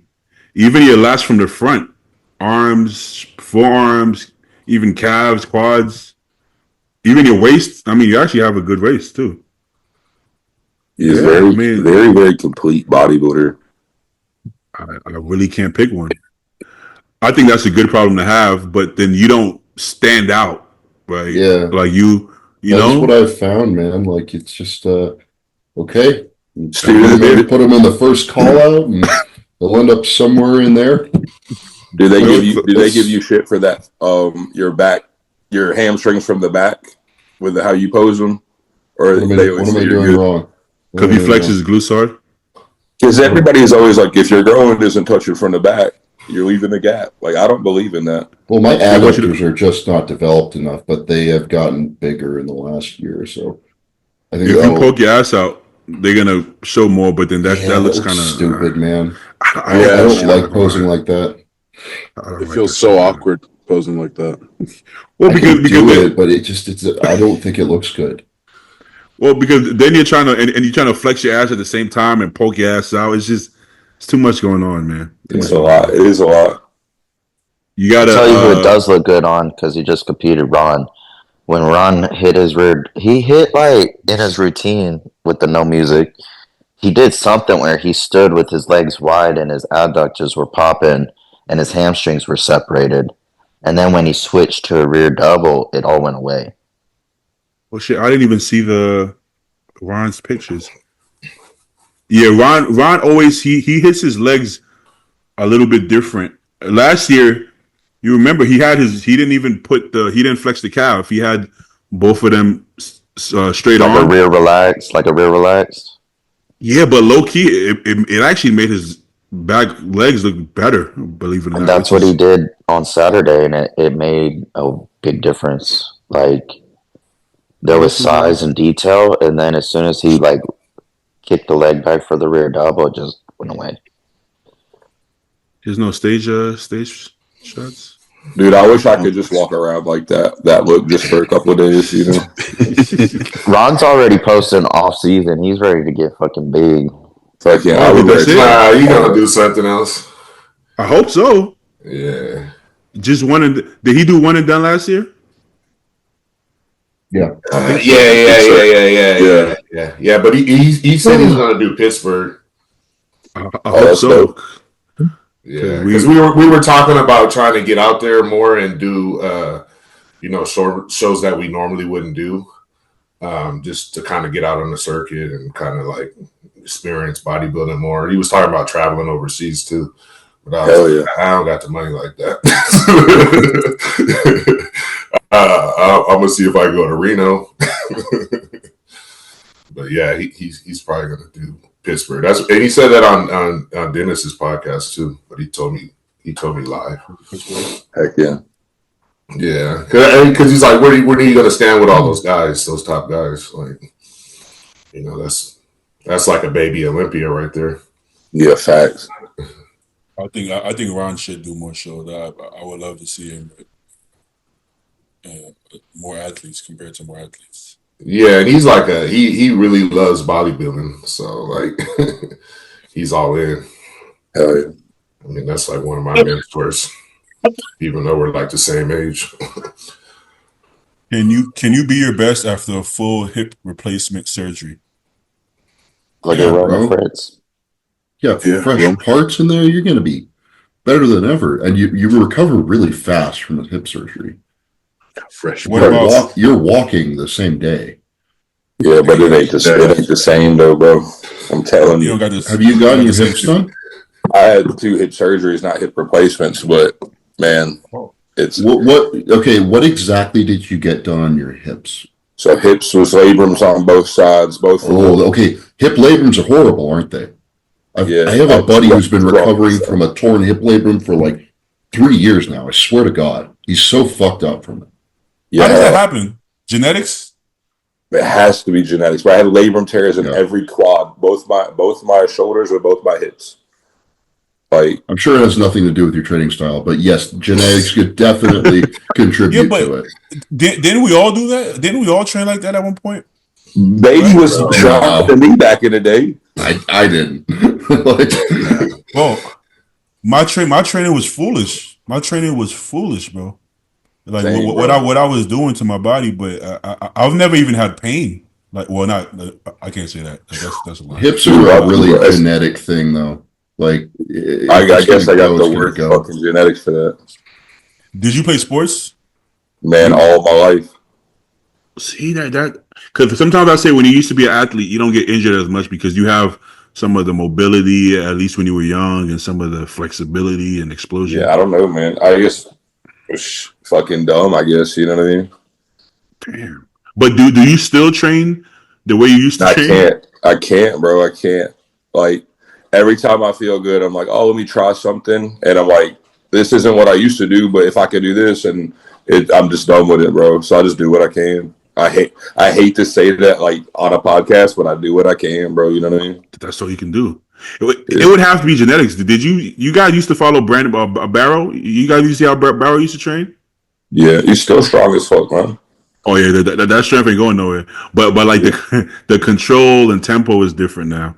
Even your lats from the front, arms, forearms, even calves, quads, even your waist. I mean, you actually have a good waist too. He's very complete bodybuilder. I really can't pick one. I think that's a good problem to have, but then you don't stand out, right? Yeah. Like you That's know. what I've found, man. Like it's just okay. Students, Put them in the first call out, and they'll end up somewhere in there. do they give you shit for that? Your hamstrings from the back with how you pose them, or What am I doing wrong? Because he flexes his glutes hard. Because everybody is always like, if your groin isn't touching from the back, you're leaving a gap. Like, I don't believe in that. Well, my adductors are just not developed enough, but they have gotten bigger in the last year or so. I think if you poke your ass out, they're gonna show more, but then that looks kind of stupid, man. I don't like posing like that. It feels so awkward posing like that. Well, because but it's I don't think it looks good. Well, because then you're trying to and you're trying to flex your ass at the same time and poke your ass out. It's too much going on, man. It's a lot. It is a lot. You gotta I'll tell you who it does look good on because he just competed. Ron, when Ron hit his rear, he hit like in his routine with the no music. He did something where he stood with his legs wide and his adductors were popping and his hamstrings were separated. And then when he switched to a rear double, it all went away. Well, shit, I didn't even see the Ron's pictures. Yeah, Ron always he hits his legs a little bit different. Last year, you remember he didn't flex the calf. He had both of them straight on. Like a rear relax. Yeah, but low key, it actually made his back legs look better. Believe it or not. And that's what he did on Saturday, and it made a big difference. Like there was size and detail, and then as soon as he like kicked the leg back for the rear double, it just went away. There's no stage shots. Dude, I wish I could just walk around like that look just for a couple of days, you know. Ron's already posting off season. He's ready to get fucking big. Fuck yeah, you gotta do something else. I hope so. Yeah. Just did he do one and done last year? Yeah. Yeah. But he said he's gonna do Pittsburgh. I hope so. Yeah, because we were talking about trying to get out there more and do shows that we normally wouldn't do, just to kind of get out on the circuit and kind of like experience bodybuilding more. He was talking about traveling overseas too, but I don't got the money like that. I'm gonna see if I can go to Reno, but yeah, he's probably gonna do Pittsburgh. And he said that on Dennis's podcast too. But he told me live. Heck yeah, yeah. Because he's like, where are you gonna stand with all those guys, those top guys? Like, you know, that's like a baby Olympia right there. Yeah, facts. I think Ron should do more shows. I would love to see him more athletes compared to more athletes. Yeah, and he's like he really loves bodybuilding, so like he's all in. Hell yeah. I mean, that's like one of my mentors, even though we're like the same age. Can you be your best after a full hip replacement surgery? Like a Roman Fritz. Yeah, fresh parts in there, you're gonna be better than ever. And you recover really fast from the hip surgery. Fresh. You're walking the same day. Yeah, but it ain't the same though, bro. I'm telling you. Have you gotten your hips done? I had 2 hip surgeries, not hip replacements, but man, it's what exactly did you get done on your hips? So hips was labrums on both sides, both. Okay. Hip labrums are horrible, aren't they? I have a buddy who's been recovering from a torn hip labrum for like 3 years now. I swear to God, he's so fucked up from it. Yeah. How does that happen? Genetics? It has to be genetics. But I had labrum tears in every quad, both my shoulders or both my hips. Like, I'm sure it has nothing to do with your training style, but yes, genetics could definitely contribute to it. Didn't we all do that? Didn't we all train like that at one point? Baby was stronger than me back in the day. I didn't. Well, my training was foolish. My training was foolish, bro. Like what I was doing to my body, but I've never even had pain. Like, well, not I can't say that. That's a lie. Hips are a really genetic thing, though. Like, I guess I got the worst fucking genetics for that. Did you play sports? Man, all my life. See that because sometimes I say when you used to be an athlete, you don't get injured as much because you have some of the mobility, at least when you were young, and some of the flexibility and explosion. Yeah, I don't know, man. I guess it's fucking dumb. I guess you know what I mean. Damn. But do you still train the way you used to train? I can't, bro. I can't. Like every time I feel good, I'm like, oh, let me try something, and I'm like, this isn't what I used to do, but if I could do this, and I'm just done with it, bro. So I just do what I can. I hate to say that like on a podcast, but I do what I can, bro. You know what I mean? That's all you can do. It would have to be genetics. Did you guys used to follow Brandon Barrow? You guys used to see how Barrow used to train? Yeah, he's still strong as fuck, man. Oh yeah, that strength ain't going nowhere. But like the control and tempo is different now.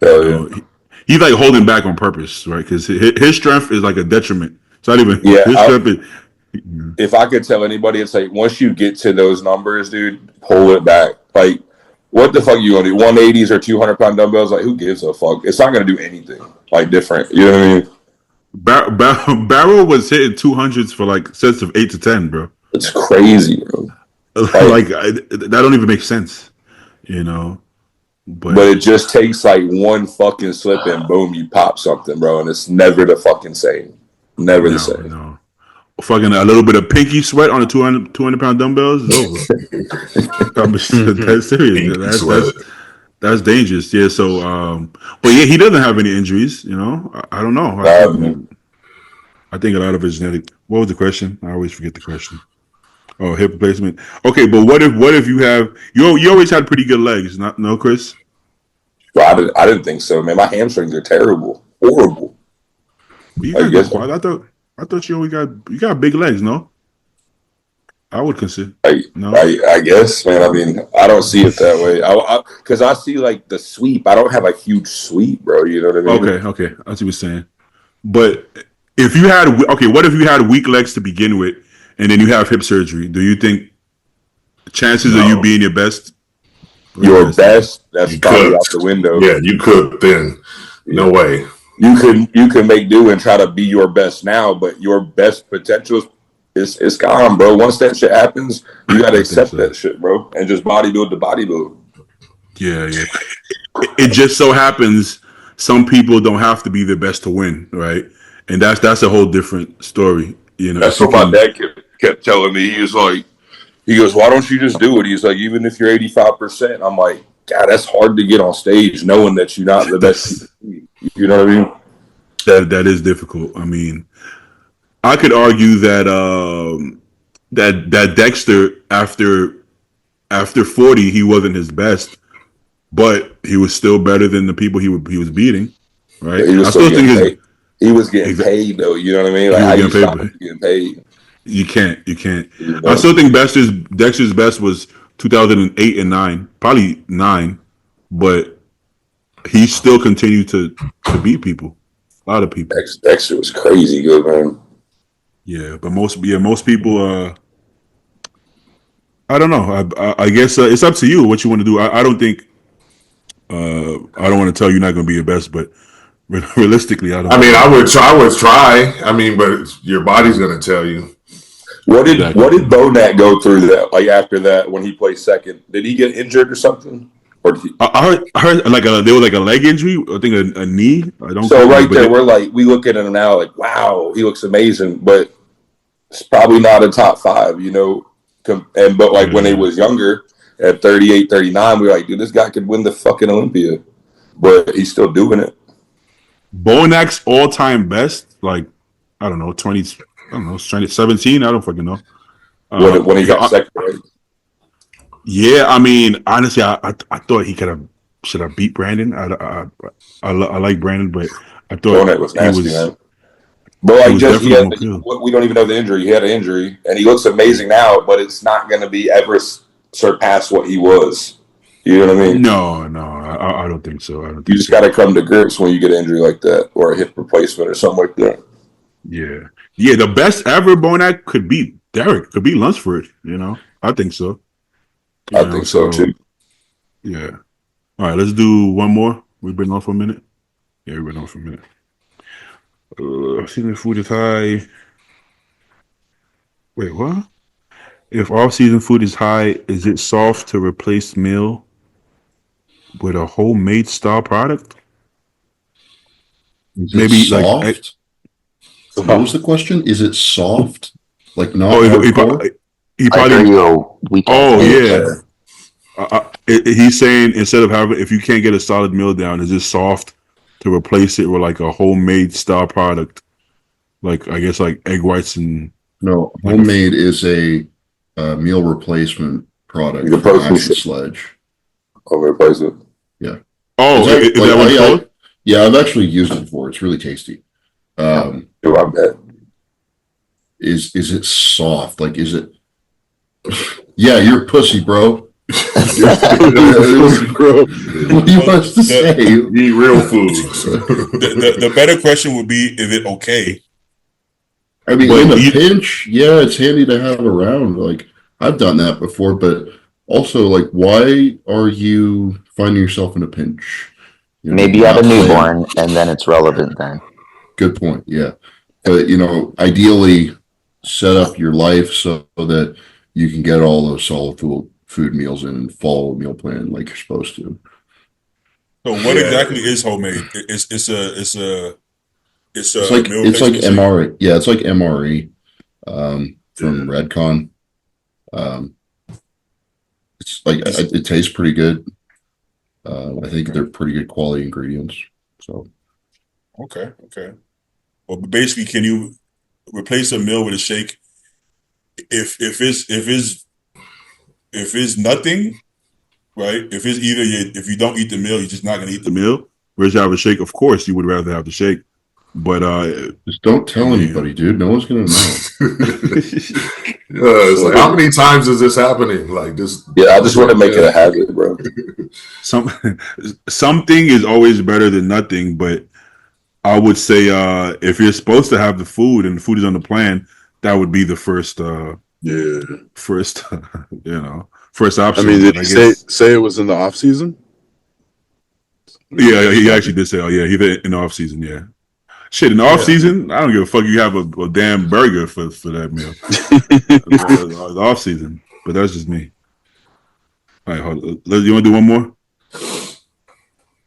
Hell yeah. He's like holding back on purpose, right? Because his strength is like a detriment. It's not even his strength is. If I could tell anybody, it's like once you get to those numbers, dude, pull it back. Like, what the fuck you gonna do? 180s or 200-pound dumbbells? Like, who gives a fuck? It's not gonna do anything like different. You know what I mean? Barrow was hitting 200s for like sets of 8 to 10, bro. It's crazy, bro. Like that don't even make sense, you know. But it just takes like one fucking slip and boom, you pop something, bro, and it's never the fucking same. Never the same. No. Fucking a little bit of pinky sweat on the 200-pound dumbbells is over. That's serious. That's dangerous. Yeah. So, but yeah, he doesn't have any injuries. You know, I don't know. I think a lot of his genetic. What was the question? I always forget the question. Oh, hip replacement. Okay, but what if you have you always had pretty good legs? No, Chris. Well, I didn't think so, man. My hamstrings are terrible, horrible. I thought you always got big legs, no? I would consider. No, I guess, man. I mean, I don't see it that way. Because I see like the sweep. I don't have a huge sweep, bro. You know what I mean? Okay. I see what you're saying. But if you had what if you had weak legs to begin with, and then you have hip surgery? Do you think chances of you being your best? Your best? That's probably out the window. Yeah, you could then. No way. You can make do and try to be your best now, but your best potential is gone, bro. Once that shit happens, you gotta accept that shit, bro, and just bodybuild the bodybuild. Yeah. It just so happens some people don't have to be the best to win, right? And that's a whole different story. You know, that's what my dad kept telling me. He goes, why don't you just do it? He's like, even if you're 85%, I'm like, God, that's hard to get on stage knowing that you're not the best. You know what I mean? That is difficult. I mean, I could argue that that Dexter after 40 he wasn't his best, but he was still better than the people he was beating. Right? Yeah, he was getting paid though. You know what I mean? Like, how you stop him getting paid? You can't. I still think Dexter's best was 2008 and 9, probably 9, but he still continued to beat people, a lot of people. Dexter was crazy good, man. Yeah, but most people. I don't know. I guess it's up to you what you want to do. I don't think. I don't want to tell you not going to be your best, but realistically, I don't. I mean, I would try. I mean, but your body's going to tell you. What did Bonak go through that? Like after that, when he played second, did he get injured or something? Or I heard like there was like a leg injury. I think a knee. I don't. So right there, we're like we look at him now, like wow, he looks amazing, but it's probably not a top 5, you know. But like when he was younger, at 38, 39, we were like, dude, this guy could win the fucking Olympia, but he's still doing it. Bonak's all-time best, like I don't know, 2017. I don't fucking know. When he got second, right? Yeah, I mean, honestly, I thought he should have beat Brandon. I like Brandon, but I thought Bonak was nasty, man. But like, we don't even know the injury. He had an injury, and he looks amazing now. But it's not going to be ever surpass what he was. You know what I mean? No, I don't think so. You just got to come to grips when you get an injury like that, or a hip replacement, or something like that. Yeah. The best ever Bonak could be Derek, could be Lunsford. You know, I think so. I think so too. Yeah. All right, let's do one more. We've been on for a minute. Yeah, we went on for a minute. Season food is high. Wait, what? If off-season food is high, is it soft to replace meal with a homemade style product? Is Maybe it soft? What was the question? Is it soft? Like not hardcore? He Like, probably. are you a weekend Yeah. He's saying instead of having, if you can't get a solid meal down, is it soft to replace it with like a homemade style product, like I guess like egg whites and No, like homemade is a meal replacement product The from protein Action shake. Sledge. I'll replace it. Yeah. Oh, Is is that what it's called? Yeah, I've actually used it before. It's really tasty. Do I bet? Is it soft? Like, is it? Yeah, you're a pussy, bro. You're a pussy, bro. What do you want us to say? Eat real food. The better question would be, is it okay? I mean, in a pinch, yeah, it's handy to have around. Like, I've done that before, but also, like, why are you finding yourself in a pinch? You know, maybe you have a newborn, and then it's relevant then. Good point. Yeah. But, ideally set up your life so that you can get all those solid food meals in and follow a meal plan like you're supposed to. So what exactly is homemade? It's like MRE. Yeah, it's like MRE from Redcon. It's like it tastes pretty good. I think they're pretty good quality ingredients. So okay. Well, basically, can you replace a meal with a shake if it's nothing, right? If it's either if you don't eat the meal, you're just not gonna eat the meal. Whereas you have a shake, of course, you would rather have the shake. But just don't tell anybody, dude. No one's gonna know. It's like, how many times is this happening? Like this? Yeah, I just want to make it a habit, bro. Something is always better than nothing, but I would say if you're supposed to have the food and the food is on the plan, that would be the first first option. I mean, did he say it was in the off season? Yeah, he actually did say, "Oh yeah, he's in the off season." Yeah, shit, in the off season, I don't give a fuck. You have a damn burger for that meal. The off season, but that's just me. All right, hold on. You want to do one more?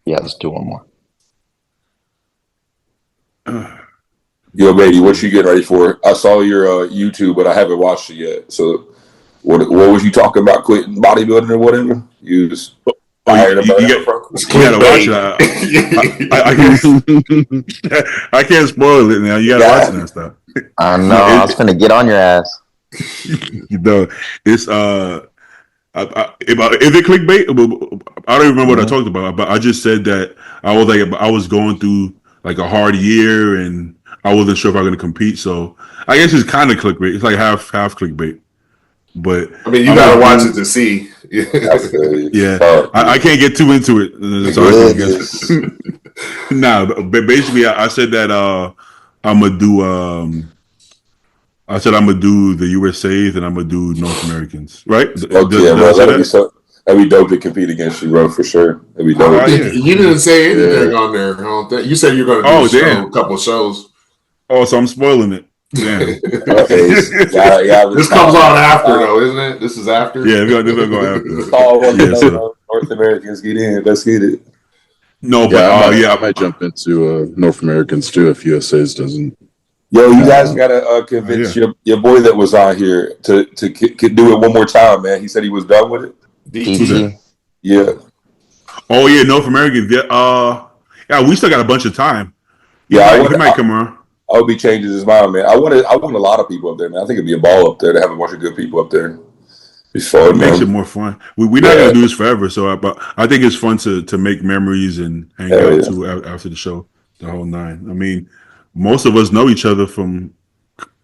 Yeah, let's do one more. Yo, baby, what you getting ready for? I saw your YouTube, but I haven't watched it yet. So, what was you talking about? Quitting bodybuilding or whatever? You just you gotta watch it. I can't spoil it now. You gotta watch that stuff. I know. I was gonna get on your ass. It's is it clickbait? I don't even remember what I talked about, but I just said that I was going through like a hard year and I wasn't sure if I was going to compete. So I guess it's kind of clickbait. It's like half clickbait. But I mean, you gotta watch it to see. Yeah, I can't get too into it. Nah, but basically, I said that I'm gonna do. I said I'm gonna do the USA's and I'm gonna do North Americans. Right? That'd be dope to compete against you, bro, for sure. That'd be dope. You didn't say anything on there. I don't think. You said you're gonna do a couple shows. Oh, so I'm spoiling it. Damn. This comes on after, though, isn't it? This is after. Yeah, we're gonna go after. North Americans get in. Let's get it. No, but I might jump into North Americans too if USA's doesn't. Yo, you guys gotta convince your boy that was on here to do it one more time, man. He said he was done with it. DT. Yeah. Oh yeah, North Americans. Yeah. Yeah, we still got a bunch of time. Yeah, he might come around. I would be changing his mind, man. I want a lot of people up there, man. I think it'd be a ball up there to have a bunch of good people up there. It's fun, it makes it more fun. We're not gonna do this forever, so but I think it's fun to make memories and hang out too after the show, the whole nine. I mean, most of us know each other from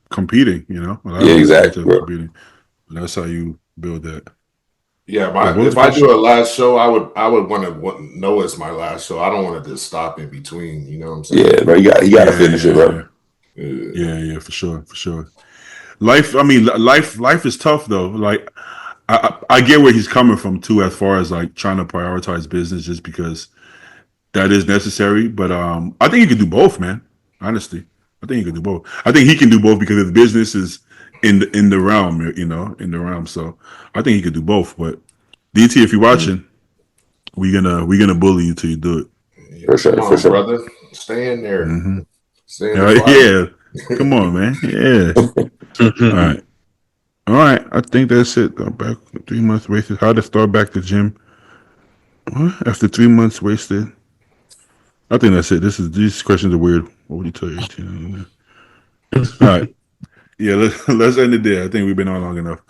competing, you know. Exactly. Competing. That's how you build that. Yeah, if I do a last show, I would want to know it's my last show. I don't want to just stop in between. You know what I'm saying? Yeah, bro. You got to finish it, bro. Yeah, for sure. Life is tough though. Like I get where he's coming from too, as far as like trying to prioritize business, just because that is necessary. But I think he could do both, man. Honestly, I think he could do both. I think he can do both because his business is in the realm, in the realm. So I think he could do both. But DT, if you're watching, we're gonna bully you till you do it. For sure, brother. Stay in there. Mm-hmm. Stay in the Come on, man. Yeah. All right. I think that's it. Back 3 months wasted. How to start back the gym? What? After 3 months wasted. I think that's it. These questions are weird. What would you tell you? All right. Yeah, let's end it there. I think we've been on long enough.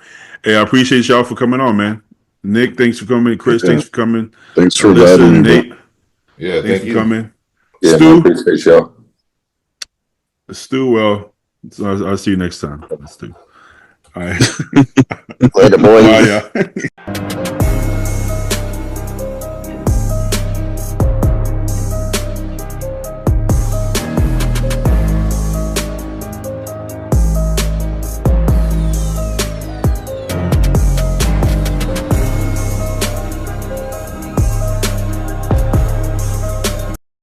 Hey, I appreciate y'all for coming on, man. Nick, thanks for coming. Chris, thanks for coming. Thanks for having me, Nate. Yeah, thanks for coming. Yeah, Stu, I appreciate y'all. Stu, well, I'll see you next time. Stu. All right. Later, boys. Bye, y'all.